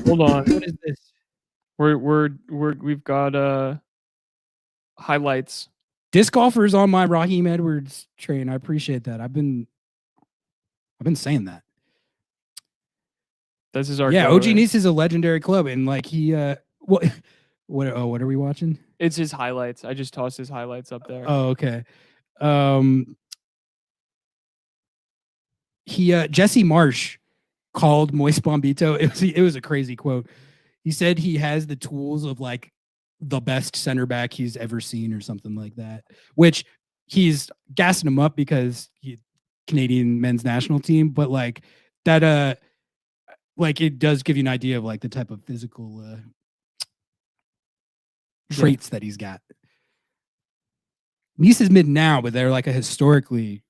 Hold on. What is this? We've got highlights. Disc golfers on my Raheem Edwards train. I appreciate that. I've been saying that. This is our OG Nice is a legendary club, and like he what are we watching? It's his highlights. I just tossed his highlights up there. Oh, okay. Jesse Marsh called Moist Bombito. It was a crazy quote. He said he has the tools of like the best center back he's ever seen or something like that, which he's gassing him up because Canadian men's national team, but like that like it does give you an idea of like the type of physical traits that he's got. Nice is mid now, but they're like a historically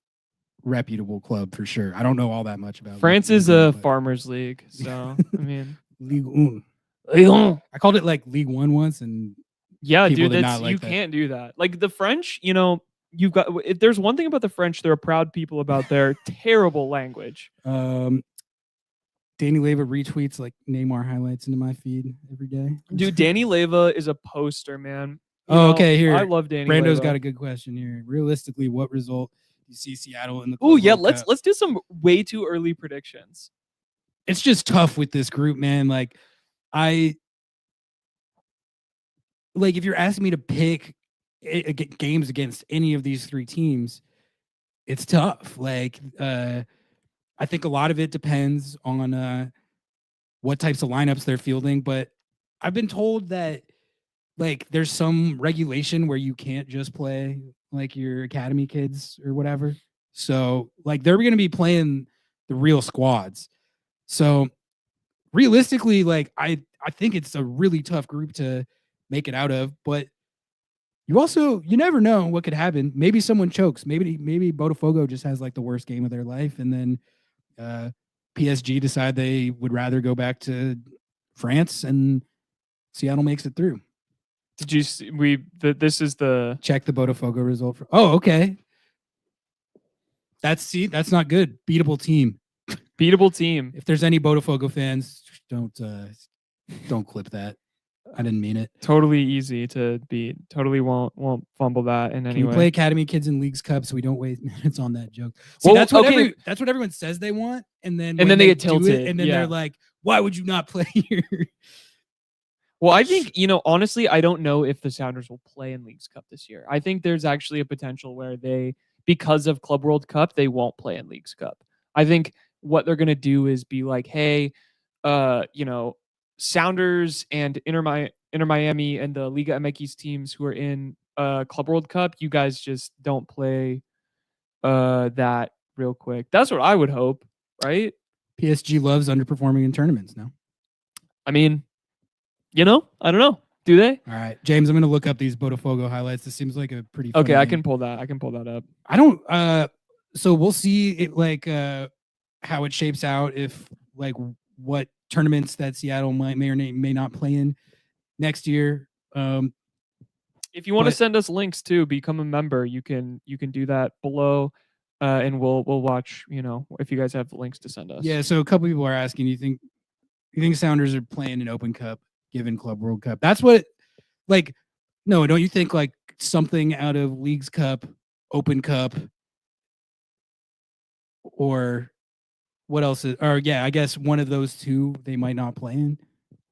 reputable club for sure. I don't know all that much about France is a farmers league, so I mean Ligue 1. I called it like League 1 once, and yeah, people dude, did that's not like you that. can't do that. Like the French, you know, you've got if there's one thing about the French, they're proud people about their terrible language. Danny Leva retweets like Neymar highlights into my feed every day. Dude, Danny Leva is a poster, man. Okay, here. I love Danny Brando's Leva. got a good question here. Realistically, what result do you see Seattle in the Oh yeah, World Cup? let's do some way too early predictions. It's just tough with this group, man. Like if you're asking me to pick games against any of these three teams, it's tough. Like I think a lot of it depends on what types of lineups they're fielding, but I've been told that like there's some regulation where you can't just play like your academy kids or whatever. So like they're going to be playing the real squads. So realistically, like I think it's a really tough group to make it out of, but you never know what could happen. Maybe someone chokes. Maybe Botafogo just has like the worst game of their life, and then PSG decide they would rather go back to France, and Seattle makes it through. Did you see this is the check the Botafogo result oh, okay. That's not good. Beatable team. If there's any Botafogo fans, don't clip that. I didn't mean it. Totally easy to beat. Totally won't fumble that in any way. Can you play Academy Kids in Leagues Cup so we don't waste minutes on that joke? See, that's what everyone says they want, and then they get tilted, and then they're like, "Why would you not play here?" Well, I think honestly, I don't know if the Sounders will play in Leagues Cup this year. I think there's actually a potential where because of Club World Cup, they won't play in Leagues Cup. I think what they're gonna do is be like, "Hey, Sounders and Inter Miami and the Liga MX teams who are in Club World Cup, you guys just don't play that real quick." That's what I would hope, right? PSG loves underperforming in tournaments now. I mean, I don't know. Do they? All right, James, I'm going to look up these Botafogo highlights. This seems like a pretty funny okay. I can pull that up. I don't. So we'll see it like how it shapes out, if like what tournaments that Seattle may or may not play in next year. If you want to send us links to become a member, you can do that below, and we'll watch. If you guys have links to send us. Yeah. So a couple people are asking, you think Sounders are playing an Open Cup given Club World Cup? That's what. Like, no, don't you think like something out of Leagues Cup, Open Cup, or what else I guess one of those two they might not play in.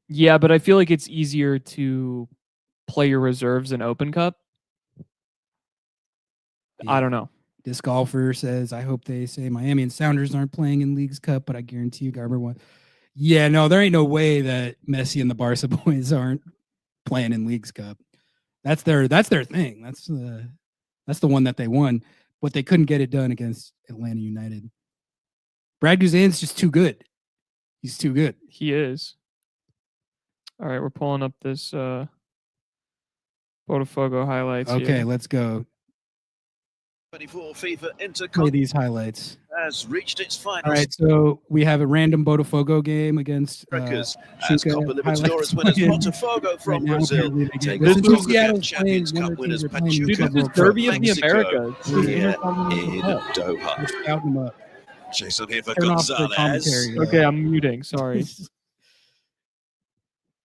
Yeah, but I feel like it's easier to play your reserves in Open Cup. Yeah. I don't know. This golfer says, I hope they say Miami and Sounders aren't playing in Leagues Cup, but I guarantee you Garber won. Yeah, no, there ain't no way that Messi and the Barca boys aren't playing in Leagues Cup. That's their thing. That's the one that they won. but they couldn't get it done against Atlanta United. Brad Guzan's just too good. He's too good. He is. All right, we're pulling up this Botafogo highlights. Okay, here. let's go. 24 FIFA Play these highlights. has reached its finals. All right, so we have a random Botafogo game against As Chuka Copa highlights Libertadores winners playing Botafogo from right now. Brazil Apparently they take get- on This is CONCACAF Seattle's Champions playing, one Cup of the teams winners are playing Dude, Pachuca this is Club World Derby Cup. of the Mexico Americas. They're here calling them in up. They're Doha. scouting them up. Jason here for Turn off the Gonzalez. commentary. Okay, I'm muting. Sorry.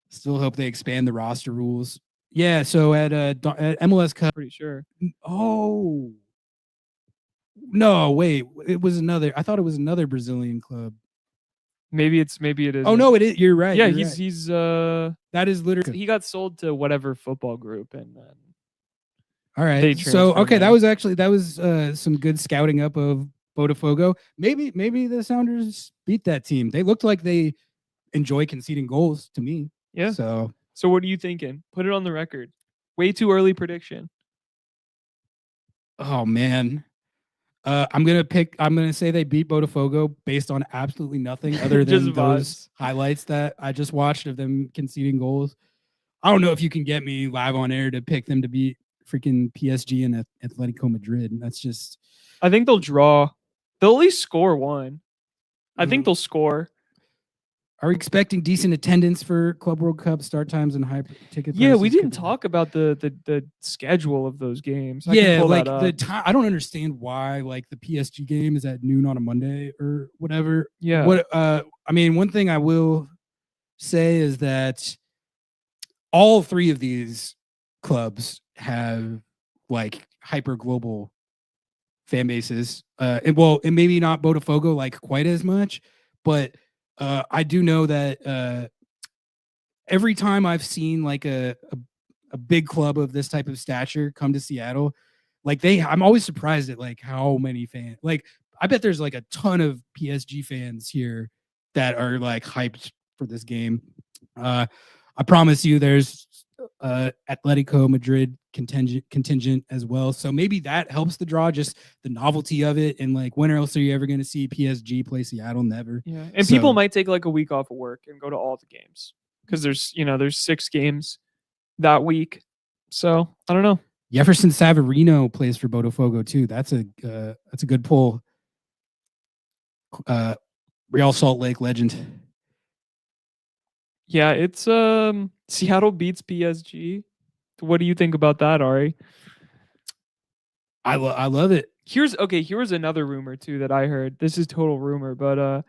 Still hope they expand the roster rules. Yeah, so at MLS Cup. Pretty sure. Oh. No, wait. It was another. I thought it was another Brazilian club. Maybe it is. Oh no, it is. You're right. Yeah, you're he's right. That is literally he got sold to whatever football group and then all right. they So transferred okay, him. that was some good scouting up of Botafogo. Maybe the Sounders beat that team. They looked like they enjoy conceding goals to me. Yeah. So So what are you thinking? Put it on the record. Way too early prediction. oh man. I'm gonna say they beat Botafogo based on absolutely nothing other than Just those vibes. highlights that I just watched of them conceding goals. I don't know if you can get me live on air to pick them to beat freaking PSG and Atletico Madrid. That's just I think they'll draw. They'll at least score one. I think they'll score. Are we expecting decent attendance for Club World Cup start times and high ticket? Yeah, we prices? didn't talk about the schedule of those games. I can Yeah, pull like that the up. time. I don't understand why like the PSG game is at noon on a Monday or whatever. Yeah. What I mean, one thing I will say is that all three of these clubs have like hyper global fan bases. And maybe not Botafogo like quite as much, but I do know that every time I've seen like a big club of this type of stature come to Seattle, like I'm always surprised at like how many fans. Like I bet there's like a ton of PSG fans here that are like hyped for this game. I promise you, there's Atletico Madrid contingent as well. So maybe that helps the draw, just the novelty of it. And like, when else are you ever going to see PSG play Seattle? Never. Yeah. And So- people might take like a week off of work and go to all the games because there's 6 games that week. So I don't know. Jefferson Savarino plays for Botafogo too. That's a good pull. Real Salt Lake legend. Yeah, it's Seattle beats PSG. What do you think about that, Ari? I love it. Here's another rumor too that I heard. This is total rumor, but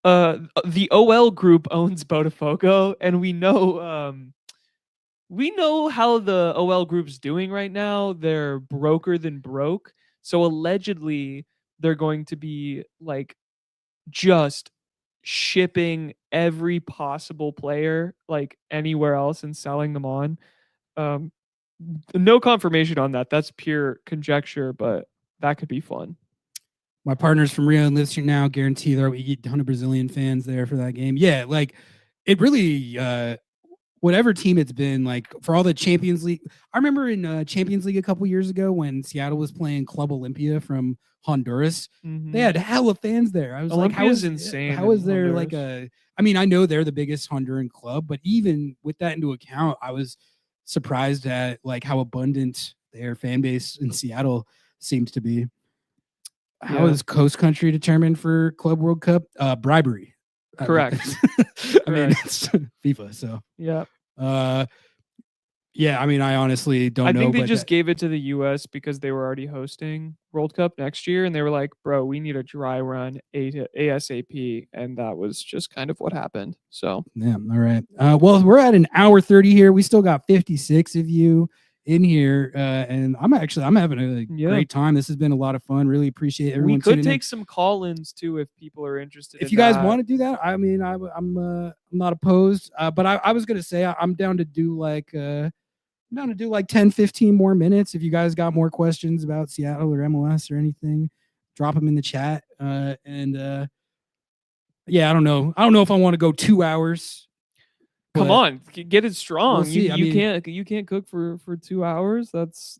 the OL group owns Botafogo, and we know how the OL group's doing right now. They're broker than broke. So allegedly they're going to be like just shipping every possible player like anywhere else and selling them on. No confirmation on that. That's pure conjecture, but that could be fun. My partners from Rio and lives here now guarantee there will be a ton of Brazilian fans there for that game. Yeah, like it really whatever team it's been, like for all the Champions League. I remember in Champions League a couple years ago when Seattle was playing Club Olympia from Honduras. They had hella fans there. I was like, how Olympia's is insane How is in there like Honduras. I mean, I know they're the biggest Honduran club, but even with that into account, I was surprised at like how abundant their fan base in Seattle seems to be. How is Coast Country determined for Club World Cup? Bribery. Correct. I mean, it's FIFA, so Yeah. yeah. I mean, I honestly don't know. I think they but just gave it to the US because they were already hosting World Cup next year, and they were like, bro, we need a dry run ASAP. And that was just kind of what happened. So yeah. All right. Well, we're at an hour 30 here. We still got 56 of you in here, and I'm having a great time. This has been a lot of fun. Really appreciate everyone. we could tuning in. take some call-ins too if people are interested. If you guys want to do that, I mean, I'm not opposed. But I was gonna say I'm down to do like 10, 15 more minutes. If you guys got more questions about Seattle or MLS or anything, drop them in the chat. Yeah, I don't know if I want to go 2 hours. Come on, get it strong. We'll see. You can't cook for 2 hours. That's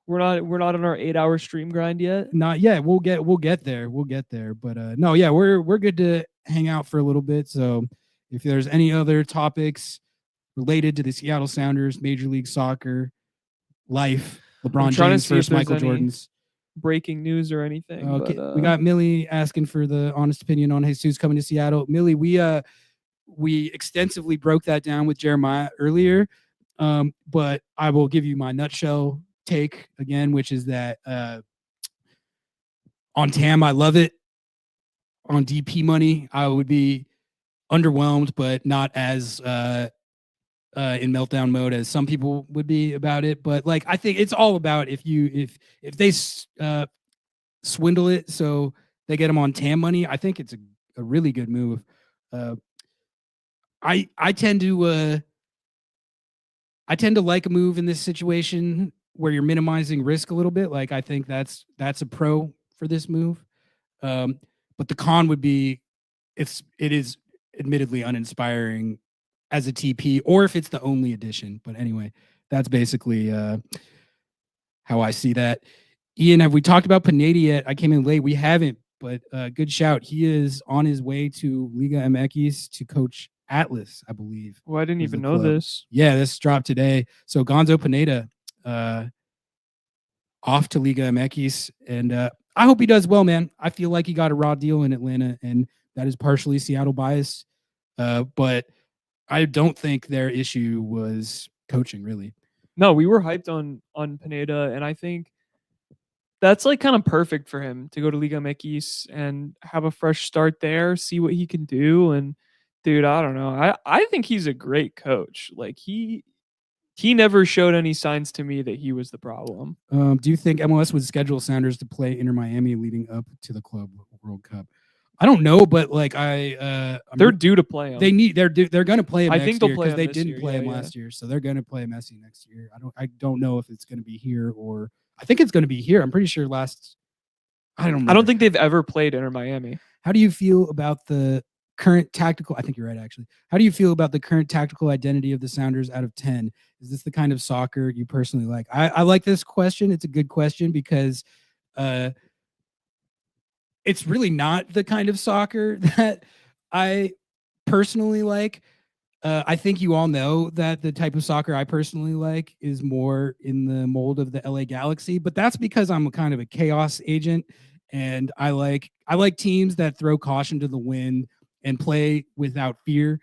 We're not on our 8-hour stream grind yet. Not yet. We'll get there. But no, yeah, we're good to hang out for a little bit. So if there's any other topics related to the Seattle Sounders, Major League Soccer, life, LeBron trying to James see if versus there's Michael any Jordan's. breaking news or anything. Okay, but, we got Millie asking for the honest opinion on Jesus coming to Seattle. Millie, we extensively broke that down with Jeremiah earlier, but I will give you my nutshell take again, which is that on TAM, I love it. On DP money, I would be underwhelmed, but not as in meltdown mode as some people would be about it. But like, I think it's all about if they swindle it so they get them on TAM money. I think it's a really good move. I tend to like a move in this situation where you're minimizing risk a little bit. Like, I think that's a pro for this move. But the con would be it is admittedly uninspiring as a TP, or if it's the only addition. But anyway, that's basically how I see that. Ian, have we talked about Pineda yet? I came in late. We haven't, but good shout. He is on his way to Liga MX to coach Atlas, I believe. Well, I didn't is even the know club. this. Yeah, this dropped today. So Gonzo Pineda off to Liga MX, and I hope he does well, man. I feel like he got a raw deal in Atlanta, and that is partially Seattle bias. But I don't think their issue was coaching, really. No, we were hyped on Pineda, and I think that's like kind of perfect for him to go to Liga MX and have a fresh start there, see what he can do. And dude, I don't know. I think he's a great coach. Like he never showed any signs to me that he was the problem. Do you think MLS would schedule Sounders to play Inter Miami leading up to the Club World Cup? I don't know, but like they're due to play him. They're going to play him. I next think they'll year play him because they this didn't year. play him Yeah. last year, so they're going to play Messi next year. I don't know if it's going to be here or I think it's going to be here. I'm pretty sure I don't think they've ever played Inter Miami. How do you feel about the current tactical? I think you're right, actually. How do you feel about the current tactical identity of the Sounders out of 10? Is this the kind of soccer you personally like? I like this question. It's a good question because it's really not the kind of soccer that I personally like. I think you all know that the type of soccer I personally like is more in the mold of the LA Galaxy, but that's because I'm kind of a chaos agent, and I like teams that throw caution to the wind and play without fear.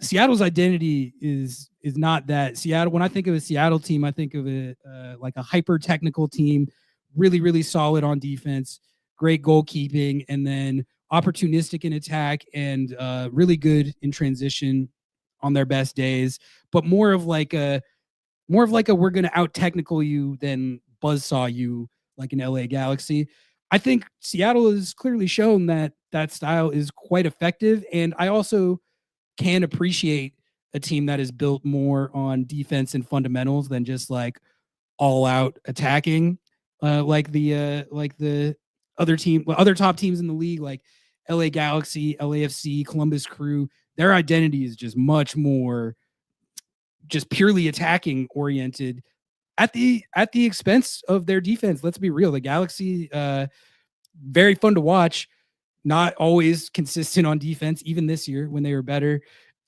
Seattle's identity is not that. Seattle, when I think of a Seattle team, I think of it like a hyper technical team, really, really solid on defense, great goalkeeping, and then opportunistic in attack and really good in transition on their best days, but more of like a we're going to out technical you than buzzsaw you like an LA Galaxy. I think Seattle has clearly shown that style is quite effective, and I also can appreciate a team that is built more on defense and fundamentals than just like all out attacking, like the other top teams in the league, like LA Galaxy, LAFC, Columbus Crew. Their identity is just much more just purely attacking oriented at the expense of their defense. Let's be real. The Galaxy, very fun to watch, not always consistent on defense, even this year when they were better.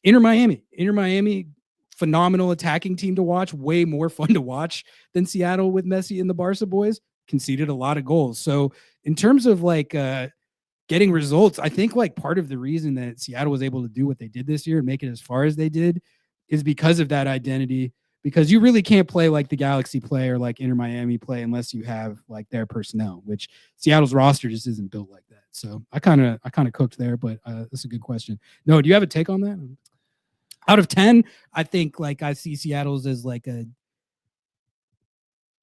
Inter Miami, phenomenal attacking team to watch, way more fun to watch than Seattle with Messi and the Barca boys, conceded a lot of goals. So in terms of like getting results, I think like part of the reason that Seattle was able to do what they did this year and make it as far as they did is because of that identity, because you really can't play like the Galaxy play or like Inter Miami play unless you have like their personnel, which Seattle's roster just isn't built like that. So I kind of cooked there, but that's a good question. No, do you have a take on that? Out of 10, I think like I see Seattle's as like a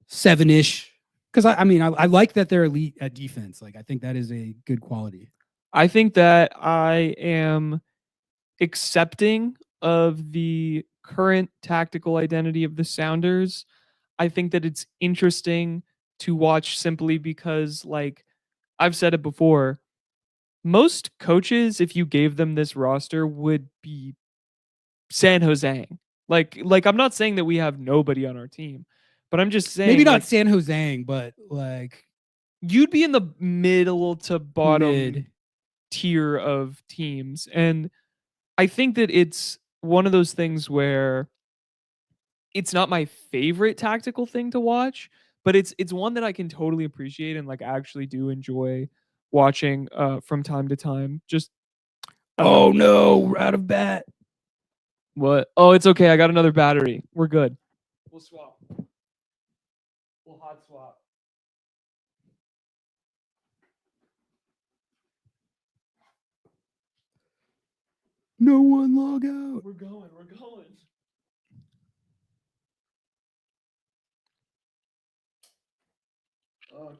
7-ish. Because I like that they're elite at defense. Like I think that is a good quality. I think that I am accepting of the current tactical identity of the Sounders. I think that it's interesting to watch simply because, like I've said it before, most coaches, if you gave them this roster, would be San Jose. Like I'm not saying that we have nobody on our team, But I'm just saying, maybe not like, San Joseing, but like you'd be in the middle to bottom mid. tier of teams. And I think that it's one of those things where it's not my favorite tactical thing to watch, but it's one that I can totally appreciate and like actually do enjoy watching from time to time. Just I don't know. Oh no, we're out of bat. What? Oh, it's okay. I got another battery. We're good. We'll swap. We'll hot swap. No one log out. We're going. We're going.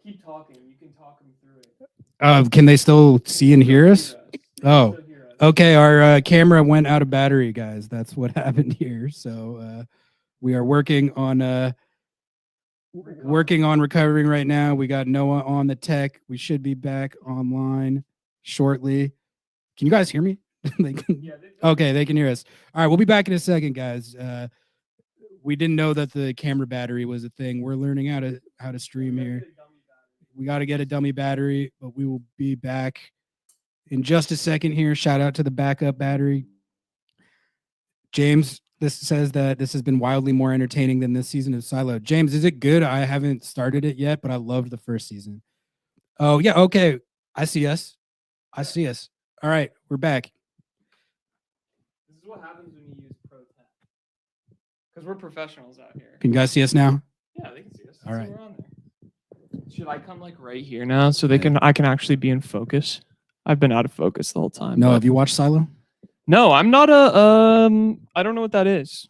Keep talking. You can talk them through it. Can they still see and hear us? Oh, Still hear us. okay. Our camera went out of battery, guys. That's what happened here. So we are working on recovering right now. We got Noah on the tech. We should be back online shortly. Can you guys hear me? Okay, they can hear us. All right, we'll be back in a second, guys. We didn't know that the camera battery was a thing. We're learning how to stream here. We got to get a dummy battery, but we will be back in just a second here. Shout out to the backup battery. James, this says that this has been wildly more entertaining than this season of Silo. James, is it good? I haven't started it yet, but I loved the first season. Oh, yeah, okay. I see us. All right, we're back. This is what happens when you use Pro Tech. Because we're professionals out here. Can you guys see us now? Yeah, they can see us. All right. We're on there. Should I come like right here now so I can actually be in focus? I've been out of focus the whole time. No, but- have you watched Silo? No, I'm not I don't know what that is.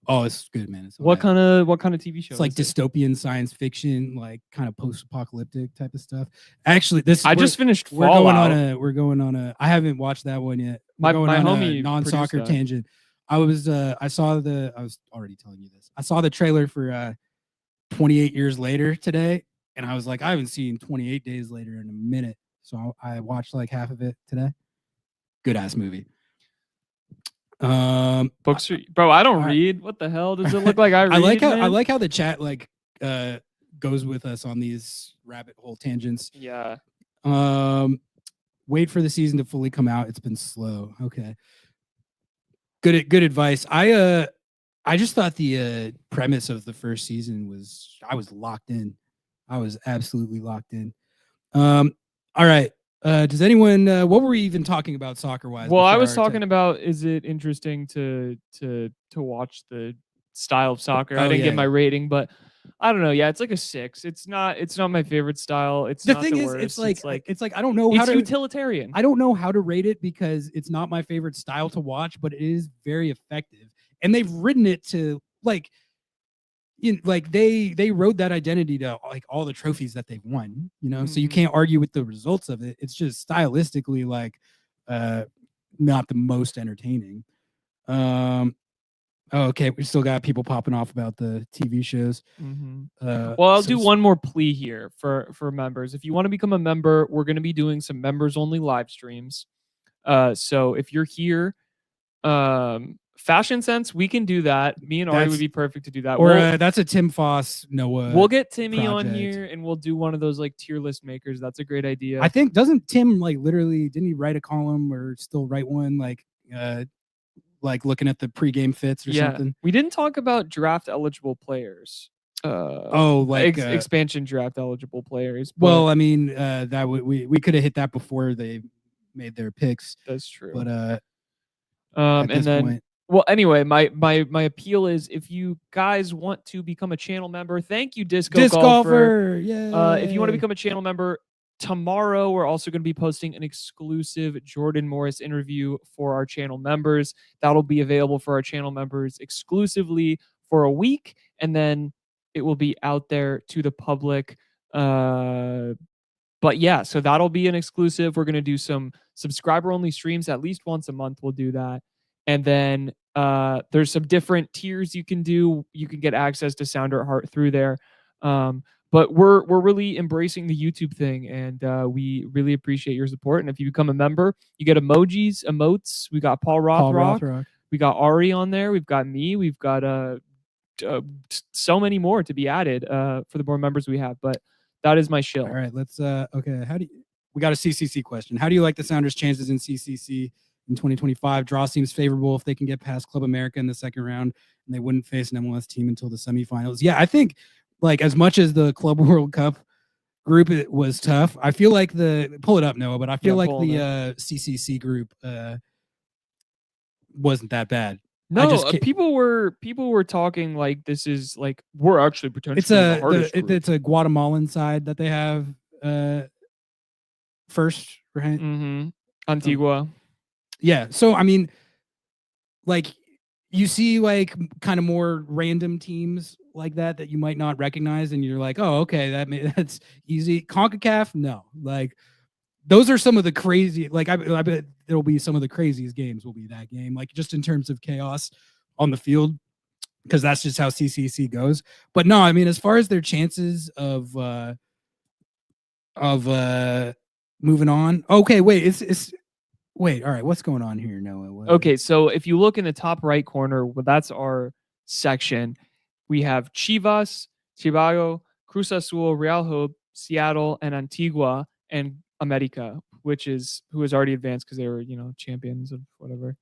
Oh, it's good, man. It's What kind of TV show? It's like is it? dystopian science fiction, like kind of post-apocalyptic type of stuff. Actually, I just finished we're Fallout. going on a I haven't watched that one yet. My We're going on a homie non-soccer produced that. tangent. I was already telling you this. I saw the trailer for 28 Years Later today, and I was like, I haven't seen 28 Days Later in a minute. So I watched like half of it today. Good ass movie. Books are, bro, I don't all right. read. What the hell does it look like? I read. I like how the chat like goes with us on these rabbit hole tangents. Yeah. Wait for the season to fully come out. It's been slow. Okay. Good advice. I just thought the premise of the first season I was locked in. I was absolutely locked in. All right. Does anyone what were we even talking about soccer wise? Well, I was talking about, is it interesting to watch the style of soccer? I didn't get my rating, but I don't know. Yeah, it's like a 6. It's not my favorite style. It's the not thing the is, worst. it's like I don't know how it's to utilitarian. I don't know how to rate it because it's not my favorite style to watch, but it is very effective. And they've written it to like they wrote that identity to like all the trophies that they've won, so you can't argue with the results of it. It's just stylistically like not the most entertaining. Okay, we still got people popping off about the TV shows. Well, I'll do one more plea here for members. If you want to become a member, we're going to be doing some members only live streams. So if you're here, Fashion Sense, we can do that. Me and Ari would be perfect to do that. Or that's a Tim Foss Noah. We'll get Timmy project on here and we'll do one of those like tier list makers. That's a great idea. I think doesn't Tim like literally didn't he write a column or still write one like looking at the pregame fits or something? We didn't talk about draft eligible players. Expansion draft eligible players. Well, I mean, that we could have hit that before they made their picks. That's true. But and then well, anyway, my appeal is if you guys want to become a channel member, thank you, Disc Golfer. Yeah. If you want to become a channel member, tomorrow we're also going to be posting an exclusive Jordan Morris interview for our channel members. That'll be available for our channel members exclusively for a week, and then it will be out there to the public. But yeah, so that'll be an exclusive. We're going to do some subscriber only streams at least once a month. We'll do that. And then there's some different tiers you can do. You can get access to Sounder at Heart through there. But we're really embracing the YouTube thing, and we really appreciate your support. And if you become a member, you get emojis, emotes. We got Paul Rothrock. We got Ari on there. We've got me. We've got so many more to be added for the more members we have. But that is my shill. All right, let's okay. We got a CCC question? How do you like the Sounders' chances in CCC in 2025? Draw seems favorable if they can get past Club America in the second round, and they wouldn't face an MLS team until the semifinals. Yeah, I think like as much as the Club World Cup group it was tough, I feel like pull it up, Noah, but I feel like the CCC group wasn't that bad. No, people were talking like this is like we're actually potentially the hardest group. It's a Guatemalan side that they have first, right? Antigua. Yeah. So I mean, like you see like kind of more random teams like that you might not recognize, and you're like, oh, okay, that's easy. CONCACAF, no, like those are some of the crazy. Like I bet there'll be some of the craziest games will be that game, like just in terms of chaos on the field, because that's just how CCC goes. But no, I mean, as far as their chances of moving on. Okay, wait, it's wait, all right, what's going on here, Noah? Okay, so if you look in the top right corner, well, that's our section. We have Chivas, Chivago, Cruz Azul, Real Hope, Seattle, and Antigua, and America, who has already advanced because they were, champions of whatever.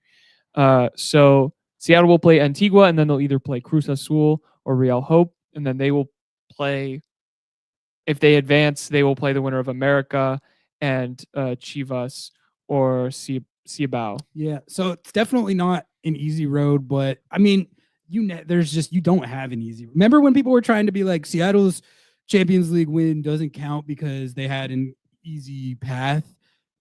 So Seattle will play Antigua, and then they'll either play Cruz Azul or Real Hope, and then they will play. If they advance, they will play the winner of America and Chivas or Ciabao. Yeah, so it's definitely not an easy road, but I mean, you don't have an easy. Remember when people were trying to be like Seattle's Champions League win doesn't count because they had an easy path?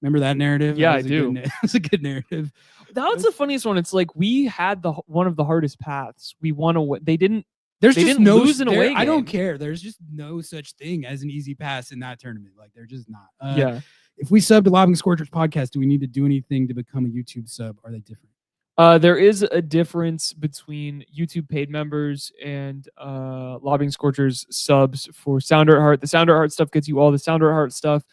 Remember that narrative? Yeah, I do. It's a good narrative. That was the funniest one. It's like we had one of the hardest paths. We won away. They didn't. There's they just didn't no lose an away game. I don't care. There's just no such thing as an easy pass in that tournament. Like they're just not. Yeah. If we sub to Lobbing Scorchers podcast, do we need to do anything to become a YouTube sub? Are they different? There is a difference between YouTube paid members and Lobbing Scorchers subs for Sounder at Heart. The Sounder at Heart stuff gets you all the Sounder at Heart stuff,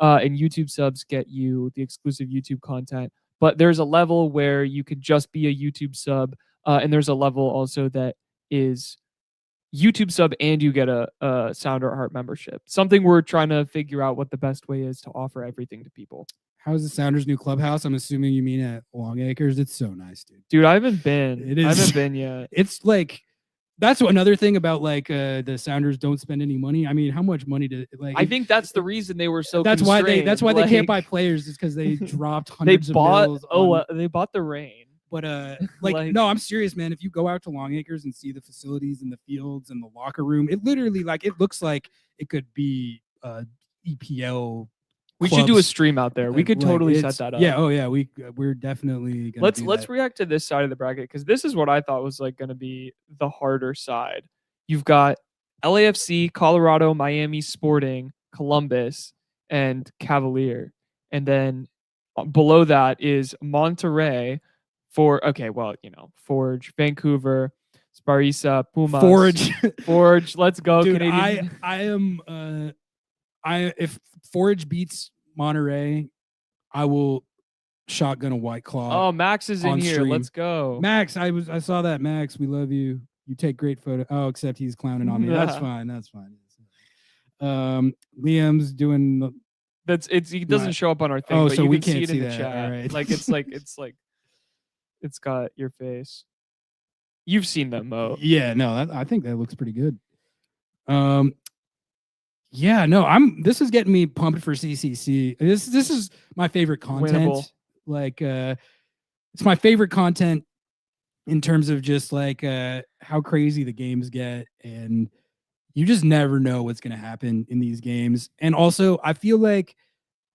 and YouTube subs get you the exclusive YouTube content. But there's a level where you could just be a YouTube sub, and there's a level also that is YouTube sub and you get a Sounder at Heart membership. Something we're trying to figure out what the best way is to offer everything to people. How's the Sounders' new clubhouse? I'm assuming you mean at Long Acres. It's so nice, dude. Dude, I haven't been. It is. I haven't been yet. It's like that's another thing about like the Sounders don't spend any money. I mean, how much money do like? I think that's the reason they were so. That's why they like, can't buy players is because they dropped hundreds of mils. They bought the rain. But no, I'm serious, man. If you go out to Long Acres and see the facilities and the fields and the locker room, it literally it looks like it could be EPL. We should do a stream out there. We could totally set that up. Yeah. Oh yeah. We're definitely gonna let's react to this side of the bracket because this is what I thought was like going to be the harder side. You've got LAFC, Colorado, Miami, Sporting, Columbus, and Cavalier, and then below that is Monterrey. Forge, Vancouver, Sparisa, Pumas. Forge. Let's go, dude, Canadian. If Forge beats Monterey, I will shotgun a White Claw. Oh, Max is in here. Stream. Let's go. Max, I saw that. Max, we love you. You take great photo. Oh, except he's clowning on me. That's fine. Liam's doing he doesn't show up on our thing. Oh, but so you we can can't see it in see the that. chat. All right. It's got your face. You've seen them, Mo. Yeah, no, I think that looks pretty good. Yeah, no, this is getting me pumped for CCC. This is my favorite content. Winnable. Like, it's my favorite content in terms of just like how crazy the games get, and you just never know what's going to happen in these games. And also, I feel like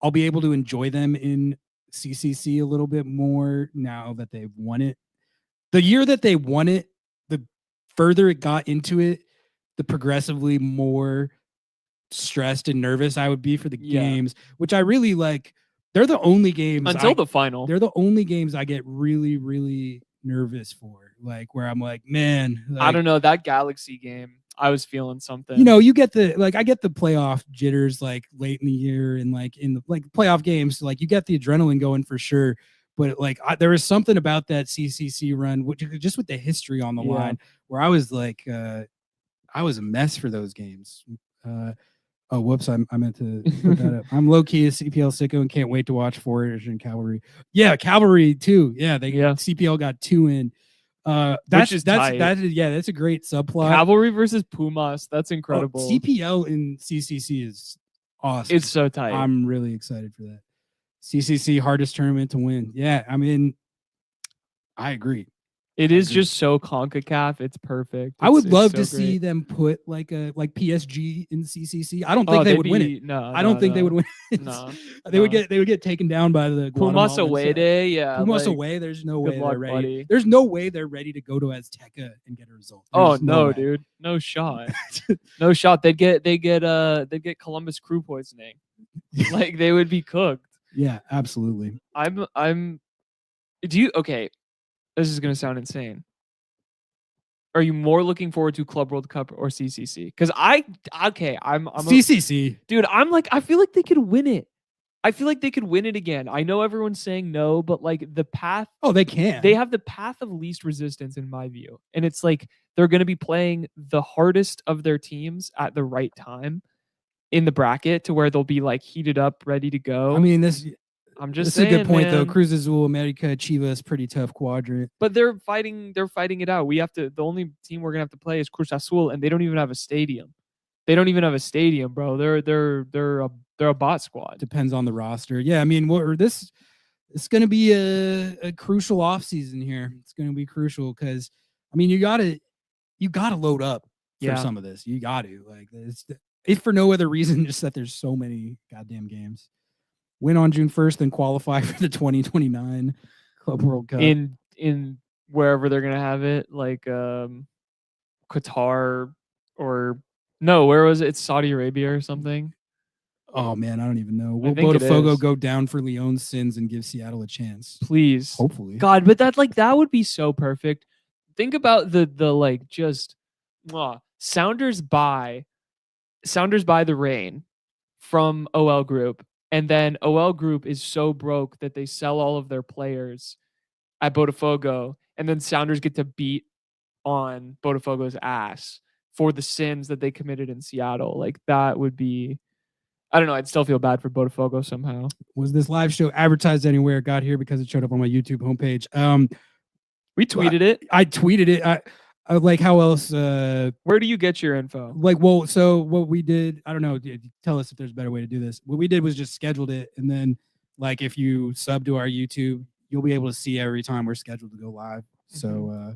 I'll be able to enjoy them in CCC a little bit more now that they've won it. The year that they won it, the further it got into it, the progressively more stressed and nervous I would be for the games, which I really like. They're the only games until the final. They're the only games I get really, really nervous for. Like where I'm like, man, I don't know, that Galaxy game. I was feeling something. You get I get the playoff jitters like late in the year and like in the playoff games, like you get the adrenaline going for sure. But like there was something about that CCC run, which just with the history on the Yeah. line, where I was like, I was a mess for those games. Oh, whoops! I meant to put that up. I'm low key a CPL sicko and can't wait to watch Forage and Cavalry. Yeah, Cavalry too. Yeah, CPL got 2 in. That's tight. That's a great subplot. Cavalry versus Pumas. That's incredible. CPL in CCC is awesome. It's so tight. I'm really excited for that. CCC hardest tournament to win. Yeah, I mean, I agree. It is just so CONCACAF. It's perfect. I would love so to see great. them put like PSG in CCC. I don't think they would win it. No, I don't think they would win it. No, they would get taken down by the Pumas away day. Yeah, Pumas away. There's no way luck, they're ready. buddy. There's no way they're ready to go to Azteca and get a result. Oh There's no, way. dude, no shot, no shot. They'd get Columbus crew poisoning. Like they would be cooked. Yeah, absolutely. Okay, this is gonna sound insane. Are you more looking forward to Club World Cup or CCC? Because I'm CCC, dude. I feel like they could win it. I feel like they could win it again. I know everyone's saying no, but like the path. Oh, they can. They have the path of least resistance in my view, and it's like they're going to be playing the hardest of their teams at the right time in the bracket to where they'll be like heated up, ready to go. I mean, I'm just this saying, is a good point though. man. Cruz Azul, America, Chivas, pretty tough quadrant. But they're fighting it out. The only team we're gonna have to play is Cruz Azul, and they don't even have a stadium. They don't even have a stadium, bro. They're a bot squad. Depends on the roster. Yeah, I mean, it's going to be a crucial offseason here. It's going to be crucial because, I mean, you gotta load up for some of this. You got to if for no other reason, just that there's so many goddamn games. Win on June 1st, then qualify for the 2029 Club World Cup in wherever they're gonna have it, like Qatar or no, where was it? It's Saudi Arabia or something. Oh man, I don't even know. Will think it Botafogo is. go down for Leon's sins and give Seattle a chance? Please, Hopefully. God, but that would be so perfect. Think about the like just Sounders buy the Rain from OL Group. And then OL Group is so broke that they sell all of their players at Botafogo, and then Sounders get to beat on Botafogo's ass for the sins that they committed in Seattle. Like that would be, I don't know. I'd still feel bad for Botafogo somehow. Was this live show advertised anywhere? It got here because it showed up on my YouTube homepage. We tweeted it. I tweeted it. I like how else? Where do you get your info? So what we did, I don't know. Tell us if there's a better way to do this. What we did was just scheduled it, and then like if you sub to our YouTube, you'll be able to see every time we're scheduled to go live. So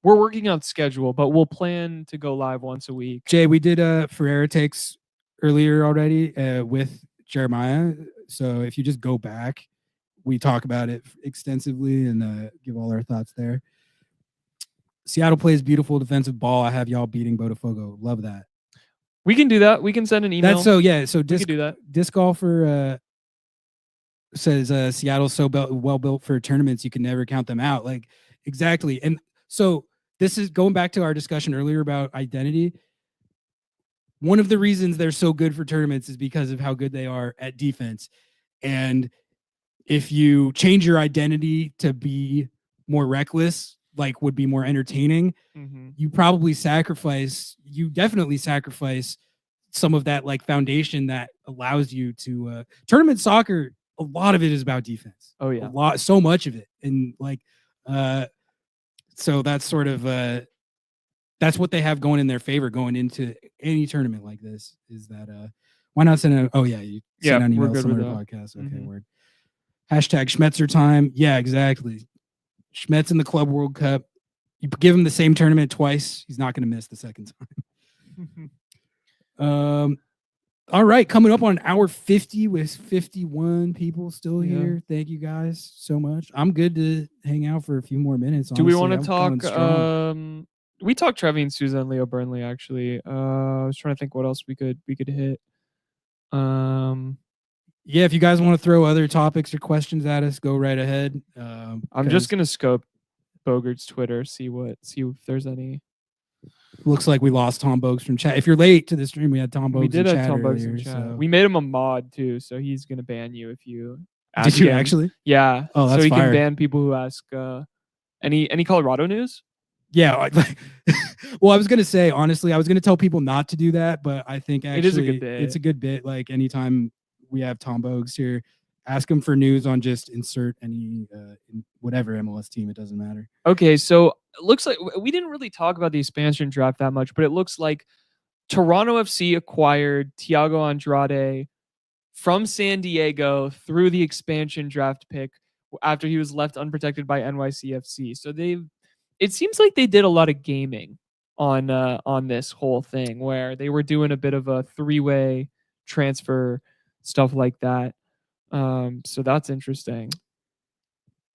we're working on schedule, but we'll plan to go live once a week. Jay, we did Ferreira takes earlier already with Jeremiah. So if you just go back, we talk about it extensively and give all our thoughts there. Seattle plays beautiful defensive ball. I have y'all beating Botafogo. Love that. We can do that. We can send an email. So we can do that. Disc Golfer says Seattle's so well built for tournaments, you can never count them out. Like exactly. And so this is going back to our discussion earlier about identity. One of the reasons they're so good for tournaments is because of how good they are at defense. And if you change your identity to be more reckless, like would be more entertaining, you definitely sacrifice some of that like foundation that allows you to tournament soccer. A lot of it is about defense. Oh yeah. So much of it. And like, so that's sort of, that's what they have going in their favor going into any tournament like this is that, why not send an, you send an email to our podcast. Okay. Word. Hashtag Schmetzer time. Yeah, exactly. Schmetz in the Club World Cup. You give him the same tournament twice, he's not going to miss the second time. All right, coming up on hour 50 with 51 people still here. Thank you guys so much. I'm good to hang out for a few more minutes. Do we want to talk? We talked Trevian Souza and Leo Burnley actually. I was trying to think what else we could hit. Yeah, if you guys want to throw other topics or questions at us, go right ahead. I'm just gonna scope Bogart's Twitter, see if there's any. Looks like we lost Tom Bogues from chat. If you're late to the stream, we had Tom Bogues We did in have chat Tom Bogues in earlier, chat. so- We made him a mod too, so he's gonna ban you if you. Did ask you him. actually? Yeah. Oh, so that's he fire. can ban people who ask any Colorado news. Yeah. Well, I was gonna say honestly, I was gonna tell people not to do that, but I think actually It is a good bit. it's a good bit. Like anytime we have Tom Bogues here, ask him for news on just insert any whatever MLS team. It doesn't matter. Okay, so it looks like we didn't really talk about the expansion draft that much, but it looks like Toronto FC acquired Thiago Andrade from San Diego through the expansion draft pick after he was left unprotected by NYCFC. So it seems like they did a lot of gaming on this whole thing where they were doing a bit of a three-way transfer, stuff like that. So that's interesting.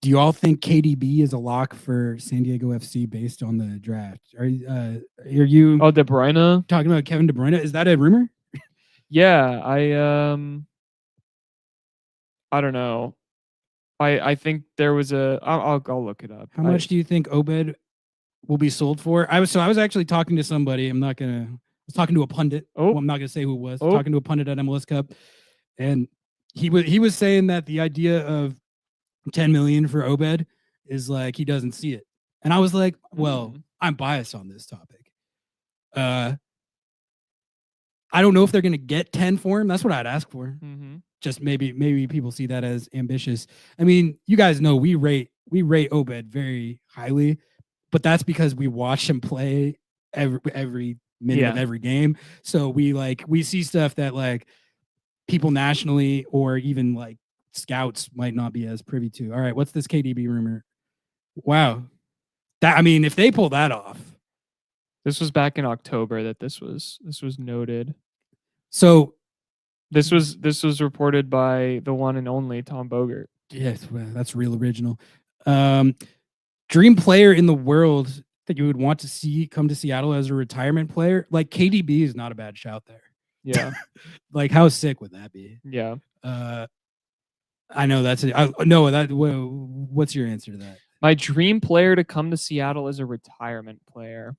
Do you all think KDB is a lock for San Diego FC based on the draft? Are you Oh, De Bruyne? talking about Kevin De Bruyne? Is that a rumor? Yeah, I don't know. I think there was I'll look it up. How much do you think Obed will be sold for? I was actually talking to somebody. I was talking to a pundit. Oh. Well, I'm not gonna say who it was. Oh. Talking to a pundit at MLS Cup, and he was saying that the idea of 10 million for Obed is like he doesn't see it. And I was like, well, I'm biased on this topic. I don't know if they're gonna get 10 for him. That's what I'd ask for. Mm-hmm. Just maybe people see that as ambitious. I mean, you guys know we rate Obed very highly, but that's because we watch him play every minute of every game. So we see stuff that like people nationally or even like scouts might not be as privy to. All right, what's this KDB rumor? Wow. That, I mean, if they pull that off. This was back in October that this was noted. So this was reported by the one and only Tom Bogert. Yes, well, that's real original. Dream player in the world that you would want to see come to Seattle as a retirement player, like KDB is not a bad shout there. Yeah. Like how sick would that be? Yeah. I know that's it. What's your answer to that? My dream player to come to Seattle is a retirement player.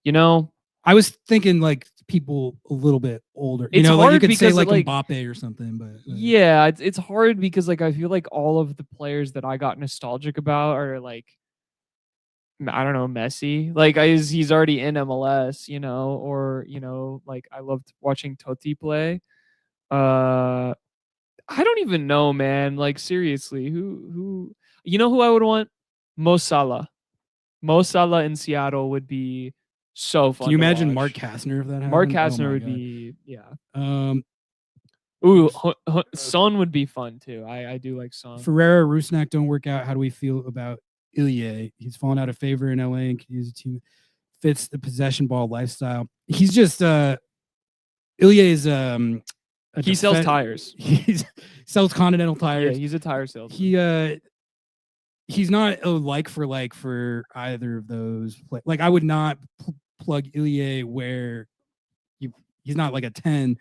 You know, I was thinking like people a little bit older. It's like you hard could say because, like like- Mbappe or something, but yeah, it's hard because like I feel like all of the players that I got nostalgic about are like, I don't know, Messi. Like he's already in MLS, or like I loved watching Totti play. I don't even know, man. Like seriously, who who I would want? Mo Salah. Mo Salah in Seattle would be so fun. Can you to imagine watch. Mark Kastner if that happened? Mark Oh Kastner my would God. be, yeah. Um, Son would be fun too. I do like Son. Ferreira, Rusnak don't work out. How do we feel about Ilya? He's fallen out of favor in LA and can use a team fits the possession ball lifestyle. He's just Ilya is He sells tires. He sells Continental tires. Yeah, he's a tire salesman. He's not a like for either of those. Like I would not plug Ilya where he's not like a 10.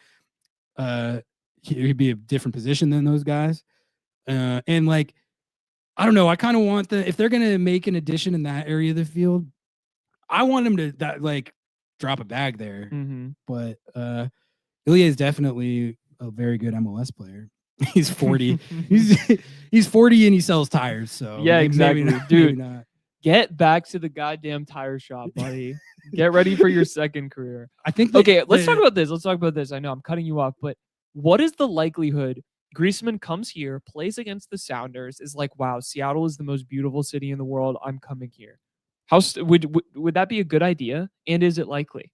He'd be a different position than those guys. And like, I don't know. I kind of want if they're gonna make an addition in that area of the field, I want him to drop a bag there. Mm-hmm. But Ilya is definitely a very good MLS player. He's 40. he's 40 and he sells tires. So Yeah, exactly. Dude, maybe not. Get back to the goddamn tire shop, buddy. Get ready for your second career. I think. Okay, let's talk about this. Let's talk about this. I know I'm cutting you off, but what is the likelihood Griezmann comes here, plays against the Sounders, is like, wow, Seattle is the most beautiful city in the world. I'm coming here. Would that be a good idea? And is it likely?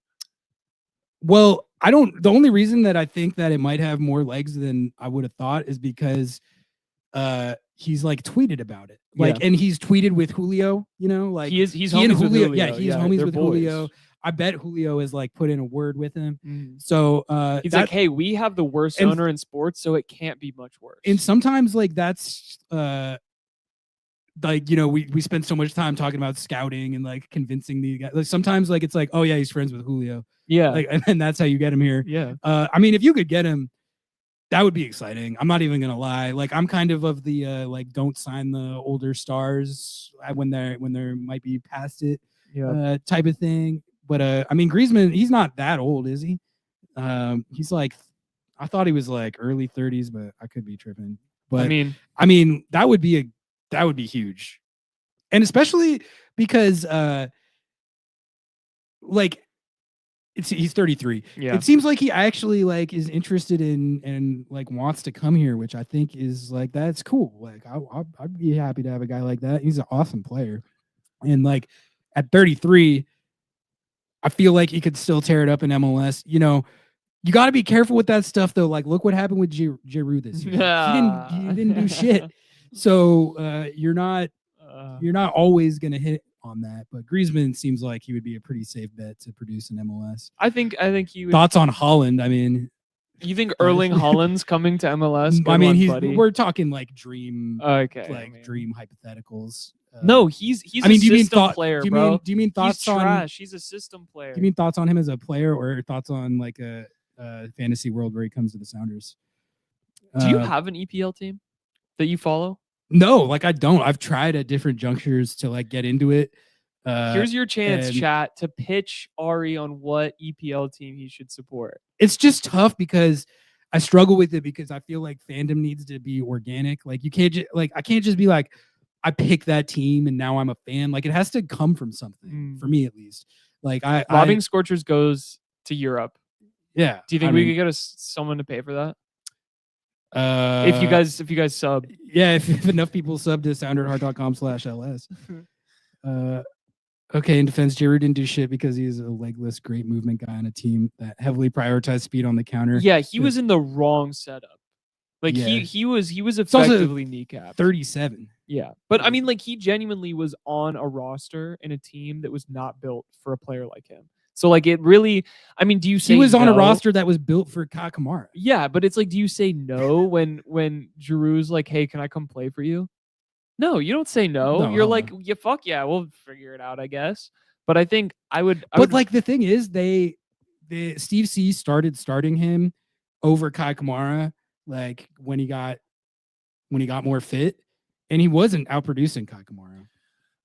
Well, the only reason that I think that it might have more legs than I would have thought is because he's like tweeted about it. Like, Yeah. and he's tweeted with Julio, like He's he and homies with Julio. Julio. Yeah, he's homies they're with boys. Julio. I bet Julio has like put in a word with him. Mhm. So He's like, hey, we have the worst and- owner in sports, so it can't be much worse. and sometimes like that's like we spend so much time talking about scouting and like convincing the guys. Like sometimes like it's like, oh yeah, he's friends with Julio. yeah. Like, and then that's how you get him here. Yeah. I mean, if you could get him, that would be exciting. I'm not even gonna lie. Like, I'm kind of the like, don't sign the older stars when they're might be past it, Yeah. type of thing. But I mean, Griezmann, he's not that old, is he? He's like, I thought he was like early 30s, but I could be tripping. But I mean, that would be huge, and especially because like he's 33. Yeah. It seems like he actually like is interested in and like wants to come here, which I think is like that's cool. Like I'd be happy to have a guy like that. He's an awesome player, and like at 33, I feel like he could still tear it up in MLS. You know, you got to be careful with that stuff though. Like look what happened with Giroud this year. He didn't do shit. So you're not always gonna hit on that, but Griezmann seems like he would be a pretty safe bet to produce in MLS. I think he would. Thoughts on Holland? I mean, you think Erling Haaland's coming to MLS? I mean, we're talking like dream, dream hypotheticals. No, he's I mean, a system player, bro. Do you mean thoughts he's trash. He's a system player. Do you mean thoughts on him as a player, or thoughts on like a fantasy world where he comes to the Sounders? Do you have an EPL team that you follow? No, like I don't. I've tried at different junctures to like get into it. Here's your chance, chat, to pitch Ari on what EPL team he should support. It's just tough because I struggle with it because I feel like fandom needs to be organic. Like you can't I can't just be like, I pick that team and now I'm a fan. Like it has to come from something for me at least. Like Robbing Scorchers goes to Europe. Yeah. Do you think we could get someone to pay for that? If you guys sub, yeah, if enough people sub to sounderheart.com/ls. Okay, in defense, Giroud didn't do shit because he's a legless, great movement guy on a team that heavily prioritized speed on the counter. Yeah, he was in the wrong setup. Like he was effectively kneecapped. 37. Yeah, but I mean, like he genuinely was on a roster in a team that was not built for a player like him. So like it really, I mean, do you say he was on a roster that was built for Kai Kamara? Yeah, but it's like, do you say no when Giroud's like, hey, can I come play for you? No, you don't say no. You're like, yeah, fuck yeah, we'll figure it out, I guess. But I think I would. Like the thing is, Steve C started starting him over Kai Kamara, like when he got more fit, and he wasn't outproducing Kai Kamara.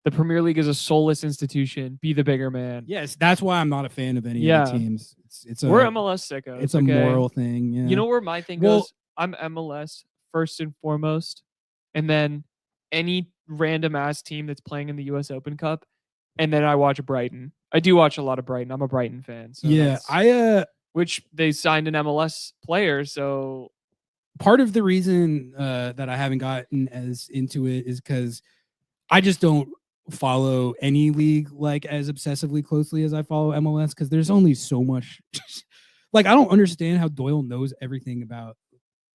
The Premier League is a soulless institution. Be the bigger man. Yes, that's why I'm not a fan of any of the teams. We're MLS sickos. It's a moral thing. Yeah. You know where my thing goes? I'm MLS first and foremost, and then any random ass team that's playing in the U.S. Open Cup, and then I watch Brighton. I do watch a lot of Brighton. I'm a Brighton fan. So yeah, which they signed an MLS player. So part of the reason that I haven't gotten as into it is because I just don't follow any league like as obsessively closely as I follow MLS because there's only so much. Like I don't understand how Doyle knows everything about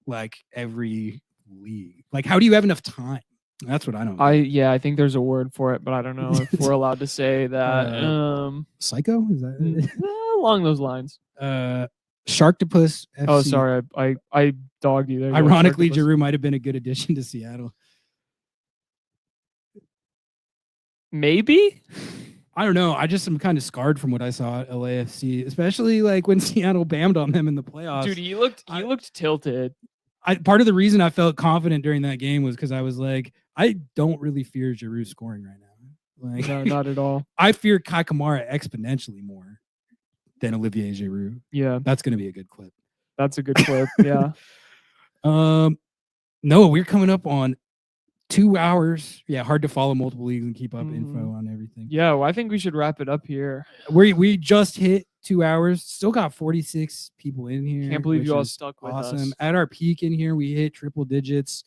like every league. Like how do you have enough time? That's what I don't know. I think there's a word for it, but I don't know if we're allowed to say that. Psycho? Is that along those lines? Sharktopus FC. Oh, sorry, I dogged you there. Ironically, Giroud might have been a good addition to Seattle. Maybe. I don't know. I just am kind of scarred from what I saw at LAFC, especially like when Seattle bammed on them in the playoffs. Dude, he looked tilted. Part of the reason I felt confident during that game was because I was like, I don't really fear Giroud scoring right now. Like, no, not at all. I fear Kai Kamara exponentially more than Olivier Giroud. Yeah, that's going to be a good clip. That's a good clip. Yeah. No, we're coming up on 2 hours. Yeah, hard to follow multiple leagues and keep up info on everything. Yeah, well, I think we should wrap it up here. We just hit 2 hours. Still got 46 people in here. Can't believe you all stuck with us. At our peak in here, we hit triple digits.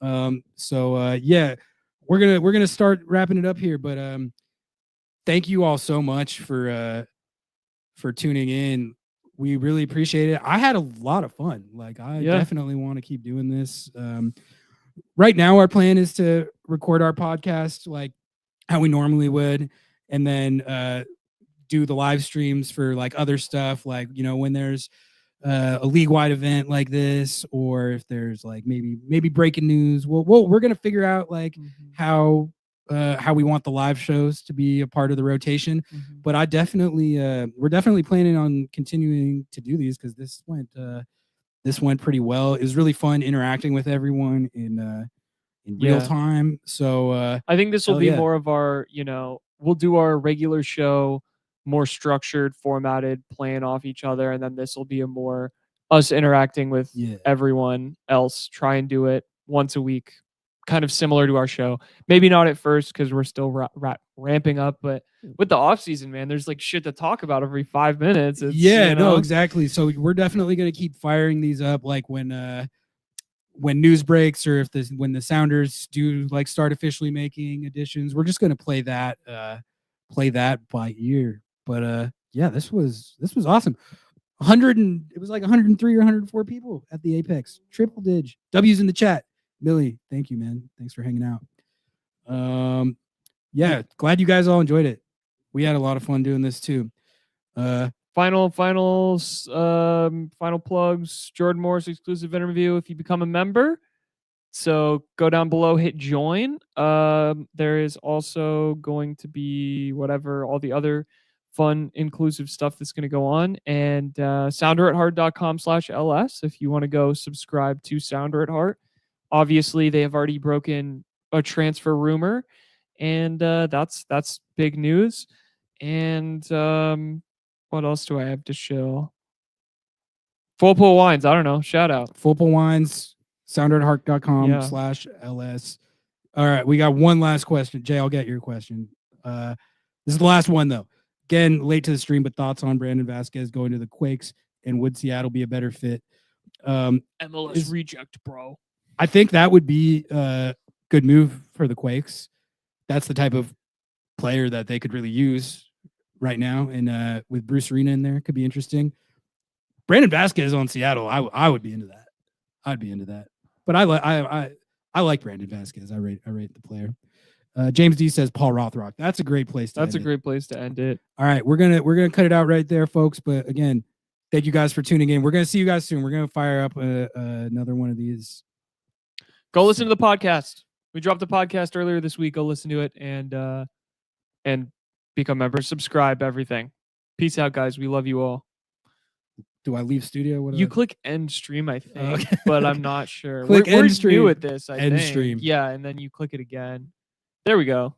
Yeah, we're gonna start wrapping it up here. But thank you all so much for tuning in. We really appreciate it. I had a lot of fun. Like I definitely want to keep doing this. Right now, our plan is to record our podcast like how we normally would, and then do the live streams for like other stuff, like when there's a league-wide event like this, or if there's like maybe breaking news. We're gonna figure out like how we want the live shows to be a part of the rotation. But we're definitely planning on continuing to do these because this went pretty well. It was really fun interacting with everyone in real time. So I think this will be more of our, we'll do our regular show more structured, formatted, playing off each other, and then this will be a more us interacting with everyone else. Try and do it once a week, kind of similar to our show. Maybe not at first because we're still ramping up, but with the off season, man, there's like shit to talk about every 5 minutes. It's, no, exactly. So we're definitely going to keep firing these up, like when news breaks, or when the Sounders do like start officially making additions. We're just going to play that by ear. But yeah, this was awesome. It was like 103 or 104 people at the Apex. Triple dig. W's in the chat. Millie, thank you, man. Thanks for hanging out. Yeah, glad you guys all enjoyed it. We had a lot of fun doing this too. Final plugs. Jordan Morris exclusive interview if you become a member. So go down below, hit join. There is also going to be all the other fun inclusive stuff that's going to go on, and sounderatheart.com/ls if you want to go subscribe to Sounder at Heart. Obviously, they have already broken a transfer rumor, and that's big news. And what else do I have to show? Full Pool Wines. I don't know. Shout out. Full Pool Wines, sounderatheart.com/ls. All right, we got one last question. Jay, I'll get your question. This is the last one though. Again, late to the stream, but thoughts on Brandon Vasquez going to the Quakes, and would Seattle be a better fit? MLS reject, bro. I think that would be a good move for the Quakes. That's the type of player that they could really use right now, and with Bruce Arena in there, could be interesting. Brandon Vasquez on Seattle, I would be into that. I'd be into that. But I like Brandon Vasquez. I rate the player. James D says Paul Rothrock. That's a great place to end it. All right, we're gonna cut it out right there, folks. But again, thank you guys for tuning in. We're gonna see you guys soon. We're gonna fire up another one of these. Go listen to the podcast. We dropped the podcast earlier this week. Go listen to it and become members. Subscribe, everything. Peace out, guys. We love you all. Do I leave studio? You click end stream, I think, okay. but I'm not sure. Click we're end stream. new at this. I end think. stream. Yeah, and then you click it again. There we go.